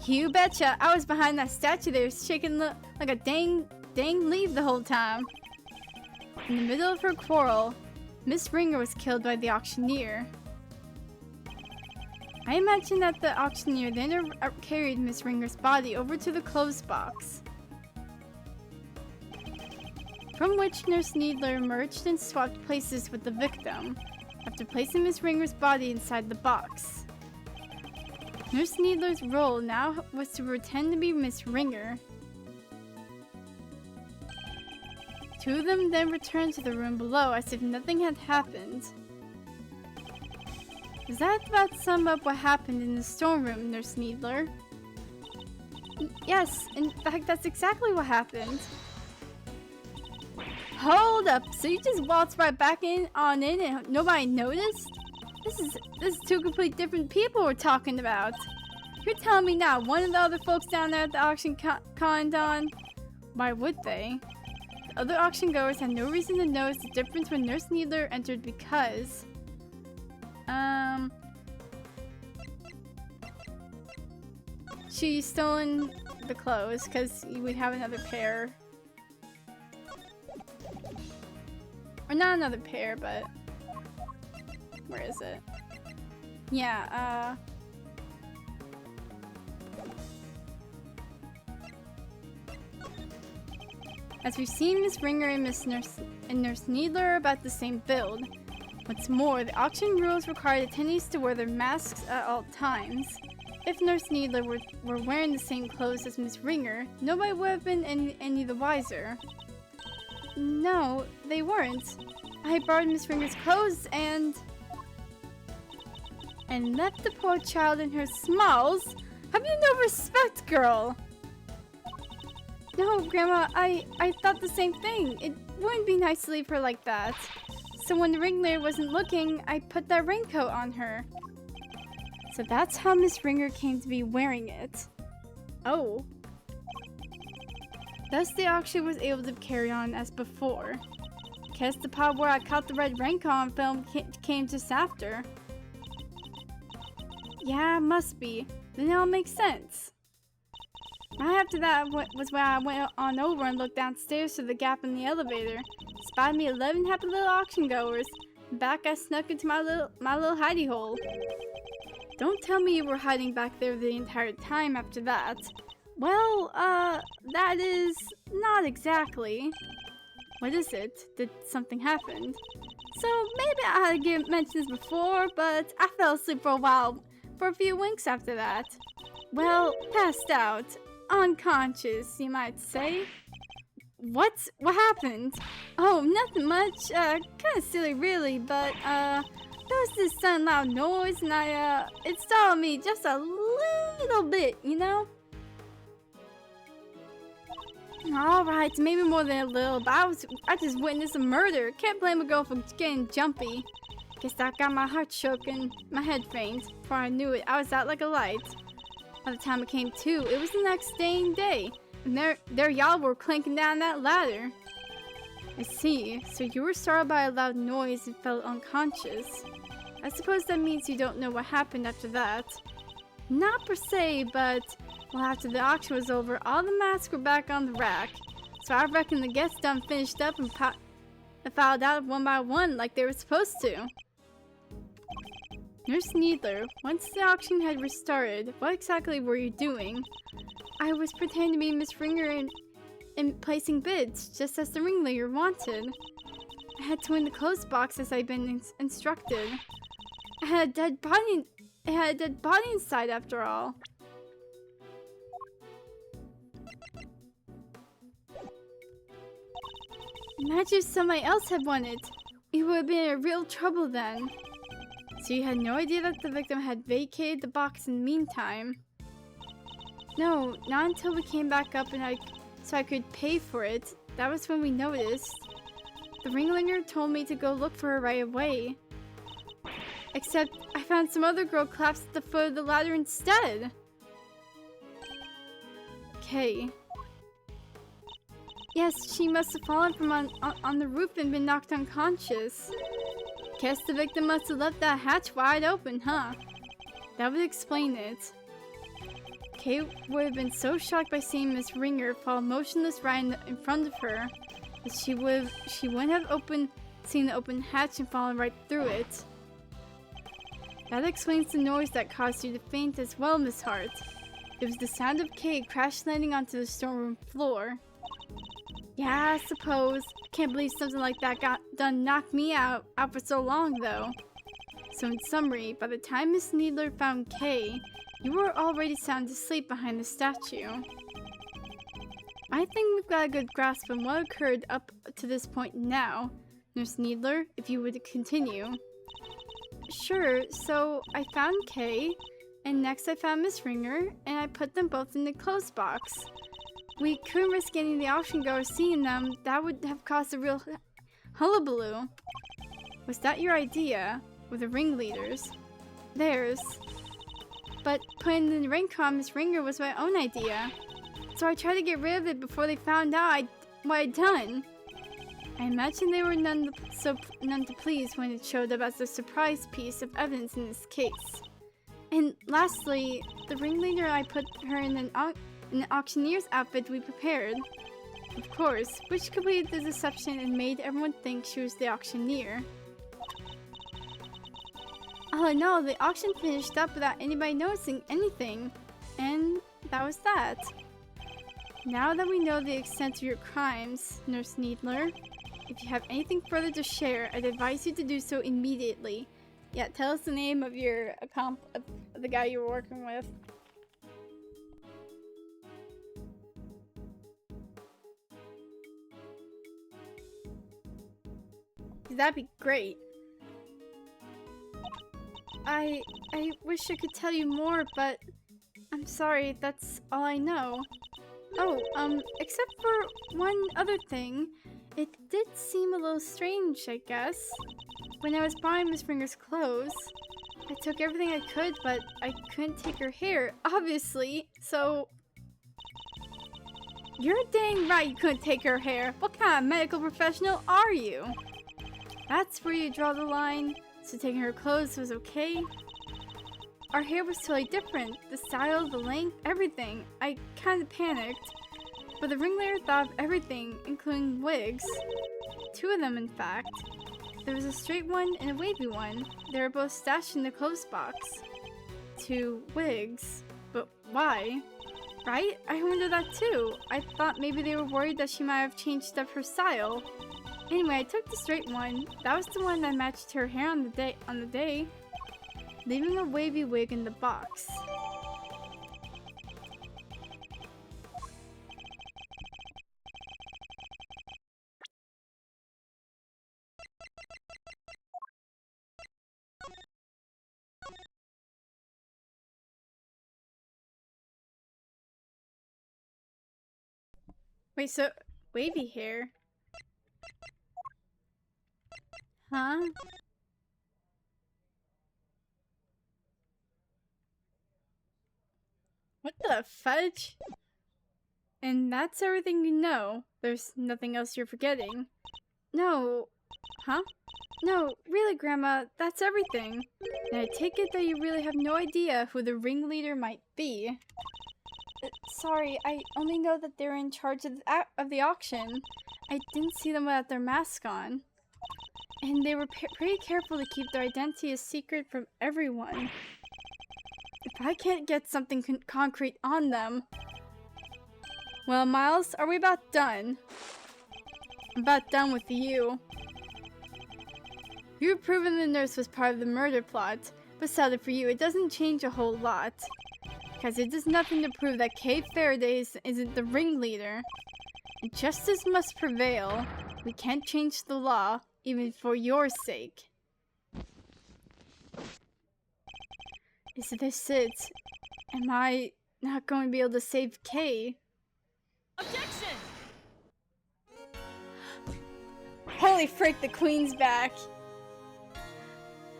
You betcha, I was behind that statue there shaking like a dang leaf the whole time. In the middle of her quarrel, Miss Ringer was killed by the auctioneer. I imagine that the auctioneer then carried Miss Ringer's body over to the clothes box, from which Nurse Needler emerged and swapped places with the victim, after placing Miss Ringer's body inside the box. Nurse Needler's role now was to pretend to be Miss Ringer. Two of them then returned to the room below as if nothing had happened. Does that about sum up what happened in the storeroom, Nurse Needler? Yes, in fact, that's exactly what happened. Hold up, so you just waltzed right back in and nobody noticed? This is two completely different people we're talking about. You're telling me now one of the other folks down there at the auction conned on? Why would they? The other auction goers had no reason to notice the difference when Nurse Needler entered because... She's stolen the clothes because we'd have another pair. Or not another pair, but... Where is it? Yeah, As we've seen, Miss Ringer and Nurse Needler are about the same build. What's more, the auction rules require attendees to wear their masks at all times. If Nurse Needler were wearing the same clothes as Miss Ringer, nobody would have been any the wiser. No, they weren't. I borrowed Miss Ringer's clothes and left the poor child in her smalls. Have you no respect, girl? No, Grandma, I thought the same thing. It wouldn't be nice to leave her like that. So when the ringleader wasn't looking, I put that raincoat on her. So that's how Miss Ringer came to be wearing it. Oh. Thus the auction was able to carry on as before. Guess the part where I caught the red raincoat on film came just after. Yeah, must be. Then it all makes sense. Right after that was when I went on over and looked downstairs through the gap in the elevator. Spotted me 11 happy little auction goers. Back I snuck into my little hidey hole. Don't tell me you were hiding back there the entire time after that. Well, that is not exactly. What is it? Did something happen? So maybe I had mentioned this before, but I fell asleep for a few winks after that. Well, passed out. Unconscious, you might say. What happened? Oh, nothing much. Kinda silly really, but, there was this sudden loud noise and it startled me just a little bit, you know? Alright, maybe more than a little, but I just witnessed a murder. Can't blame a girl for getting jumpy. Guess that got my heart shook and my head faint. Before I knew it, I was out like a light. By the time it came to, it was the next dang day, and there y'all were clanking down that ladder. I see, so you were startled by a loud noise and felt unconscious. I suppose that means you don't know what happened after that. Not per se, but well, after the auction was over, all the masks were back on the rack. So I reckon the guests done finished up and filed out one by one like they were supposed to. Nurse Needler, once the auction had restarted, what exactly were you doing? I was pretending to be Miss Ringer and placing bids, just as the ringleader wanted. I had to win the clothes box as I'd been instructed. It had a dead body inside after all. Imagine if somebody else had won it. We would have been in real trouble then. So you had no idea that the victim had vacated the box in the meantime? No, not until we came back up and so I could pay for it. That was when we noticed. The ringleader told me to go look for her right away. Except I found some other girl collapsed at the foot of the ladder instead. Okay. Yes, she must have fallen from on the roof and been knocked unconscious. Guess the victim must have left that hatch wide open, huh? That would explain it. Kay would have been so shocked by seeing Miss Ringer fall motionless right in front of her that she wouldn't have seen the open hatch and fallen right through it. That explains the noise that caused you to faint as well, Miss Hart. It was the sound of Kay crash landing onto the storeroom floor. Yeah, I suppose. Can't believe something like that knocked me out for so long, though. So in summary, by the time Miss Needler found Kay, you were already sound asleep behind the statue. I think we've got a good grasp on what occurred up to this point now. Nurse Needler, if you would continue. Sure, so I found Kay, and next I found Miss Ringer, and I put them both in the clothes box. We couldn't risk any of the auction goers seeing them. That would have caused a real hullabaloo. Was that your idea? Or the ringleaders? Theirs. But putting the raincoat on Miss Ringer was my own idea. So I tried to get rid of it before they found out what I'd done. I imagine they were none to please when it showed up as a surprise piece of evidence in this case. And lastly, the ringleader, I put her in an auctioneer's outfit we prepared. Of course, which completed the deception and made everyone think she was the auctioneer. All in all, the auction finished up without anybody noticing anything. And that was that. Now that we know the extent of your crimes, Nurse Needler, If you have anything further to share, I'd advise you to do so immediately. Yeah, tell us the name of your of the guy you were working with. That'd be great. I wish I could tell you more, but I'm sorry, that's all I know. Oh, except for one other thing. It did seem a little strange, I guess. When I was buying Miss Finger's clothes, I took everything I could, but I couldn't take her hair, obviously, so... You're dang right you couldn't take her hair. What kind of medical professional are you? That's where you draw the line. So taking her clothes was okay? Our hair was totally different. The style, the length, everything. I kinda panicked. But the ringleader thought of everything, including wigs. 2 of them, in fact. There was a straight one and a wavy one. They were both stashed in the clothes box. 2 wigs. But why? Right? I wondered that too. I thought maybe they were worried that she might have changed up her style. Anyway, I took the straight one. That was the one that matched her hair on the day, leaving a wavy wig in the box. Wait, so wavy hair? Huh? What the fudge? And that's everything you know. There's nothing else you're forgetting. No. Huh? No, really, Grandma, that's everything. And I take it that you really have no idea who the ringleader might be. Sorry, I only know that they're in charge of the auction. I didn't see them without their mask on. And they were pretty careful to keep their identity a secret from everyone. If I can't get something concrete on them... Well, Miles, are we about done? I'm about done with you. You've proven the nurse was part of the murder plot, but sadly for you, it doesn't change a whole lot. Because it does nothing to prove that Kay Faraday isn't the ringleader. Justice must prevail. We can't change the law, even for your sake. Is this it? Am I not going to be able to save Kay? Objection! Holy frick, the queen's back!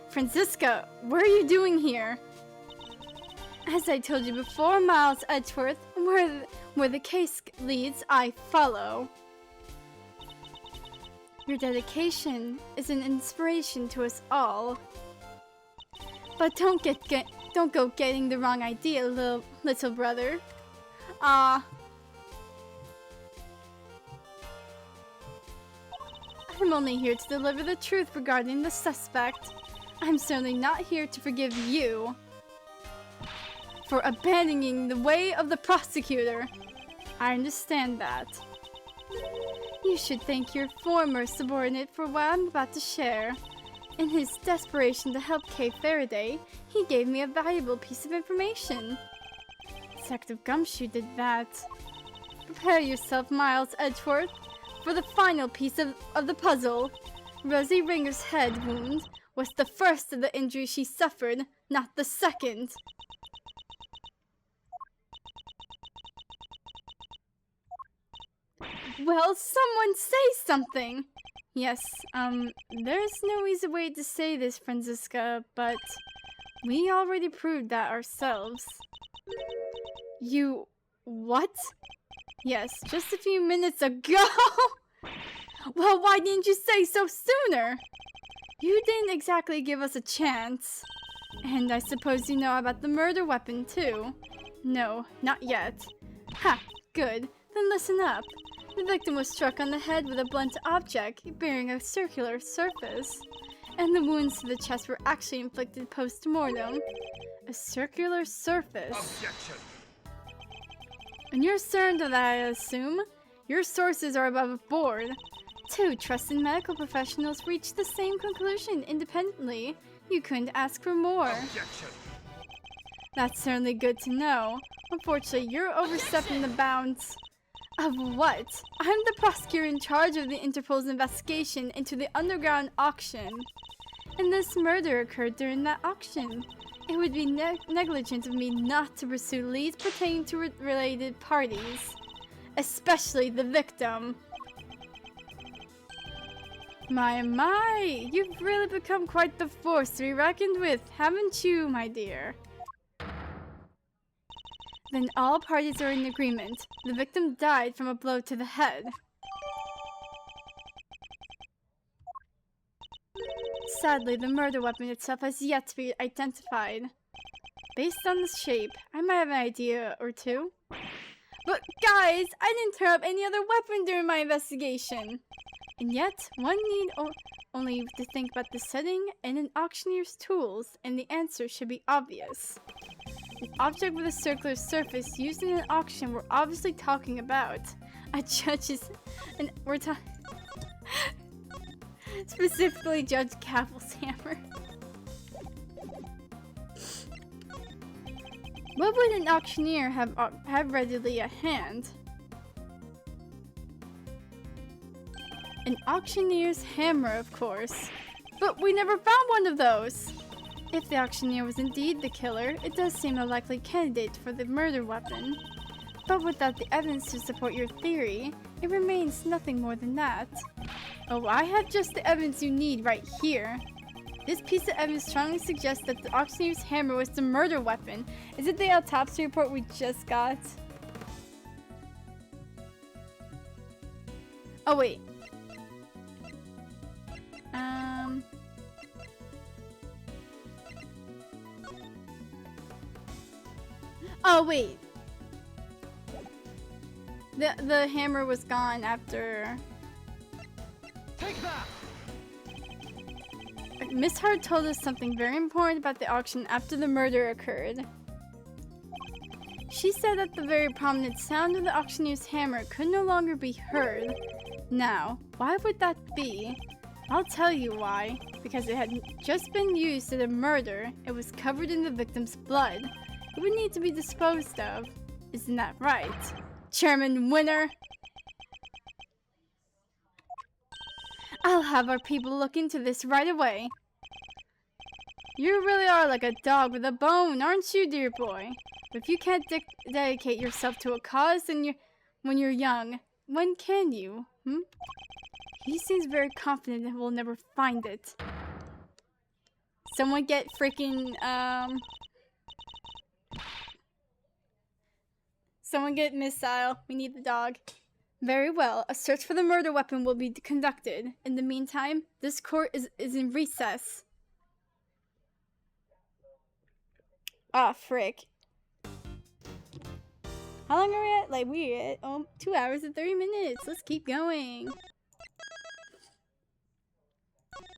Franziska, what are you doing here? As I told you before, Miles Edgeworth, where the case leads, I follow. Your dedication is an inspiration to us all. But don't go getting the wrong idea, little brother. I'm only here to deliver the truth regarding the suspect. I'm certainly not here to forgive you for abandoning the way of the prosecutor. I understand that. You should thank your former subordinate for what I'm about to share. In his desperation to help Kay Faraday, he gave me a valuable piece of information. Detective Gumshoe did that. Prepare yourself, Miles Edgeworth, for the final piece of the puzzle. Rosie Ringer's head wound was the first of the injuries she suffered, not the second. Well, someone say something! Yes, there's no easy way to say this, Franziska, but we already proved that ourselves. You... what? Yes, just a few minutes ago! Well, why didn't you say so sooner? You didn't exactly give us a chance. And I suppose you know about the murder weapon, too? No, not yet. Ha, good. Then listen up. The victim was struck on the head with a blunt object bearing a circular surface, and the wounds to the chest were actually inflicted post-mortem. A circular surface. Objection! And you're certain of that, I assume? Your sources are above board. Two trusted medical professionals reached the same conclusion independently. You couldn't ask for more. Objection. That's certainly good to know. Unfortunately, you're overstepping the bounds. Of what? I'm the prosecutor in charge of the Interpol's investigation into the underground auction. And this murder occurred during that auction. It would be negligent of me not to pursue leads pertaining to related parties. Especially the victim. My, you've really become quite the force to be reckoned with, haven't you, my dear? Then all parties are in agreement. The victim died from a blow to the head. Sadly, the murder weapon itself has yet to be identified. Based on the shape, I might have an idea or two. But guys, I didn't turn up any other weapon during my investigation. And yet, one need only to think about the setting and an auctioneer's tools, and the answer should be obvious. An object with a circular surface used in an auction we're obviously talking about. A judge's... and we're talking... specifically Judge Cavill's hammer. What would an auctioneer have readily at hand? An auctioneer's hammer, of course. But we never found one of those! If the auctioneer was indeed the killer, it does seem a likely candidate for the murder weapon. But without the evidence to support your theory, it remains nothing more than that. Oh, I have just the evidence you need right here. This piece of evidence strongly suggests that the auctioneer's hammer was the murder weapon. Is it the autopsy report we just got? Oh, wait. Oh, wait. The hammer was gone after... Take that! Miss Hart told us something very important about the auction after the murder occurred. She said that the very prominent sound of the auctioneer's hammer could no longer be heard. Now, why would that be? I'll tell you why. Because it had just been used in a murder, it was covered in the victim's blood. It would need to be disposed of. Isn't that right? Chairman Winner? I'll have our people look into this right away. You really are like a dog with a bone, aren't you, dear boy? But if you can't dedicate yourself to a cause when you're young, when can you? He seems very confident that we'll never find it. Someone get freaking, Someone get missile. We need the dog. Very well. A search for the murder weapon will be conducted. In the meantime, this court is in recess. Ah, frick. How long are we at? Like, we're at 2 hours and 30 minutes. Let's keep going.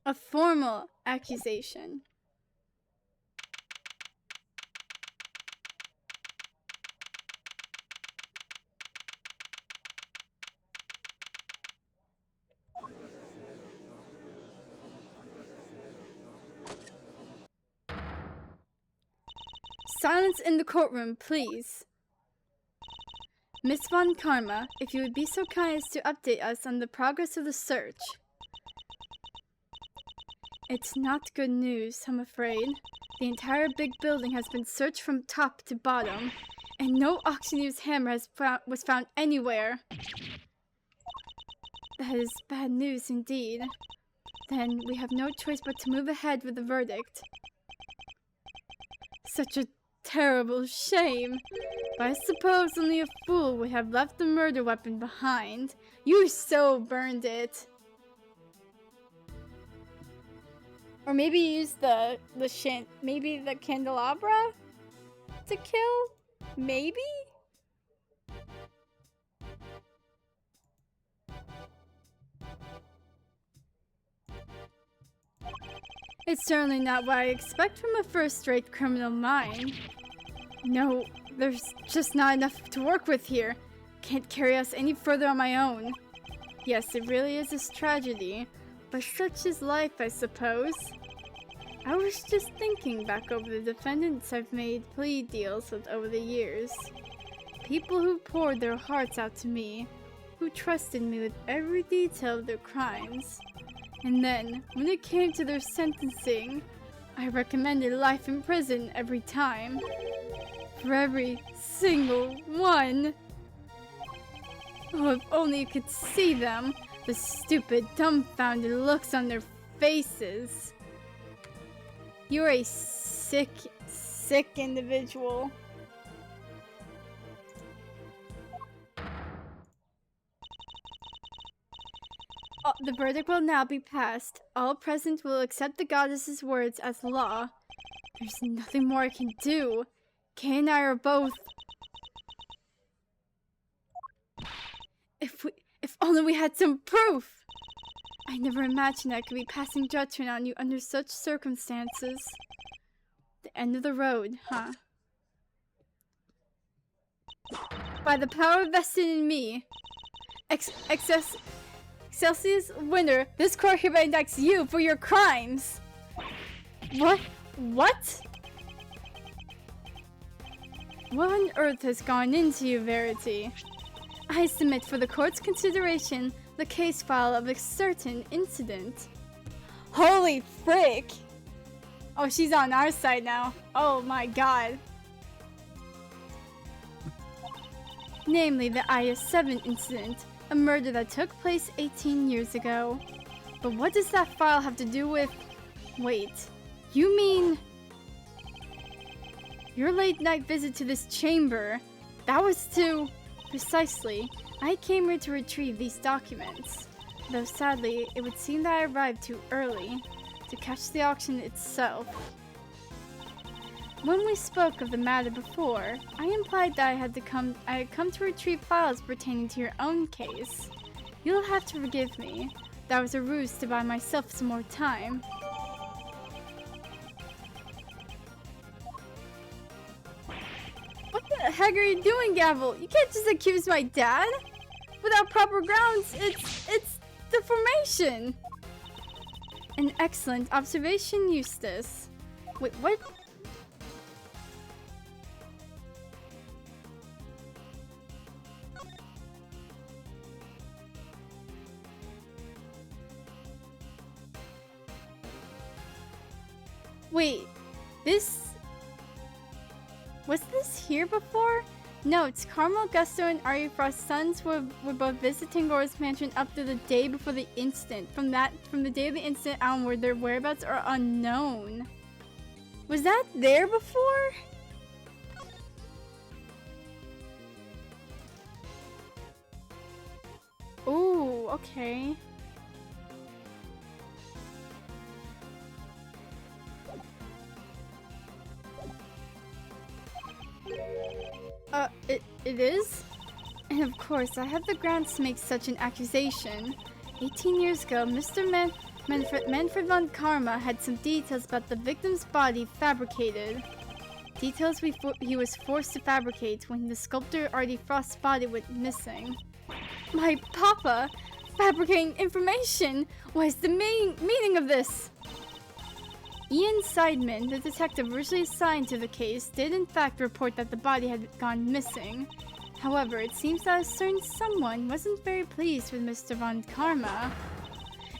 A formal accusation. Silence in the courtroom, please. Miss Von Karma, if you would be so kind as to update us on the progress of the search. It's not good news, I'm afraid. The entire big building has been searched from top to bottom, and no auctioneer's hammer was found anywhere. That is bad news indeed. Then we have no choice but to move ahead with the verdict. Such a terrible shame. But I suppose only a fool would have left the murder weapon behind. You so burned it. Or maybe use maybe the candelabra to kill? Maybe? It's certainly not what I expect from a first-rate criminal mind. No, there's just not enough to work with here. Can't carry us any further on my own. Yes, it really is a tragedy, but such is life, I suppose. I was just thinking back over the defendants I've made plea deals with over the years. People who poured their hearts out to me, who trusted me with every detail of their crimes. And then, when it came to their sentencing, I recommended life in prison every time. For every single one. Oh, if only you could see them. The stupid, dumbfounded looks on their faces. You're a sick, sick individual. The verdict will now be passed. All present will accept the goddess's words as law. There's nothing more I can do. Kay and I are both... If only we had some proof! I never imagined I could be passing judgment on you under such circumstances. The end of the road, huh? By the power vested in me, Excelsius winner, this court hereby indicts you for your crimes! What? What? What on earth has gone into you, Verity? I submit for the court's consideration the case file of a certain incident. Holy frick! Oh, she's on our side now. Oh my god. Namely, the IS-7 incident, a murder that took place 18 years ago. But what does that file have to do with... Wait, you mean... Your late-night visit to this chamber, that was to... Precisely. I came here to retrieve these documents. Though sadly, it would seem that I arrived too early to catch the auction itself. When we spoke of the matter before, I implied that I had come to retrieve files pertaining to your own case. You'll have to forgive me. That was a ruse to buy myself some more time. What the heck are you doing, Gavel? You can't just accuse my dad! Without proper grounds, it's deformation! An excellent observation, Eustace. Wait, what? Wait, this... Was this here before? Notes, Carmel, Gusto, and Ari Frost's sons were both visiting Gora's mansion up to the day before the incident. From the day of the incident onward, their whereabouts are unknown. Was that there before? Ooh, okay. It is? And of course, I have the grounds to make such an accusation. 18 years ago, Mr. Manfred von Karma had some details about the victim's body fabricated. Details he was forced to fabricate when the sculptor Artie Frost's body went missing. My papa! Fabricating information! What is the meaning of this? Ian Seidman, the detective originally assigned to the case, did in fact report that the body had gone missing. However, it seems that a certain someone wasn't very pleased with Mr. von Karma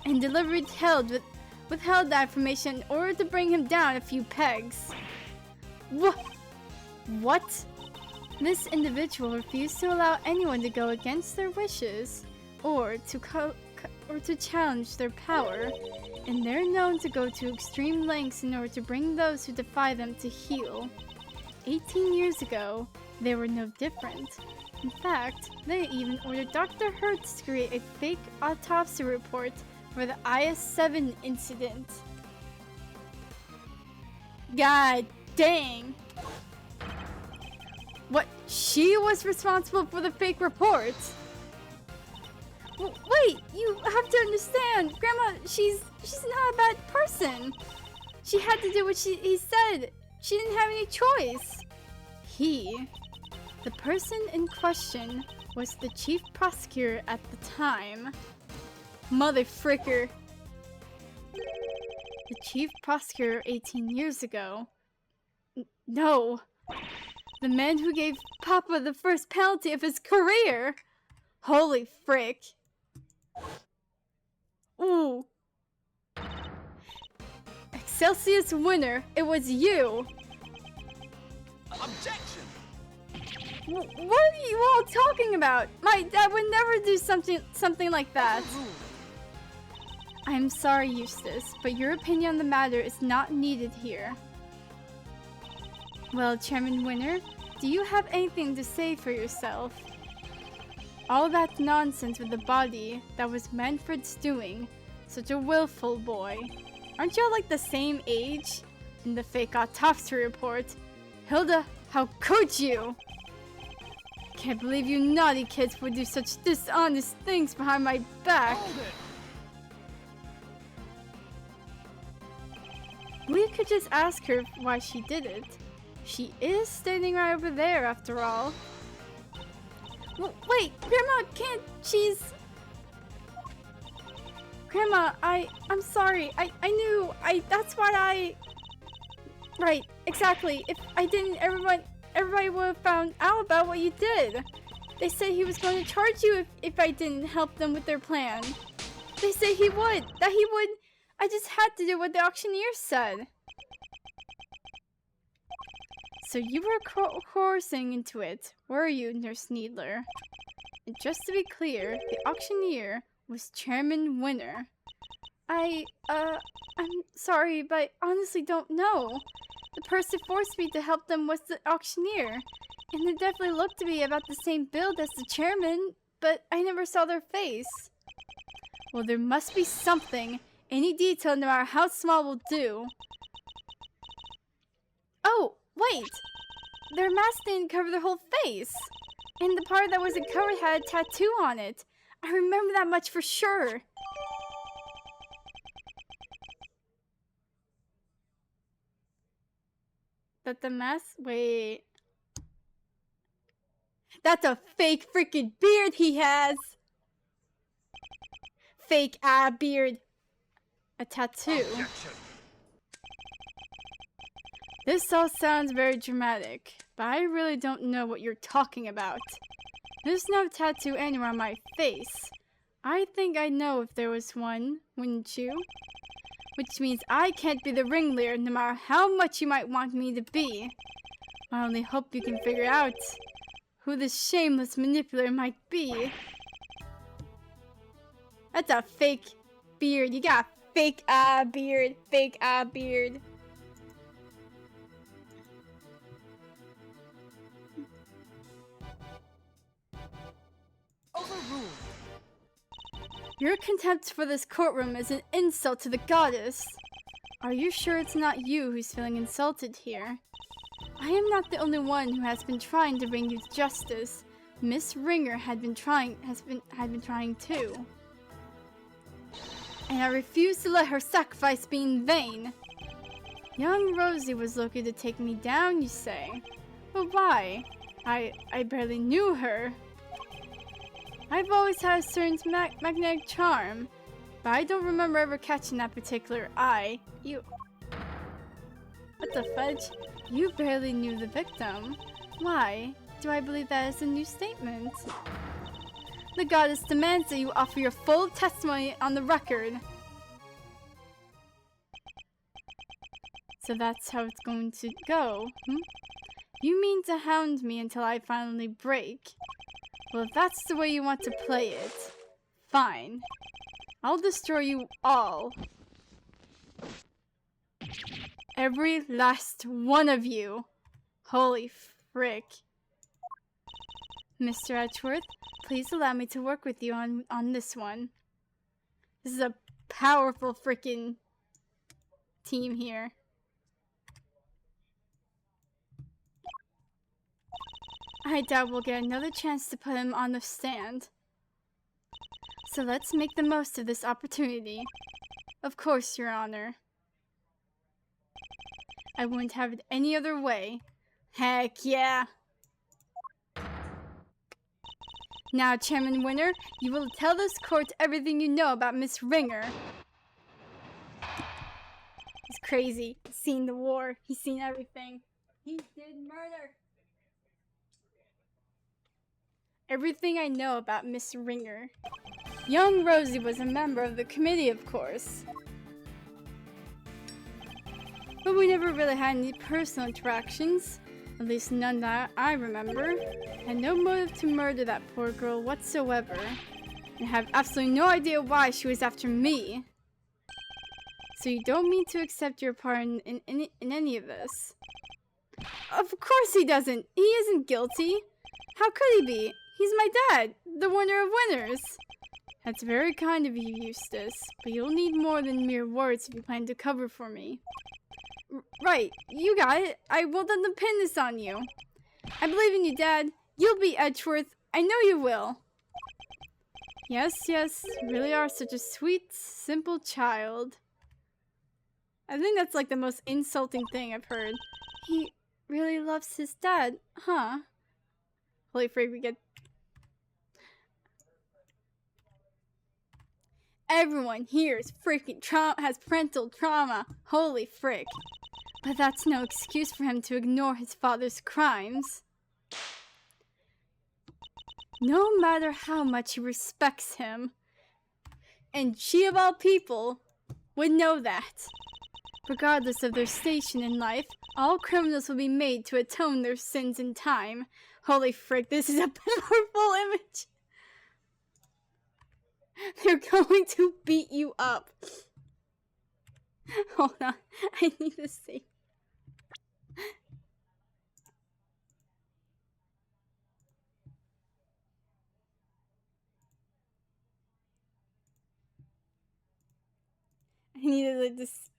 and deliberately withheld that information in order to bring him down a few pegs. What? This individual refused to allow anyone to go against their wishes or to challenge their power, and they're known to go to extreme lengths in order to bring those who defy them to heel. 18 years ago, they were no different. In fact, they even ordered Dr. Hertz to create a fake autopsy report for the IS-7 incident. God dang! What? She was responsible for the fake report? Wait, you have to understand, Grandma, she's not a bad person. She had to do what he said. She didn't have any choice. The person in question was the chief prosecutor at the time. Mother fricker. The chief prosecutor 18 years ago. No. The man who gave Papa the first penalty of his career. Holy frick. Ooh. Excelsius winner, it was you. Objection! What are you all talking about? My dad would never do something like that. I'm sorry, Eustace, but your opinion on the matter is not needed here. Well, Chairman Winner, do you have anything to say for yourself? All that nonsense with the body, that was Manfred's doing. Such a willful boy. Aren't you all like the same age? In the fake autopsy report. Hilda, how could you? Can't believe you naughty kids would do such dishonest things behind my back. Hold it! We could just ask her why she did it. She is standing right over there, after all. Wait, Grandma, can't she's... Grandma, I'm sorry. I knew. That's what I... Right, exactly. If I didn't, everybody would have found out about what you did. They said he was going to charge you if I didn't help them with their plan. They said he would. That he would... I just had to do what the auctioneer said. So you were coercing into it, were you, Nurse Needler? And just to be clear, the auctioneer was Chairman Winner. I'm sorry, but I honestly don't know. The person forced me to help them was the auctioneer. And they definitely looked to be about the same build as the chairman, but I never saw their face. Well, there must be something. Any detail, no matter how small, will do. Oh, wait! Their mask didn't cover their whole face! And the part that wasn't covered had a tattoo on it. I remember that much for sure. That the mask? Wait. That's a fake freaking beard he has! Fake beard. A tattoo. Objection! This all sounds very dramatic, but I really don't know what you're talking about. There's no tattoo anywhere on my face. I think I'd know if there was one, wouldn't you? Which means I can't be the ringleader no matter how much you might want me to be. I only hope you can figure out who this shameless manipulator might be. That's a fake beard. You got a fake beard. Fake beard. Overruled! Your contempt for this courtroom is an insult to the goddess. Are you sure it's not you who's feeling insulted here? I am not the only one who has been trying to bring you justice. Miss Ringer had been trying too. And I refuse to let her sacrifice be in vain. Young Rosie was looking to take me down, you say? But why? I barely knew her. I've always had a certain magnetic charm, but I don't remember ever catching that particular eye. You... What the fudge? You barely knew the victim. Why? Do I believe that is a new statement? The goddess demands that you offer your full testimony on the record. So that's how it's going to go, hmm? You mean to hound me until I finally break? Well, if that's the way you want to play it, fine. I'll destroy you all. Every last one of you. Holy frick. Mr. Edgeworth, please allow me to work with you on this one. This is a powerful freaking team here. I doubt we'll get another chance to put him on the stand. So let's make the most of this opportunity. Of course, Your Honor. I wouldn't have it any other way. Heck yeah! Now, Chairman Winner, you will tell this court everything you know about Miss Ringer. He's crazy. He's seen the war. He's seen everything. He did murder. Everything I know about Miss Ringer. Young Rosie was a member of the committee, of course. But we never really had any personal interactions. At least none that I remember. I had no motive to murder that poor girl whatsoever. And I have absolutely no idea why she was after me. So you don't mean to accept your part in any of this? Of course he doesn't. He isn't guilty. How could he be? He's my dad, the winner of winners. That's very kind of you, Eustace. But you'll need more than mere words if you plan to cover for me. Right, you got it. I won't let them pin this on you. I believe in you, Dad. You'll be Edgeworth. I know you will. Yes, you really are such a sweet, simple child. I think that's like the most insulting thing I've heard. He really loves his dad, huh? Holy freak, we get... Everyone here is freaking has parental trauma. Holy frick. But that's no excuse for him to ignore his father's crimes. No matter how much he respects him. And she of all people would know that. Regardless of their station in life, all criminals will be made to atone their sins in time. Holy frick, this is a powerful image. They're going to beat you up. Hold on, I need to see. I need to like just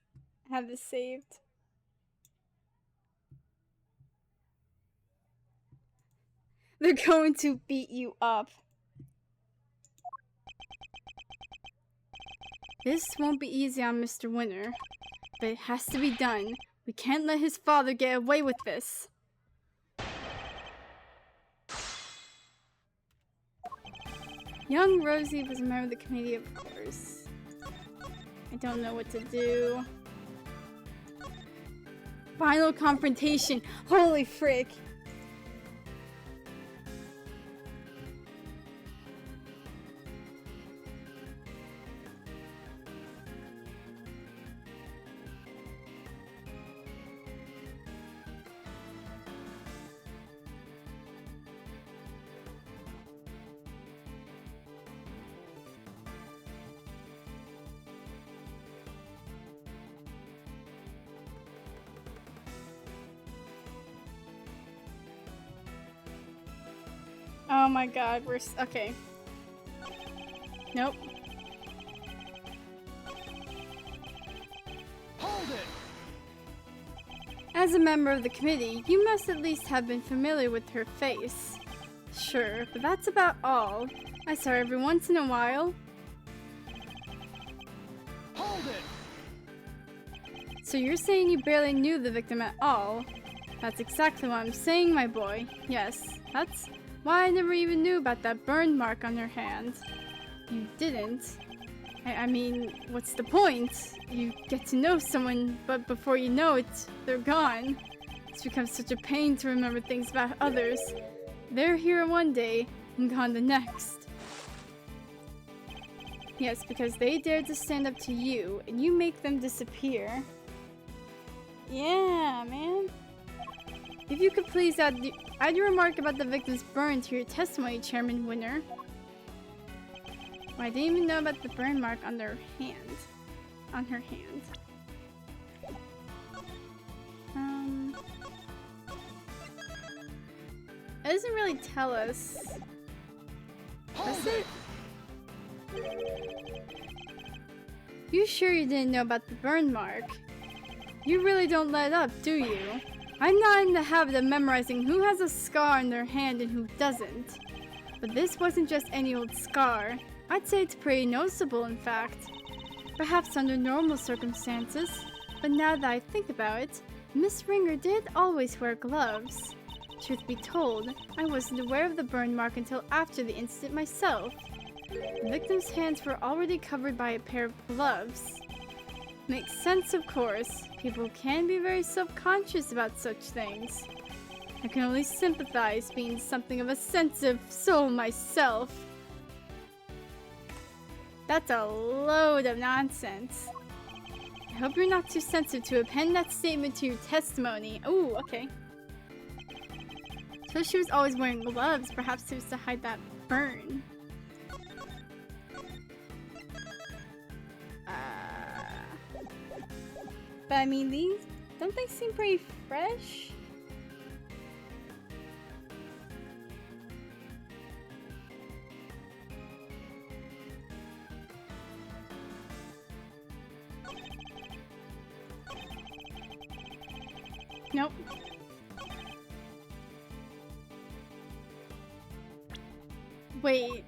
have this saved. They're going to beat you up. This won't be easy on Mr. Winner, but it has to be done. We can't let his father get away with this. Young Rosie was a member of the committee, of course. I don't know what to do. Final confrontation. Holy frick. Oh my god, we're okay. Nope. Hold it! As a member of the committee, you must at least have been familiar with her face. Sure, but that's about all. I saw her every once in a while. Hold it! So you're saying you barely knew the victim at all? That's exactly what I'm saying, my boy. Yes, that's why I never even knew about that burn mark on her hand. You didn't. I mean, what's the point? You get to know someone, but before you know it, they're gone. It's become such a pain to remember things about others. They're here one day and gone the next. Yes, because they dared to stand up to you, and you make them disappear. Yeah, man. If you could please add your remark about the victim's burn to your testimony, Chairman Winner. Well, I didn't even know about the burn mark on their hand. On her hand. It doesn't really tell us. Does it? You sure you didn't know about the burn mark? You really don't let up, do you? I'm not in the habit of memorizing who has a scar on their hand and who doesn't. But this wasn't just any old scar. I'd say it's pretty noticeable, in fact. Perhaps under normal circumstances, but now that I think about it, Miss Ringer did always wear gloves. Truth be told, I wasn't aware of the burn mark until after the incident myself. The victim's hands were already covered by a pair of gloves. Makes sense, of course. People can be very self-conscious about such things. I can only sympathize, being something of a sensitive soul myself. That's a load of nonsense. I hope you're not too sensitive to append that statement to your testimony. Ooh, okay. So she was always wearing gloves, perhaps it was to hide that burn. But I mean, these, don't they seem pretty fresh? Nope. Wait.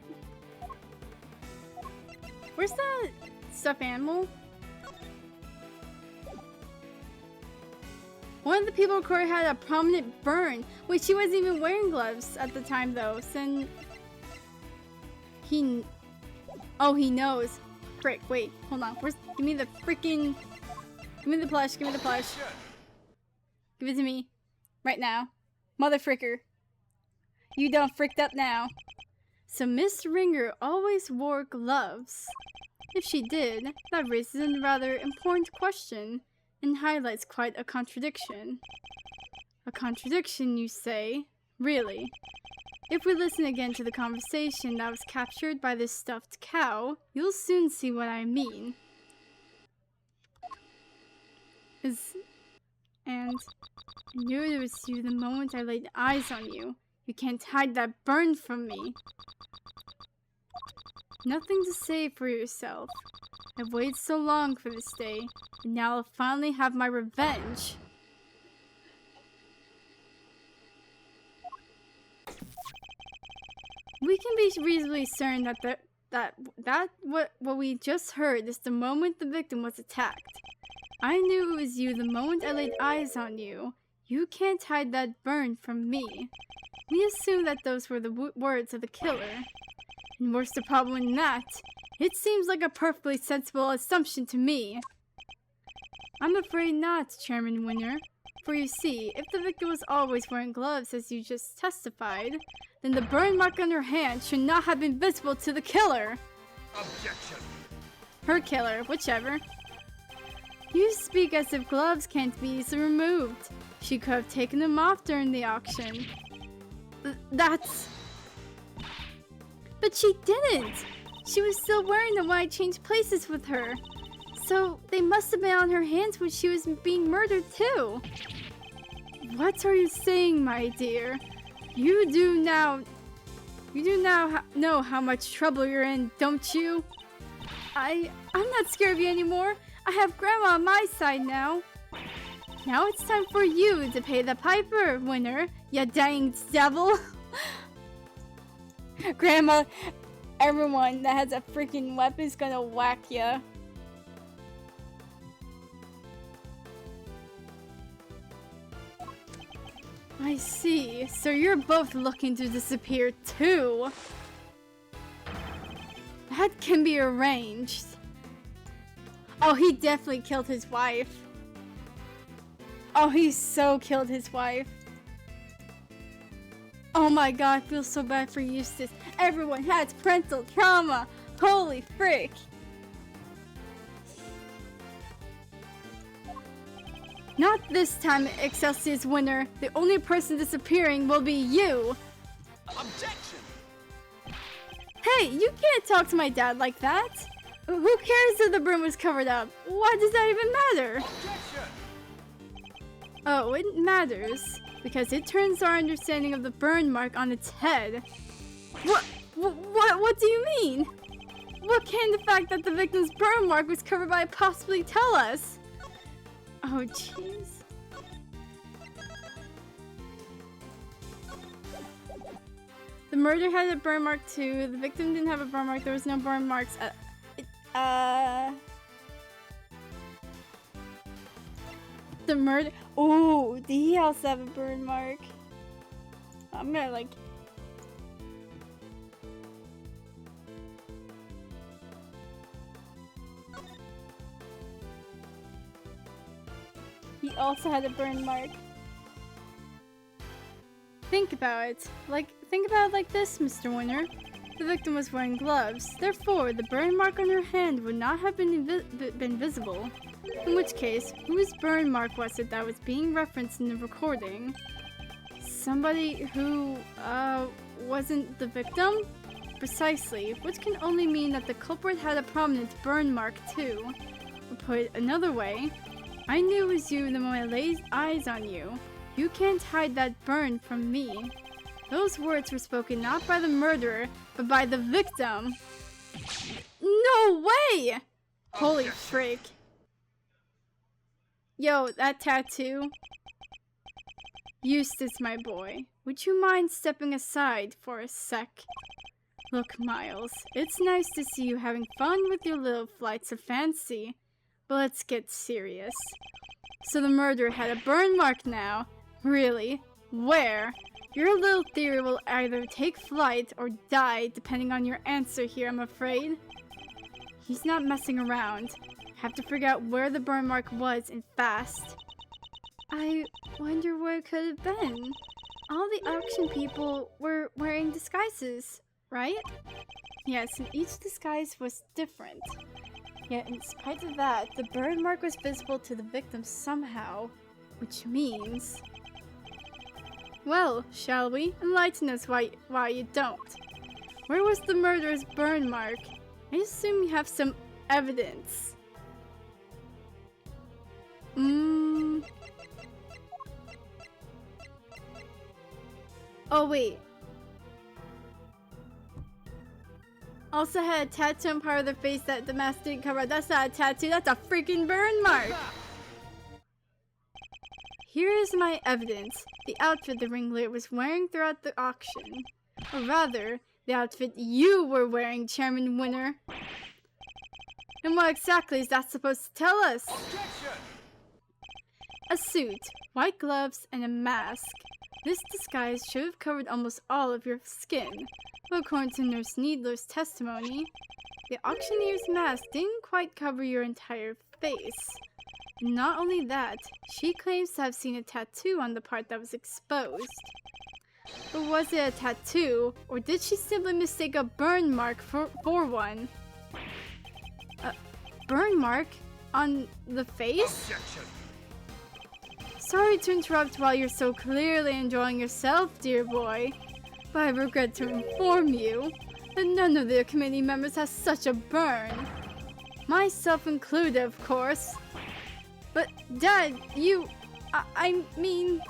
Where's that stuffed animal? One of the people recorded had a prominent burn. Wait, she wasn't even wearing gloves at the time though. So he... Oh, he knows. Frick, wait, hold on. Where's... Give me the freaking... Give me the plush, give me the plush. Give it to me. Right now. Mother fricker. You done fricked up now. So Miss Ringer always wore gloves. If she did, that raises a rather important question and highlights quite a contradiction. A contradiction, you say? Really? If we listen again to the conversation that was captured by this stuffed cow, you'll soon see what I mean. And I knew it was you the moment I laid eyes on you. You can't hide that burn from me. Nothing to say for yourself. I've waited so long for this day, and now I'll finally have my revenge. We can be reasonably certain that what we just heard is the moment the victim was attacked. I knew it was you the moment I laid eyes on you. You can't hide that burn from me. We assume that those were the words of the killer. And worse the problem than that, it seems like a perfectly sensible assumption to me. I'm afraid not, Chairman Winner. For you see, if the victim was always wearing gloves as you just testified, then the burn mark on her hand should not have been visible to the killer. Objection. Her killer, whichever. You speak as if gloves can't be easily removed. She could have taken them off during the auction. That's... But she didn't! She was still wearing them when I changed places with her. So they must have been on her hands when she was being murdered too. What are you saying, my dear? You do now know how much trouble you're in, don't you? I'm not scared of you anymore. I have Grandma on my side now. Now it's time for you to pay the piper, Winner, ya dang devil. Grandma, everyone that has a freaking weapon is gonna whack ya. I see. So you're both looking to disappear too. That can be arranged. Oh, he definitely killed his wife. Oh, he so killed his wife. Oh my god, I feel so bad for Eustace. Everyone has parental trauma. Holy frick. Not this time, Excelsius Winner. The only person disappearing will be you. Objection. Hey, you can't talk to my dad like that. Who cares if the broom was covered up? Why does that even matter? Objection. Oh, it matters. Because it turns our understanding of the burn mark on its head. What do you mean? What can the fact that the victim's burn mark was covered by possibly tell us? Oh, jeez. The murder had a burn mark too. The victim didn't have a burn mark. There was no burn marks. The murder. Oh, did he also have a burn mark? I'm gonna like... He also had a burn mark. Think about it like this, Mr. Winner. The victim was wearing gloves. Therefore, the burn mark on her hand would not have been visible. In which case, whose burn mark was it that was being referenced in the recording? Somebody who, wasn't the victim? Precisely, which can only mean that the culprit had a prominent burn mark too. Or put it another way, I knew it was you the moment I laid eyes on you. You can't hide that burn from me. Those words were spoken not by the murderer, but by the victim. No way! Holy frick. Yo, that tattoo. Eustace, my boy, would you mind stepping aside for a sec? Look, Miles, it's nice to see you having fun with your little flights of fancy, but let's get serious. So the murderer had a burn mark now? Really? Where? Your little theory will either take flight or die depending on your answer here, I'm afraid. He's not messing around. Have to figure out where the burn mark was and fast. I wonder where it could have been. All the auction people were wearing disguises, right? Yes, and each disguise was different. Yet in spite of that, the burn mark was visible to the victim somehow, which means... Well, shall we? Enlighten us why you don't. Where was the murderer's burn mark? I assume you have some evidence. Oh wait. Also had a tattoo on part of their face that the mask didn't cover. That's not a tattoo, that's a freaking burn mark! Here is my evidence. The outfit the ringleader was wearing throughout the auction. Or rather, the outfit you were wearing, Chairman Winner. And what exactly is that supposed to tell us? Objection! A suit, white gloves, and a mask. This disguise should have covered almost all of your skin. But according to Nurse Needler's testimony, the auctioneer's mask didn't quite cover your entire face. Not only that, she claims to have seen a tattoo on the part that was exposed. But was it a tattoo, or did she simply mistake a burn mark for one? A burn mark? On the face? Objection! Sorry to interrupt while you're so clearly enjoying yourself, dear boy, but I regret to inform you that none of the committee members has such a burn. Myself included, of course. But, Dad, I mean...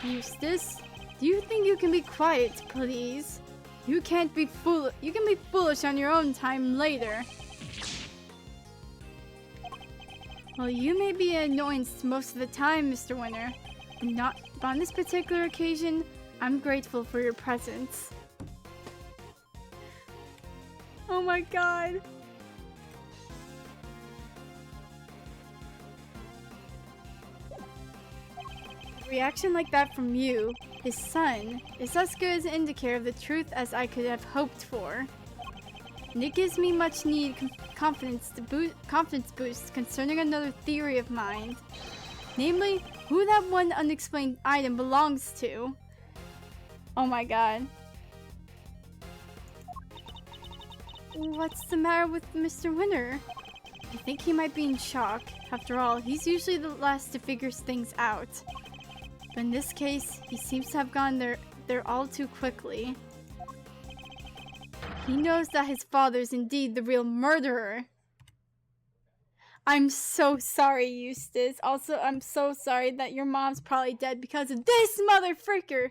Eustace, do you think you can be quiet, please? You can be foolish on your own time later. Well, you may be an annoyance most of the time, Mr. Winner, but on this particular occasion, I'm grateful for your presence. Oh my god. Reaction like that from you, his son, is as good as an indicator of the truth as I could have hoped for. And it gives me much needed confidence boost concerning another theory of mine. Namely, who that one unexplained item belongs to. Oh my god. What's the matter with Mr. Winner? I think he might be in shock. After all, he's usually the last to figure things out. But in this case, he seems to have gone there all too quickly. He knows that his father is indeed the real murderer. I'm so sorry, Eustace. Also, I'm so sorry that your mom's probably dead because of this mother fricker.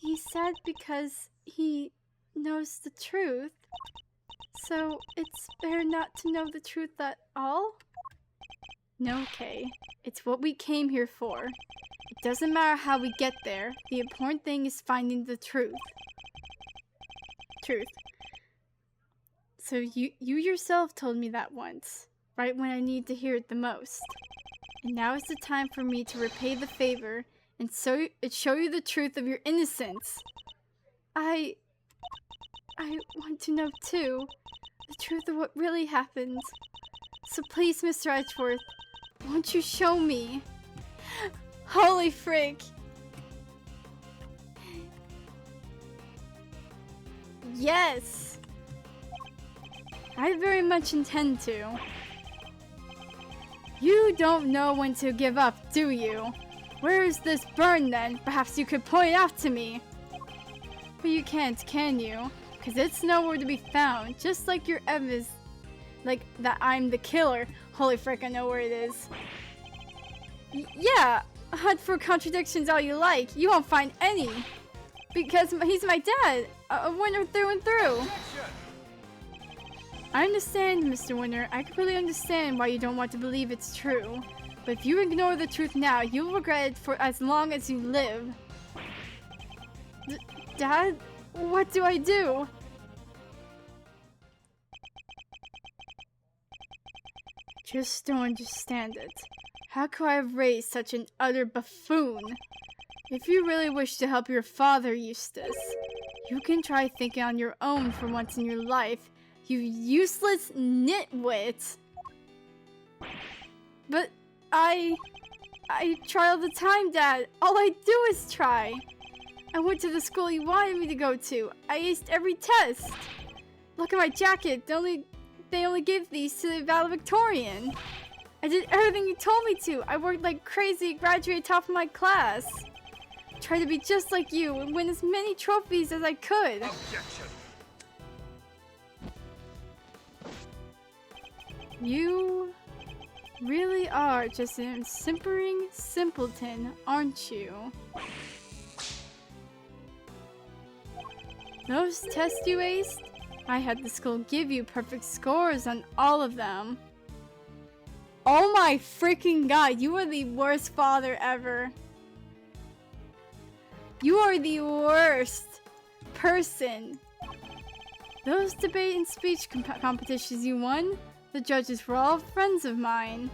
He said because he knows the truth. So, it's better not to know the truth at all? No, Kay. It's what we came here for. It doesn't matter how we get there. The important thing is finding the truth. So you yourself told me that once, right when I need to hear it the most. And now is the time for me to repay the favor and so it show you the truth of your innocence. I want to know too, the truth of what really happened. So please, Mr. Edgeworth, won't you show me? Holy frick! Yes! I very much intend to. You don't know when to give up, do you? Where is this burn then? Perhaps you could point it out to me. But you can't, can you? Because it's nowhere to be found, just like your evidence. Like that I'm the killer. Holy frick, I know where it is. Yeah, hunt for contradictions all you like. You won't find any. Because he's my dad. A winner through and through. I understand, Mr. Winner. I completely understand why you don't want to believe it's true. But if you ignore the truth now, you'll regret it for as long as you live. Dad? What do I do? Just don't understand it. How could I have raised such an utter buffoon? If you really wish to help your father, Eustace, you can try thinking on your own for once in your life, you useless nitwit. But I try all the time, Dad. All I do is try. I went to the school you wanted me to go to. I aced every test. Look at my jacket. They only give these to the valedictorian. I did everything you told me to. I worked like crazy, graduated top of my class. Tried to be just like you and win as many trophies as I could. Objection. You really are just a simpering simpleton, aren't you? Those tests you aced? I had the school give you perfect scores on all of them. Oh my freaking god, you are the worst father ever. You are the worst person. Those debate and speech competitions you won, the judges were all friends of mine.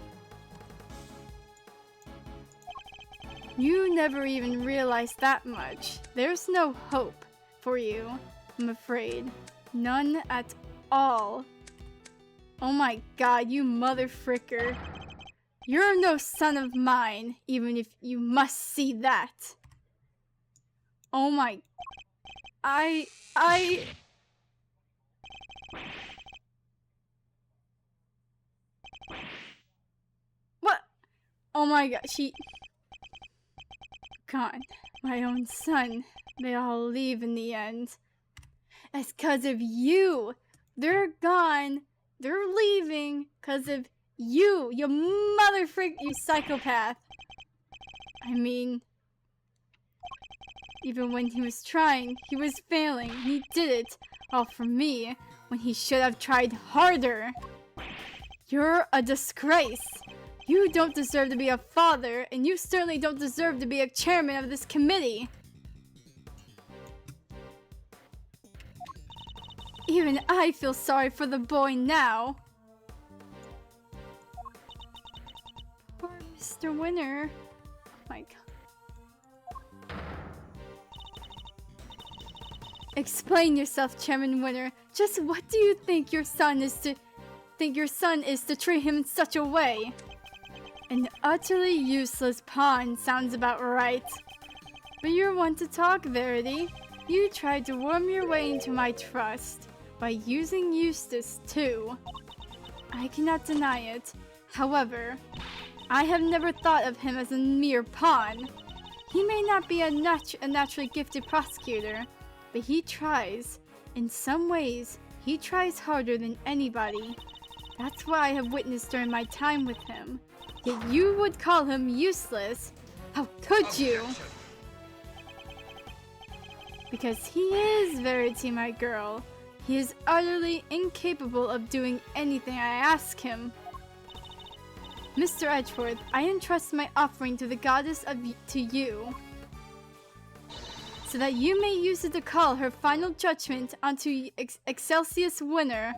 You never even realized that much. There's no hope for you, I'm afraid. None at all. Oh my god, you mother fricker. You're no son of mine, even if you must see that. Oh my... What? Oh my god, God, my own son. They all leave in the end. It's 'cause of you. They're gone. They're leaving 'cause of you. You mother freak, you psychopath. I mean, even when he was trying, he was failing. He did it all for me when he should have tried harder. You're a disgrace. You don't deserve to be a father, and you certainly don't deserve to be a chairman of this committee. Even I feel sorry for the boy now. Poor Mr. Winner. My god. Explain yourself, Chairman Winner. Just what do you think your son is to treat him in such a way? An utterly useless pawn sounds about right. But you're one to talk, Verity. You tried to worm your way into my trust by using Eustace too. I cannot deny it. However, I have never thought of him as a mere pawn. He may not be a naturally gifted prosecutor, but he tries. In some ways, he tries harder than anybody. That's what I have witnessed during my time with him. Yet you would call him useless. How could you? Because he is Verity, my girl. He is utterly incapable of doing anything I ask him. Mr. Edgeworth, I entrust my offering to the goddess to you, so that you may use it to call her final judgment onto Excelsius Winner.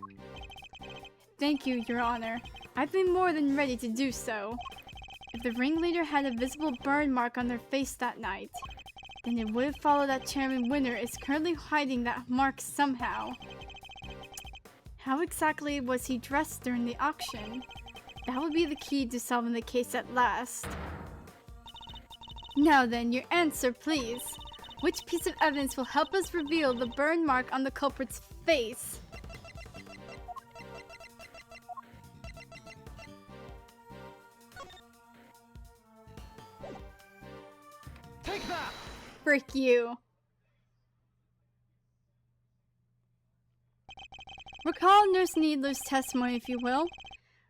Thank you, Your Honor. I've been more than ready to do so. If the ringleader had a visible burn mark on their face that night, then it would follow that Chairman Winner is currently hiding that mark somehow. How exactly was he dressed during the auction? That would be the key to solving the case at last. Now then, your answer, please. Which piece of evidence will help us reveal the burn mark on the culprit's face? Take that! Frick you. Recall Nurse Needler's testimony, if you will.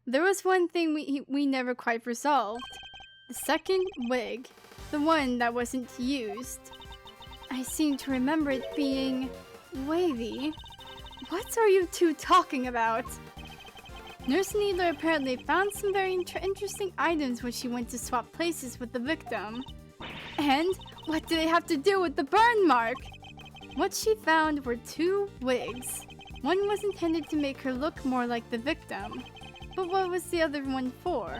There was one thing we never quite resolved. The second wig. The one that wasn't used. I seem to remember it being wavy. What are you two talking about? Nurse Needler apparently found some very interesting items when she went to swap places with the victim. And what do they have to do with the burn mark? What she found were two wigs. One was intended to make her look more like the victim. But what was the other one for?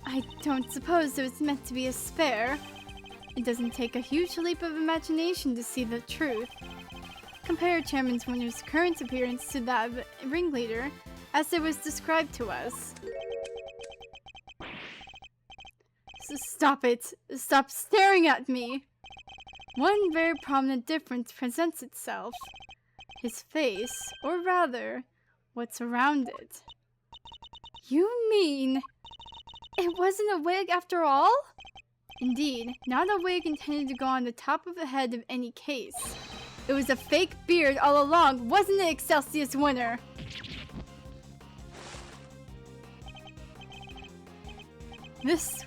I don't suppose it was meant to be a spare. It doesn't take a huge leap of imagination to see the truth. Compare Chairman Winner's current appearance to that of a ringleader, as it was described to us. Stop it! Stop staring at me! One very prominent difference presents itself. His face, or rather, what's around it. You mean... it wasn't a wig after all? Indeed, not a wig intended to go on the top of the head of any case. It was a fake beard all along, wasn't it, Excelsius Winner?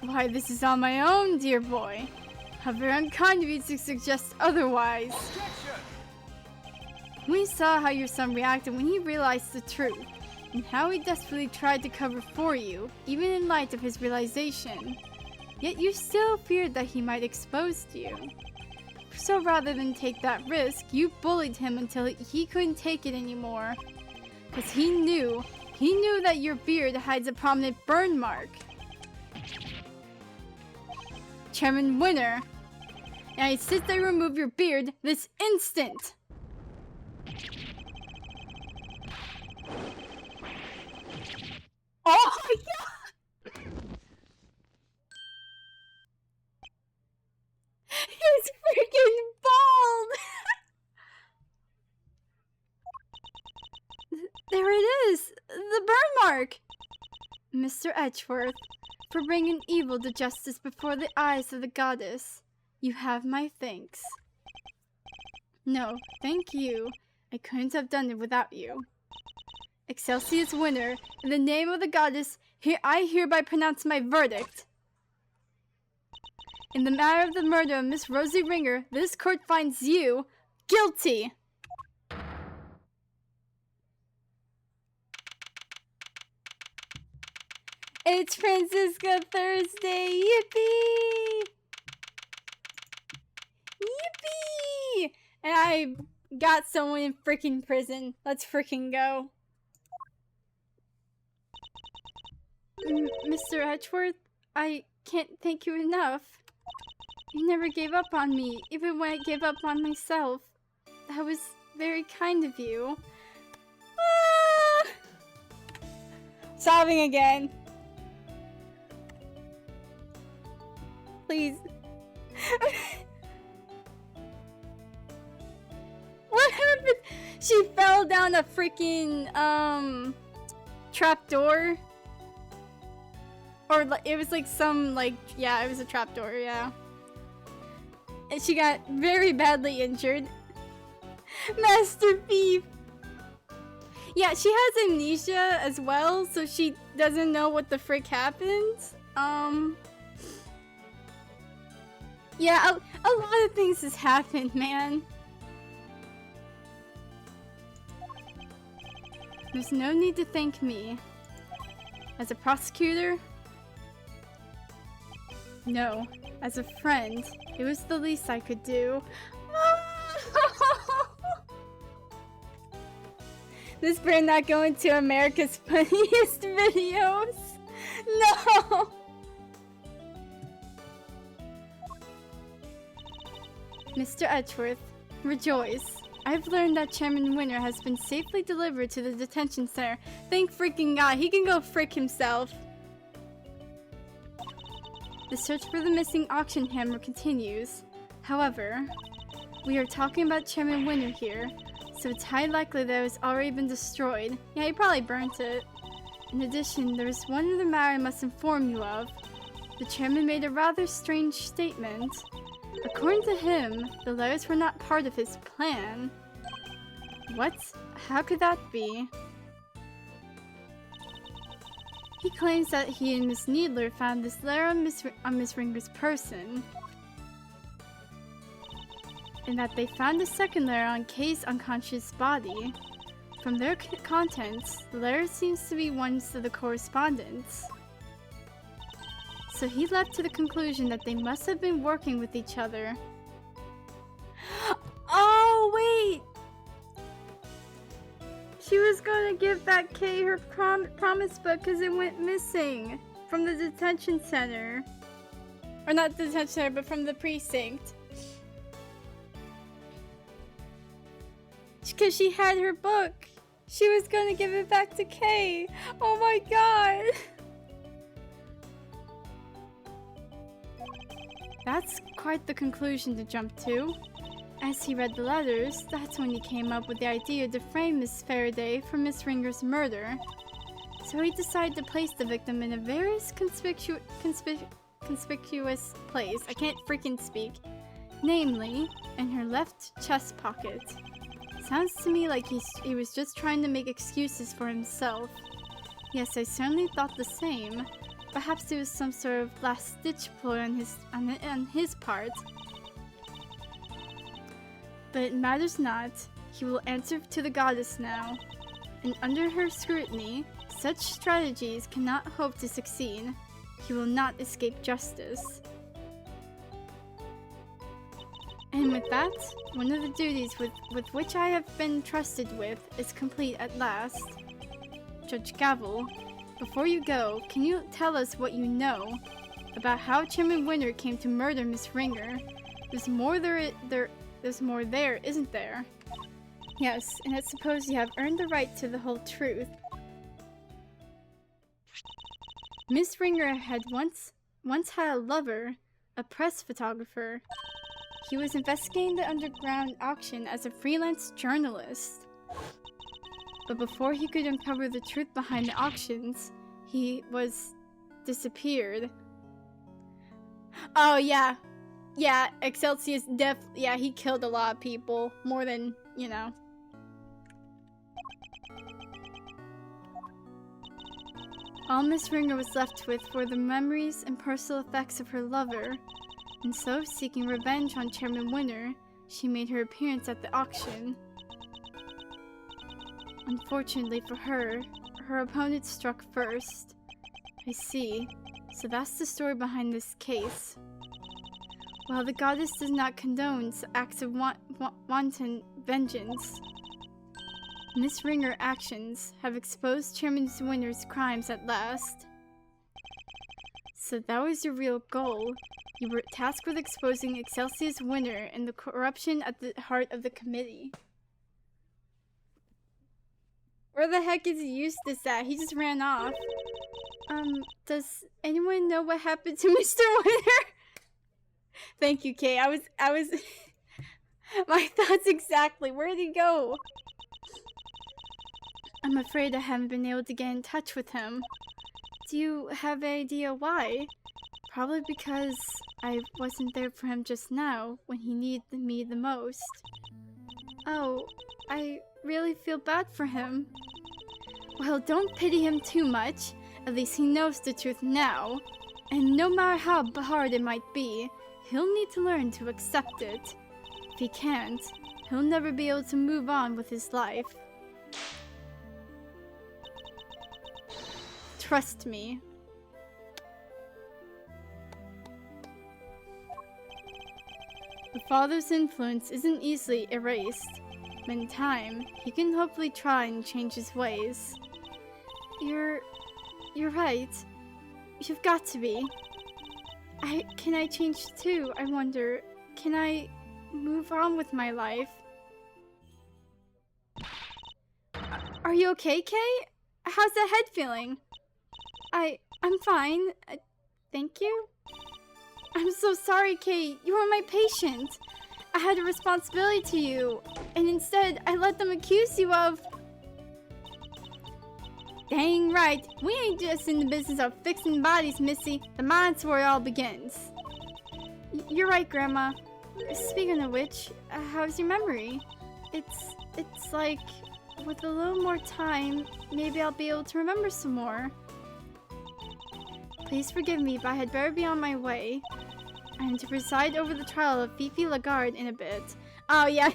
Why this is on my own, dear boy. How very unkind of you to suggest otherwise. Objection! We saw how your son reacted when he realized the truth, and how he desperately tried to cover for you, even in light of his realization. Yet you still feared that he might expose you. So rather than take that risk, you bullied him until he couldn't take it anymore. Because he knew that your beard hides a prominent burn mark. Chairman Winner, and I insist that you remove your beard this instant! Oh my god! He's freaking bald! There it is! The burn mark! Mr. Edgeworth, for bringing evil to justice before the eyes of the goddess, you have my thanks. No, thank you. I couldn't have done it without you. Excelsius Winner, in the name of the goddess, I hereby pronounce my verdict. In the matter of the murder of Miss Rosie Ringer, this court finds you guilty. It's Francisco Thursday! Yippee! Yippee! And I got someone in freaking prison. Let's freaking go. Mr. Edgeworth, I can't thank you enough. You never gave up on me, even when I gave up on myself. That was very kind of you. Ah! Sobbing again. Please. What happened? She fell down a freaking, trapdoor. Or it was like some, yeah, it was a trapdoor, yeah. And she got very badly injured. Master Thief! Yeah, she has amnesia as well, so she doesn't know what the frick happened. Yeah, a lot of things has happened, man. There's no need to thank me. As a prosecutor? No. As a friend, it was the least I could do. This better not go into America's funniest videos. No! Mr. Edgeworth, rejoice. I've learned that Chairman Winner has been safely delivered to the detention center. Thank freaking God, he can go frick himself. The search for the missing auction hammer continues. However, we are talking about Chairman Winner here, so it's highly likely that it has already been destroyed. Yeah, he probably burnt it. In addition, there is one other matter I must inform you of. The chairman made a rather strange statement. According to him, the letters were not part of his plan. What? How could that be? He claims that he and Miss Needler found this letter on Miss Ringer's person, and that they found a second letter on Kay's unconscious body. From their contents, the letter seems to be ones of the correspondence. So he led to the conclusion that they must have been working with each other. Oh, wait! She was gonna give back Kay her promise book because it went missing from the detention center. Or not the detention center, but from the precinct. Because she had her book. She was gonna give it back to Kay. Oh my god. That's quite the conclusion to jump to. As he read the letters, that's when he came up with the idea to frame Miss Faraday for Miss Ringer's murder. So he decided to place the victim in a very conspicuous place. I can't freaking speak. Namely, in her left chest pocket. Sounds to me like he was just trying to make excuses for himself. Yes, I certainly thought the same. Perhaps it was some sort of last-ditch ploy on his part. But it matters not. He will answer to the goddess now. And under her scrutiny, such strategies cannot hope to succeed. He will not escape justice. And with that, one of the duties with which I have been trusted with is complete at last. Judge Gavel, before you go, can you tell us what you know about how Chairman Winner came to murder Miss Ringer? There's more there, isn't there? Yes, and I suppose you have earned the right to the whole truth. Miss Ringer had once had a lover, a press photographer. He was investigating the underground auction as a freelance journalist. But before he could uncover the truth behind the auctions, he was disappeared. Oh yeah. Yeah, Excelsius yeah, he killed a lot of people. More than, you know. All Miss Ringer was left with were the memories and personal effects of her lover. And so, seeking revenge on Chairman Winner, she made her appearance at the auction. Unfortunately for her, her opponent struck first. I see. So that's the story behind this case. While the goddess does not condone acts of wanton vengeance, Miss Ringer actions have exposed Chairman Winner's crimes at last. So that was your real goal. You were tasked with exposing Excelsius Winner and the corruption at the heart of the committee. Where the heck is Eustace at? He just ran off. Does anyone know what happened to Mr. Winner? Thank you, Kay. I was my thoughts exactly. Where'd he go? I'm afraid I haven't been able to get in touch with him. Do you have any idea why? Probably because I wasn't there for him just now, when he needed me the most. Oh, I really feel bad for him. Well, don't pity him too much. At least he knows the truth now. And no matter how hard it might be, he'll need to learn to accept it. If he can't, he'll never be able to move on with his life. Trust me. The father's influence isn't easily erased, but in time, he can hopefully try and change his ways. You're right. You've got to be. Can I change too? I wonder. Can I move on with my life. Are you okay, Kay? How's that head feeling? I'm fine. Thank you. I'm so sorry, Kay. You were my patient. I had a responsibility to you, and instead, I let them accuse you of... Dang right. We ain't just in the business of fixing bodies, Missy. The mind's where it all begins. You're right, Grandma. Speaking of which, how's your memory? It's like, with a little more time, maybe I'll be able to remember some more. Please forgive me, but I had better be on my way. I am to preside over the trial of Fifi Lagarde in a bit. Oh, yeah.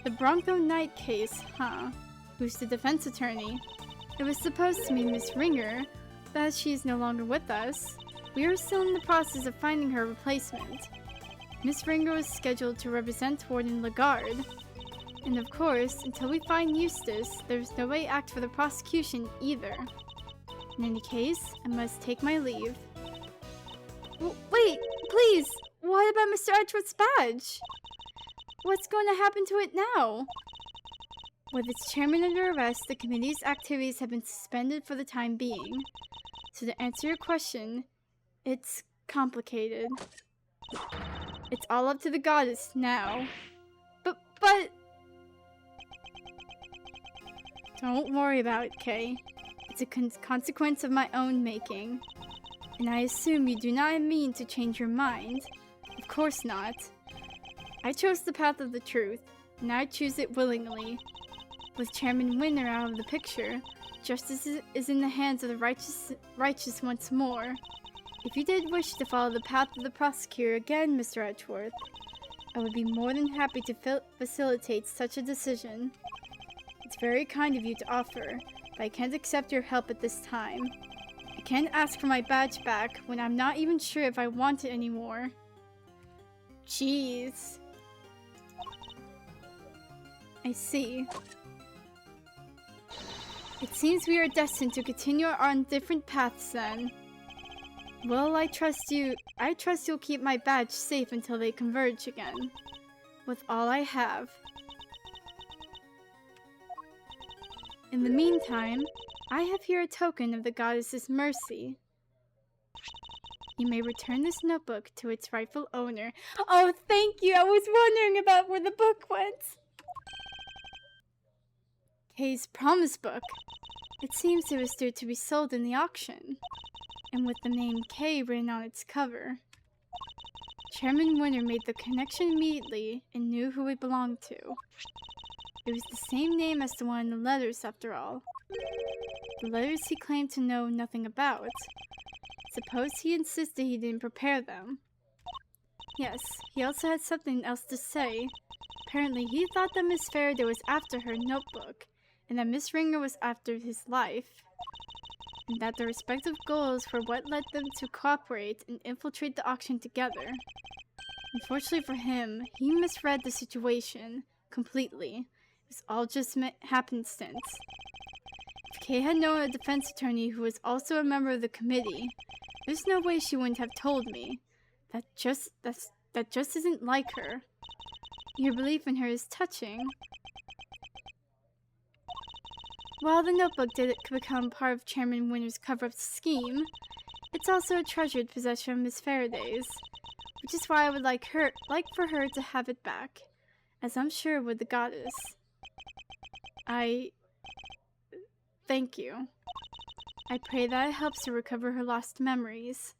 The Bronco Knight case, huh? Who's the defense attorney? It was supposed to be Miss Ringer, but as she is no longer with us, we are still in the process of finding her replacement. Miss Ringer was scheduled to represent Warden Lagarde. And of course, until we find Eustace, there's no way to act for the prosecution either. In any case, I must take my leave. Wait, please! What about Mr. Edgeworth's badge? What's going to happen to it now? With its chairman under arrest, the committee's activities have been suspended for the time being. So to answer your question, it's complicated. It's all up to the goddess now. But... Don't worry about it, Kay. It's a consequence of my own making. And I assume you do not mean to change your mind. Of course not. I chose the path of the truth, and I choose it willingly. With Chairman Winner out of the picture, justice is in the hands of the righteous once more. If you did wish to follow the path of the prosecutor again, Mr. Edgeworth, I would be more than happy to facilitate such a decision. It's very kind of you to offer, but I can't accept your help at this time. I can't ask for my badge back when I'm not even sure if I want it anymore. Jeez. I see. It seems we are destined to continue on different paths then. Well, I trust you'll keep my badge safe until they converge again. With all I have. In the meantime, I have here a token of the goddess's mercy. You may return this notebook to its rightful owner. Oh, thank you! I was wondering about where the book went! Kay's promise book. It seems it was due to be sold in the auction, and with the name Kay written on its cover. Chairman Winner made the connection immediately and knew who it belonged to. It was the same name as the one in the letters, after all. The letters he claimed to know nothing about. Suppose he insisted he didn't prepare them. Yes, he also had something else to say. Apparently, he thought that Miss Faraday was after her notebook, and that Miss Ringer was after his life, and that their respective goals were what led them to cooperate and infiltrate the auction together. Unfortunately for him, he misread the situation completely. It was all just happenstance. If Kay had known a defense attorney who was also a member of the committee, there's no way she wouldn't have told me. That just isn't like her. Your belief in her is touching. While the notebook did become part of Chairman Winner's cover-up scheme, it's also a treasured possession of Miss Faraday's, which is why I would like for her to have it back, as I'm sure would the goddess. Thank you. I pray that it helps her recover her lost memories.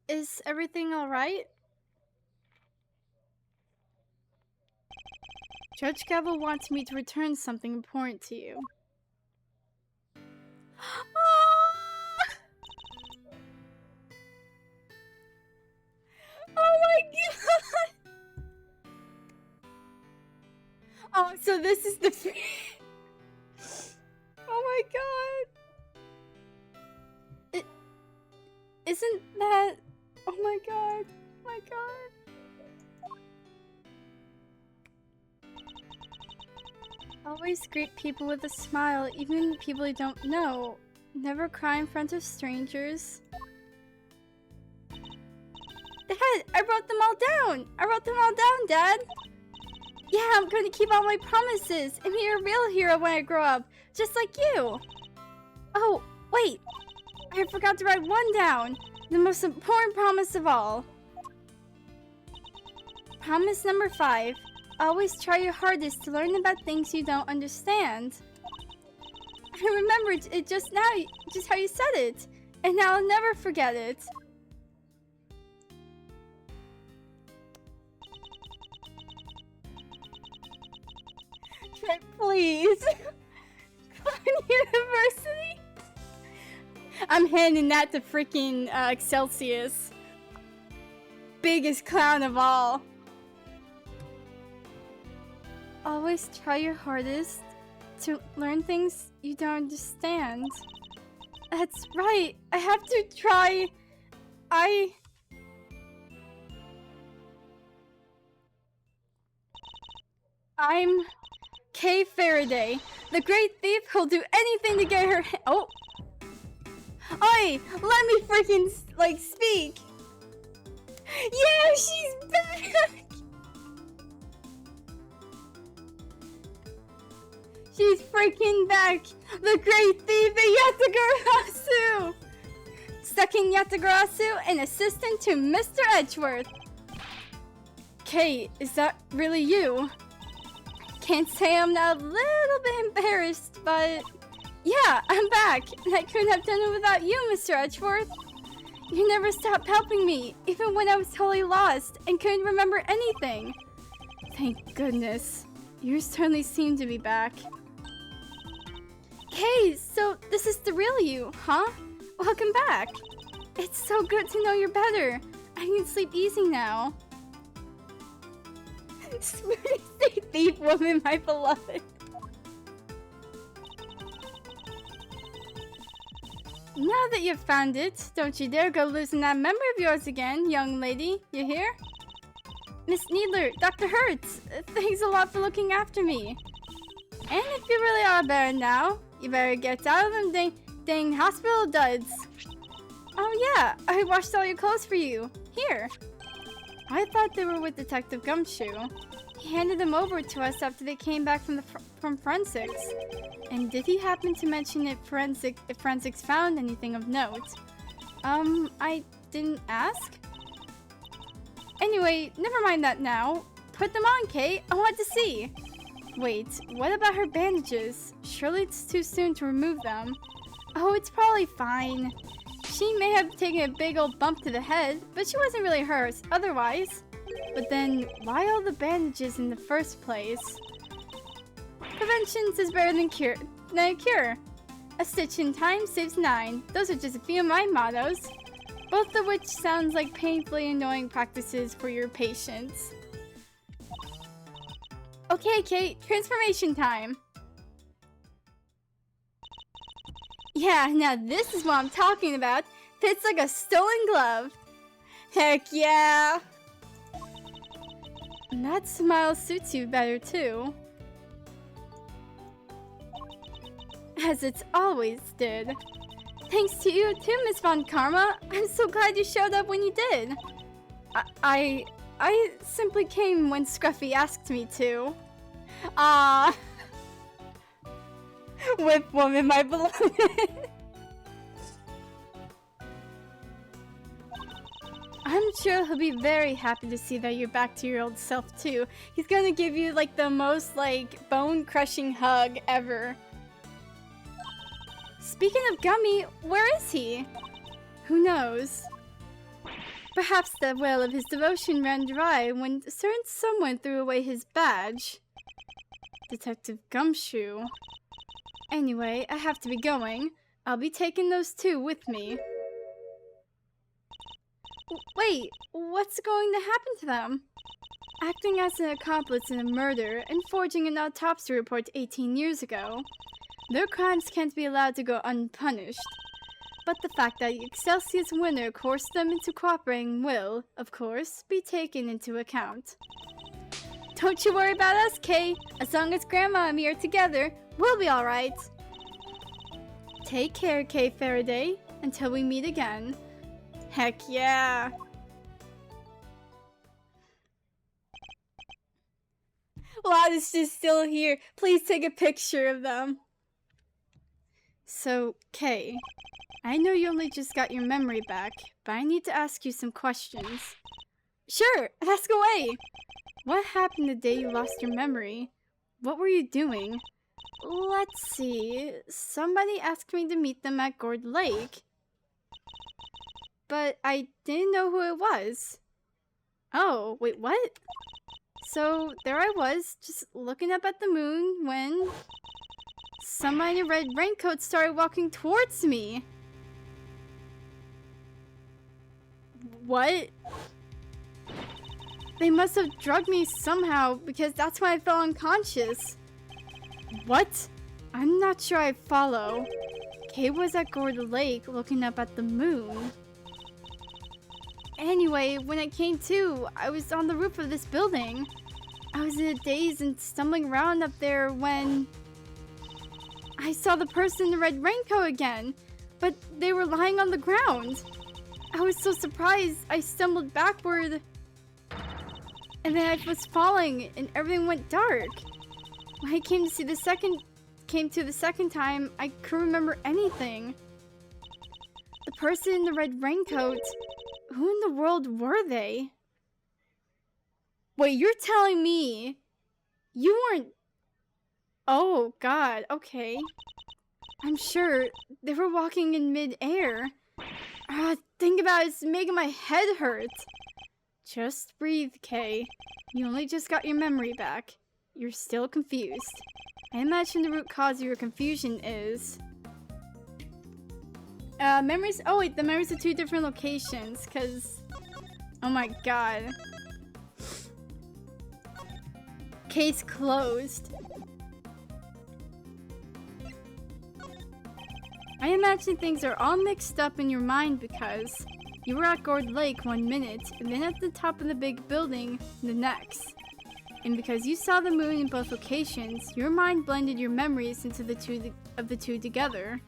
Is everything alright? Judge Gavel wants me to return something important to you. Oh my god! Oh, so this is the oh my god! Isn't that... Oh my god. Oh my god. Always greet people with a smile, even people you don't know. Never cry in front of strangers. Dad, I wrote them all down! I wrote them all down, Dad! Yeah, I'm going to keep all my promises and be a real hero when I grow up, just like you! Oh, wait! I forgot to write one down! The most important promise of all. Promise number 5. Always try your hardest to learn about things you don't understand. I remembered it just now, just how you said it, and now I'll never forget it. Trent, please. Clown University? I'm handing that to freaking Excelsius. Biggest clown of all. Always try your hardest to learn things you don't understand. That's right. I have to try. I'm Kay Faraday, the great thief who'll do anything to get her oh! Oi! Let me freaking, like, speak! Yeah, she's back! She's freaking back! The great thief of Yatagarasu! Second Yatagarasu and assistant to Mr. Edgeworth! Kate, is that really you? Can't say I'm not a little bit embarrassed, but... Yeah, I'm back, and I couldn't have done it without you, Mr. Edgeworth. You never stopped helping me, even when I was totally lost and couldn't remember anything. Thank goodness. You certainly seem to be back. Hey, so this is the real you, huh? Welcome back. It's so good to know you're better. I can sleep easy now. Say thief woman, my beloved. Now that you've found it, don't you dare go losing that memory of yours again, young lady. You hear? Miss Needler, Dr. Hertz, thanks a lot for looking after me. And if you really are better now, you better get out of them dang hospital duds. Oh yeah, I washed all your clothes for you. Here. I thought they were with Detective Gumshoe. He handed them over to us after they came back from forensics. And did he happen to mention if forensics found anything of note? I didn't ask? Anyway, never mind that now. Put them on, Kate. I want to see. Wait, what about her bandages? Surely it's too soon to remove them. Oh, it's probably fine. She may have taken a big old bump to the head, but she wasn't really hurt otherwise. But then, why all the bandages in the first place? Prevention is better than a cure. A stitch in time saves 9. Those are just a few of my mottos. Both of which sounds like painfully annoying practices for your patients. Okay, Kate, transformation time. Yeah, now this is what I'm talking about. Fits like a stolen glove. Heck yeah! And that smile suits you better too. As it's always did. Thanks to you too, Miss Von Karma. I'm so glad you showed up when you did. I simply came when Scruffy asked me to. Ah. Whip woman, my beloved. I'm sure he'll be very happy to see that you're back to your old self too. He's gonna give you like the most like bone-crushing hug ever. Speaking of Gummy, where is he? Who knows? Perhaps the well of his devotion ran dry when a certain someone threw away his badge. Detective Gumshoe. Anyway, I have to be going. I'll be taking those two with me. Wait, what's going to happen to them? Acting as an accomplice in a murder and forging an autopsy report 18 years ago. Their crimes can't be allowed to go unpunished. But the fact that Excelsius winner coerced them into cooperating will, of course, be taken into account. Don't you worry about us, Kay. As long as Grandma and me are together, we'll be alright. Take care, Kay Faraday, until we meet again. Heck yeah. Wow, it's just still here. Please take a picture of them. So, Kay, I know you only just got your memory back, but I need to ask you some questions. Sure, ask away. What happened the day you lost your memory? What were you doing? Let's see. Somebody asked me to meet them at Gourd Lake. But I didn't know who it was. Oh, wait, what? So there I was, just looking up at the moon when somebody in a red raincoat started walking towards me. What? They must have drugged me somehow because that's why I fell unconscious. What? I'm not sure I follow. Kay was at Gourd Lake looking up at the moon. Anyway, when I came to, I was on the roof of this building. I was in a daze and stumbling around up there when I saw the person in the red raincoat again, but they were lying on the ground. I was so surprised, I stumbled backward, and then I was falling, and everything went dark. When I came to the second time, I couldn't remember anything. The person in the red raincoat, who in the world were they? Wait, you're telling me you weren't... Oh, God, okay. I'm sure they were walking in mid-air. Think about it, it's making my head hurt. Just breathe, Kay. You only just got your memory back. You're still confused. I imagine the root cause of your confusion is... memories... Oh, wait, the memories of two different locations, because... Oh my god. Case closed. I imagine things are all mixed up in your mind because you were at Gourd Lake one minute and then at the top of the big building the next. And because you saw the moon in both locations, your mind blended your memories into the two together.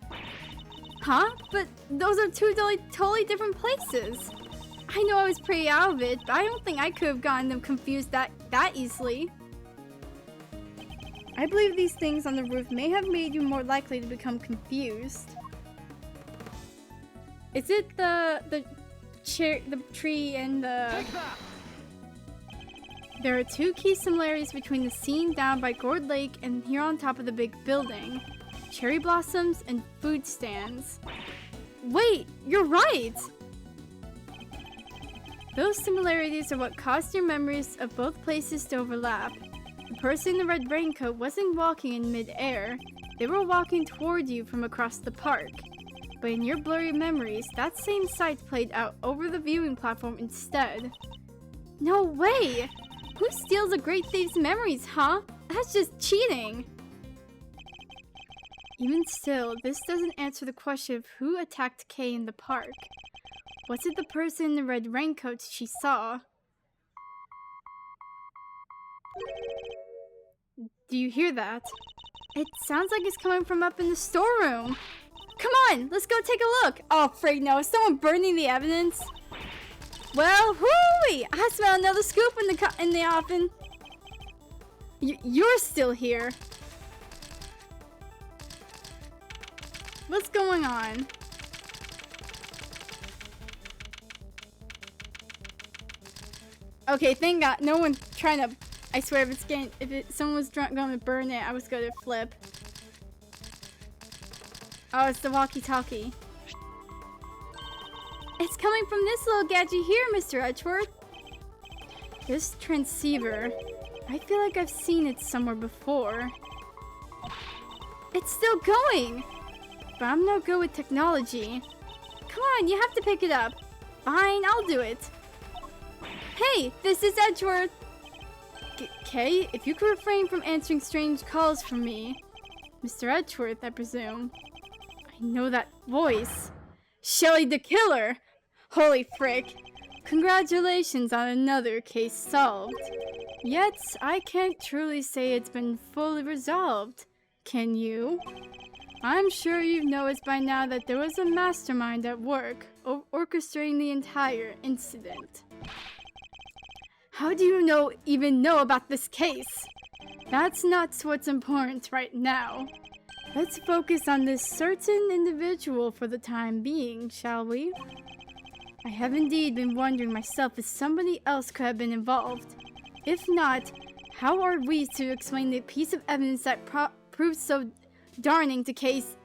Huh? But those are two totally different places. I know I was pretty out of it, but I don't think I could have gotten them confused that easily. I believe these things on the roof may have made you more likely to become confused. Is it the tree and the... Take that! There are two key similarities between the scene down by Gourd Lake and here on top of the big building. Cherry blossoms and food stands. Wait, you're right! Those similarities are what caused your memories of both places to overlap. The person in the red raincoat wasn't walking in mid-air. They were walking toward you from across the park. But in your blurry memories, that same sight played out over the viewing platform instead. No way! Who steals a great thief's memories, huh? That's just cheating! Even still, this doesn't answer the question of who attacked Kay in the park. Was it the person in the red raincoat she saw? Do you hear that? It sounds like it's coming from up in the storeroom. Come on, let's go take a look. Oh, frig no, is someone burning the evidence? Well, hooey! I smell another scoop in the oven. You're still here. What's going on? Okay, thank God, no one's trying to. I swear, if someone was going to burn it, I was going to flip. Oh, it's the walkie-talkie. It's coming from this little gadget here, Mr. Edgeworth. This transceiver. I feel like I've seen it somewhere before. It's still going! But I'm no good with technology. Come on, you have to pick it up. Fine, I'll do it. Hey, this is Edgeworth. Kay, if you could refrain from answering strange calls from me. Mr. Edgeworth, I presume. I know that voice. Shelly the Killer! Holy frick. Congratulations on another case solved. Yet, I can't truly say it's been fully resolved. Can you? I'm sure you know it by now that there was a mastermind at work, orchestrating the entire incident. How do you even know about this case? That's not what's important right now. Let's focus on this certain individual for the time being, shall we? I have indeed been wondering myself if somebody else could have been involved. If not, how are we to explain the piece of evidence that proves so darning to case?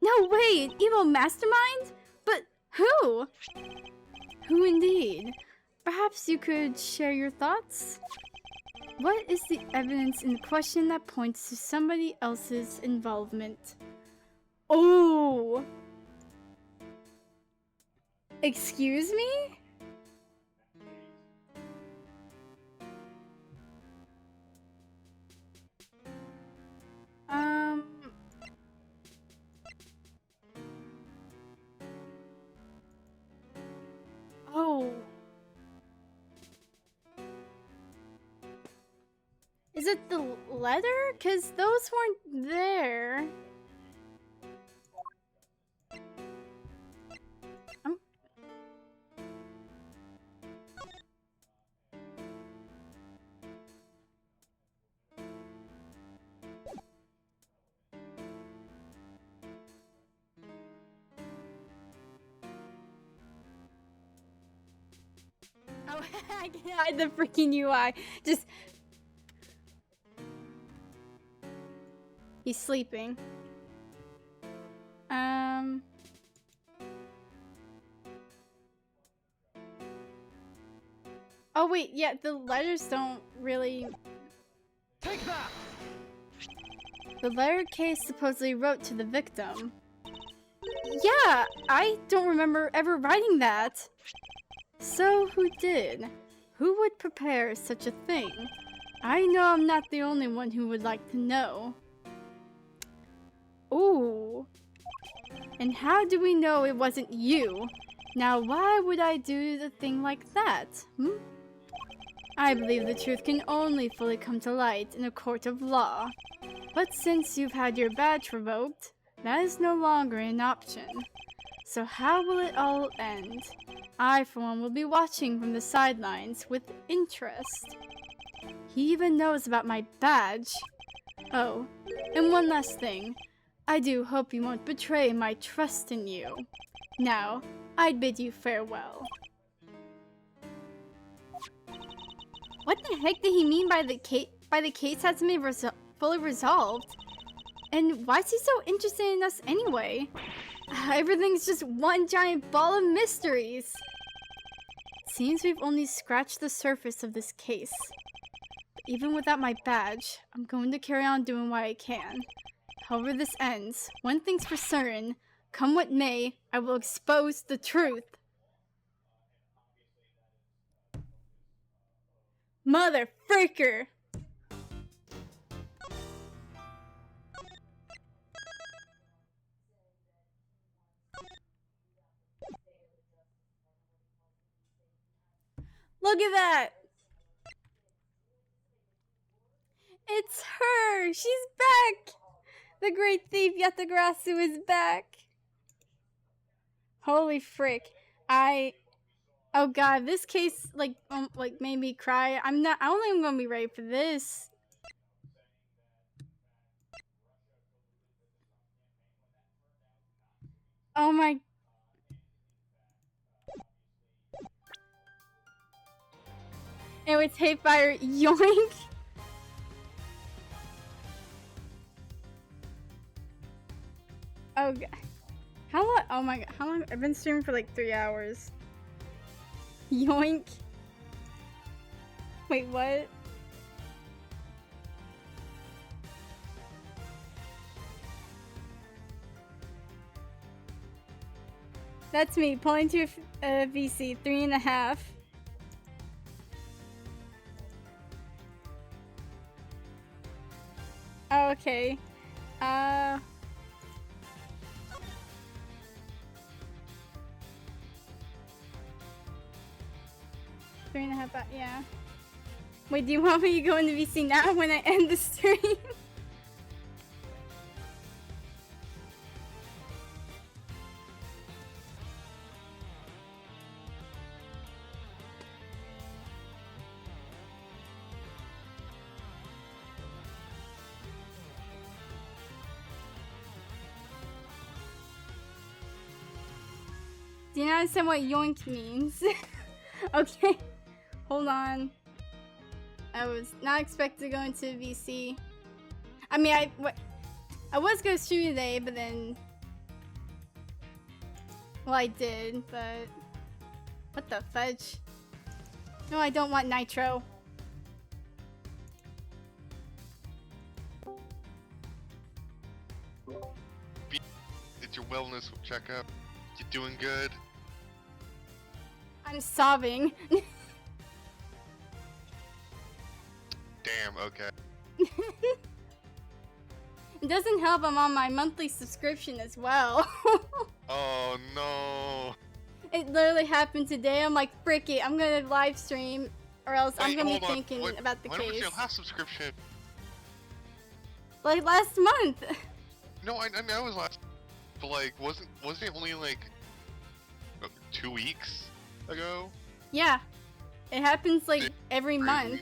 No way, an evil mastermind? But who? Who indeed? Perhaps you could share your thoughts? What is the evidence in question that points to somebody else's involvement? Oh! Excuse me? Oh. Is it the letter? 'Cause those weren't there. Oh, I can hide the freaking UI. Just... He's sleeping. Oh wait, yeah, the letters don't really... Take that! The letter Case supposedly wrote to the victim. Yeah, I don't remember ever writing that. So who did? Who would prepare such a thing? I know I'm not the only one who would like to know. Ooh. And how do we know it wasn't you? Now why would I do the thing like that? I believe the truth can only fully come to light in a court of law. But since you've had your badge revoked, that is no longer an option. So how will it all end? I, for one, will be watching from the sidelines with interest. He even knows about my badge. Oh, and one last thing. I do hope you won't betray my trust in you. Now, I'd bid you farewell. What the heck did he mean by the case hasn't been fully resolved? And why is he so interested in us anyway? Everything's just one giant ball of mysteries. It seems we've only scratched the surface of this case. But even without my badge, I'm going to carry on doing what I can. However this ends, one thing's for certain, come what may, I will expose the truth. Mother freaker! Look at that! It's her! She's back! The great thief Yatagarasu is back! Holy frick. Oh god, this case, like made me cry. I don't think I'm gonna be ready for this. Oh my... Anyway, tape fire, yoink! Oh god. How long? Oh my god, how long? I've been streaming for like 3 hours. Yoink. Wait, what? That's me, pulling to VC, 3.5. Oh, okay. How about, yeah. Wait, do you want me to go into VC now when I end the stream? Do you not understand what yoink means? Okay, hold on. I was not expected to go into VC. I mean, I was gonna stream today, but then... Well, I did, but... What the fudge? No, I don't want nitro. It's your wellness checkup. You doing good? I'm sobbing. Damn, okay. It doesn't help I'm on my monthly subscription as well. Oh no. It literally happened today. I'm like, frick it, I'm gonna live stream or else I'm gonna be thinking about the when was case. your last subscription? Like last month. No, I know it was last, but like, wasn't it only like 2 weeks ago? Yeah. It happens like every month.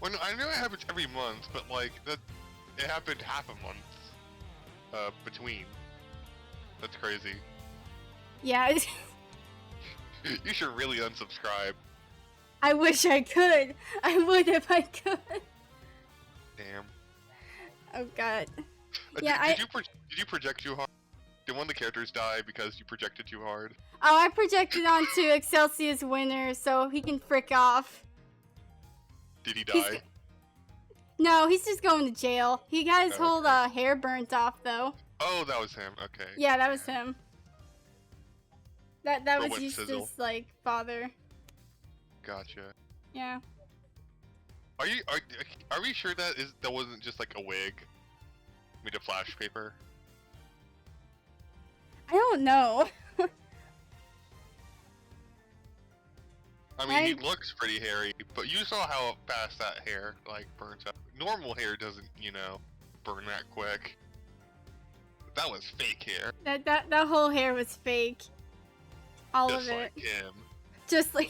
Well, no, I know it happens every month, but like that, it happened half a month between. That's crazy. Yeah. You should really unsubscribe. I wish I could. I would if I could. Damn. Oh god. Did you project too hard? Did one of the characters die because you projected too hard? Oh, I projected onto Excelsior's winner so he can frick off. Did he die? No, he's just going to jail. He got his Oh, whole okay. hair burnt off though. Oh, that was him. Okay. Yeah, that was him. That For was what Eustace's sizzle? like father. Gotcha. Yeah. Are we sure that wasn't just like a wig made of flash paper? I don't know. I mean, he looks pretty hairy, but you saw how fast that hair like burns up. Normal hair doesn't, burn that quick. That was fake hair. That whole hair was fake. All Just of it. like him. Just like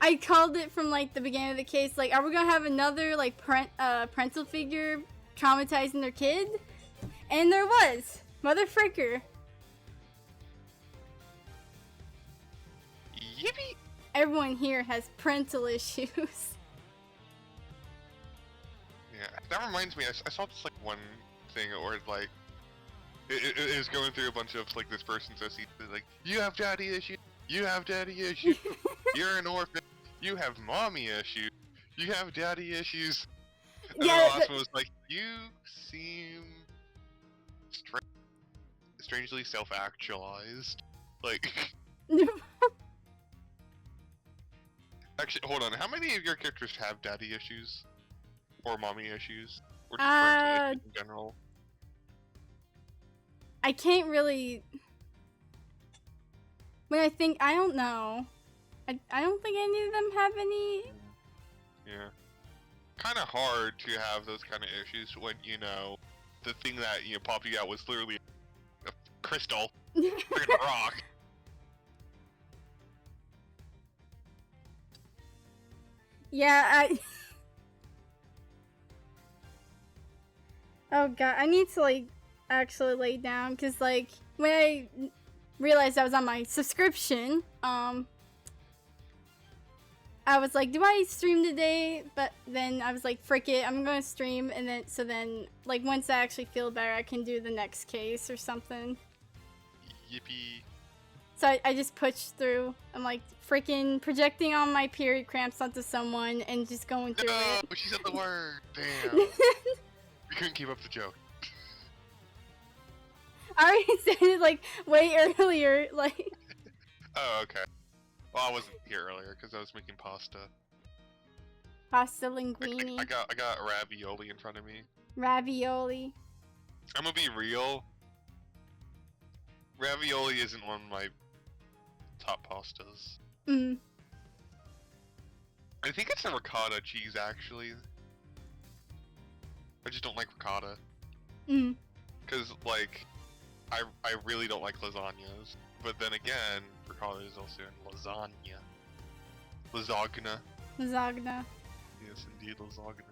I called it from like the beginning of the case. Like, are we gonna have another like parental figure traumatizing their kid? And there was Mother Fricker. Yippee! Everyone here has parental issues. Yeah, that reminds me. I saw this like one thing where like it is going through a bunch of like this person's OC. Like, you have daddy issues. You have daddy issues. You're an orphan. You have mommy issues. You have daddy issues. And Yeah, then the last one was like, you seem strangely self-actualized. Like, actually, hold on. How many of your characters have daddy issues? Or mommy issues? Or just parental issues in general? I can't really. When I think, I don't know. I don't think any of them have any. Yeah. Kind of hard to have those kind of issues when, the thing that, popped you out was literally a crystal. Freaking rock. Yeah, Oh god, I need to like actually lay down because like when I realized I was on my subscription, I was like, do I stream today? But then I was like, frick it, I'm gonna stream, and then like once I actually feel better, I can do the next case or something. Yippee. So I just pushed through. I'm like freaking projecting on my period cramps onto someone and just going through No, it. she said the word. Damn. We couldn't keep up the joke. I already said it like way earlier, like. Oh, okay. Well, I wasn't here earlier because I was making pasta. Pasta linguine. I got ravioli in front of me. Ravioli. I'm gonna be real. Ravioli isn't one of my top pastas. Mm. I think it's the ricotta cheese, actually. I just don't like ricotta. Mm. Because, like, I really don't like lasagnas. But then again, ricotta is also in lasagna. Lasagna. Lasagna. Yes, indeed, lasagna.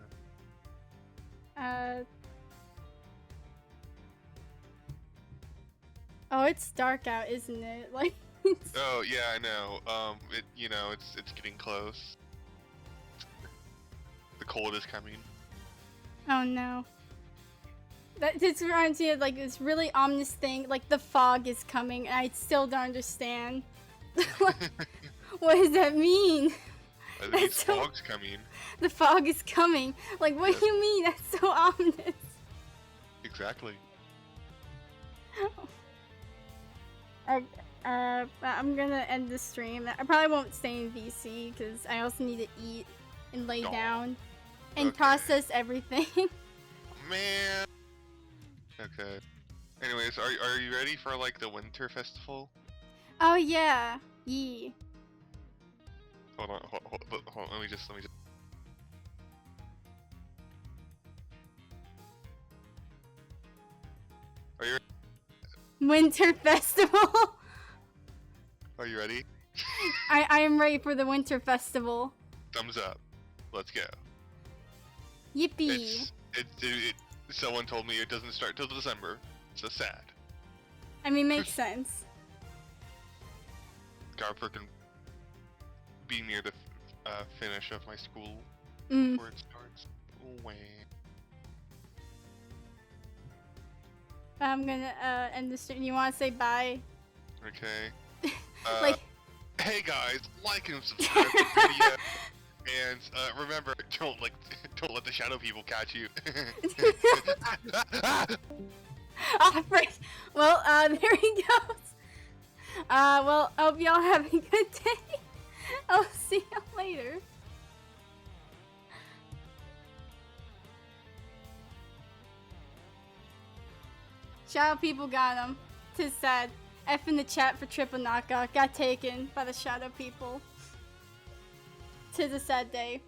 Oh, it's dark out, isn't it? Like. Oh, yeah, I know. You know, it's getting close. The cold is coming. Oh no. This reminds me of like this really ominous thing, like the fog is coming, and I still don't understand. What does that mean? I think That's so- fog's coming. The fog is coming. Like, what do Yes. you mean? That's so ominous. Exactly. I'm gonna end the stream. I probably won't stay in VC because I also need to eat and lay Aw. down and Okay. process everything. Man. Okay. Anyways, are you ready for like the winter festival? Oh yeah, yee. Hold on, let me just. Are you Winter festival. are you ready? I am ready for the winter festival. Thumbs up. Let's go. Yippee! Someone told me it doesn't start till December. So sad. I mean, makes sense. Gotta frickin' be near the finish of my school Mm. before it starts. Oh, wait. I'm gonna end the stream. You wanna say bye? Okay. Like. Hey guys, like and subscribe to the video, and remember, don't let the shadow people catch you. Oh, frick. Well, there he goes. Well, I hope y'all have a good day. I'll see y'all later. Shadow people got him. Tis sad. F in the chat for triple knockout. Got taken by the shadow people. Tis a sad day.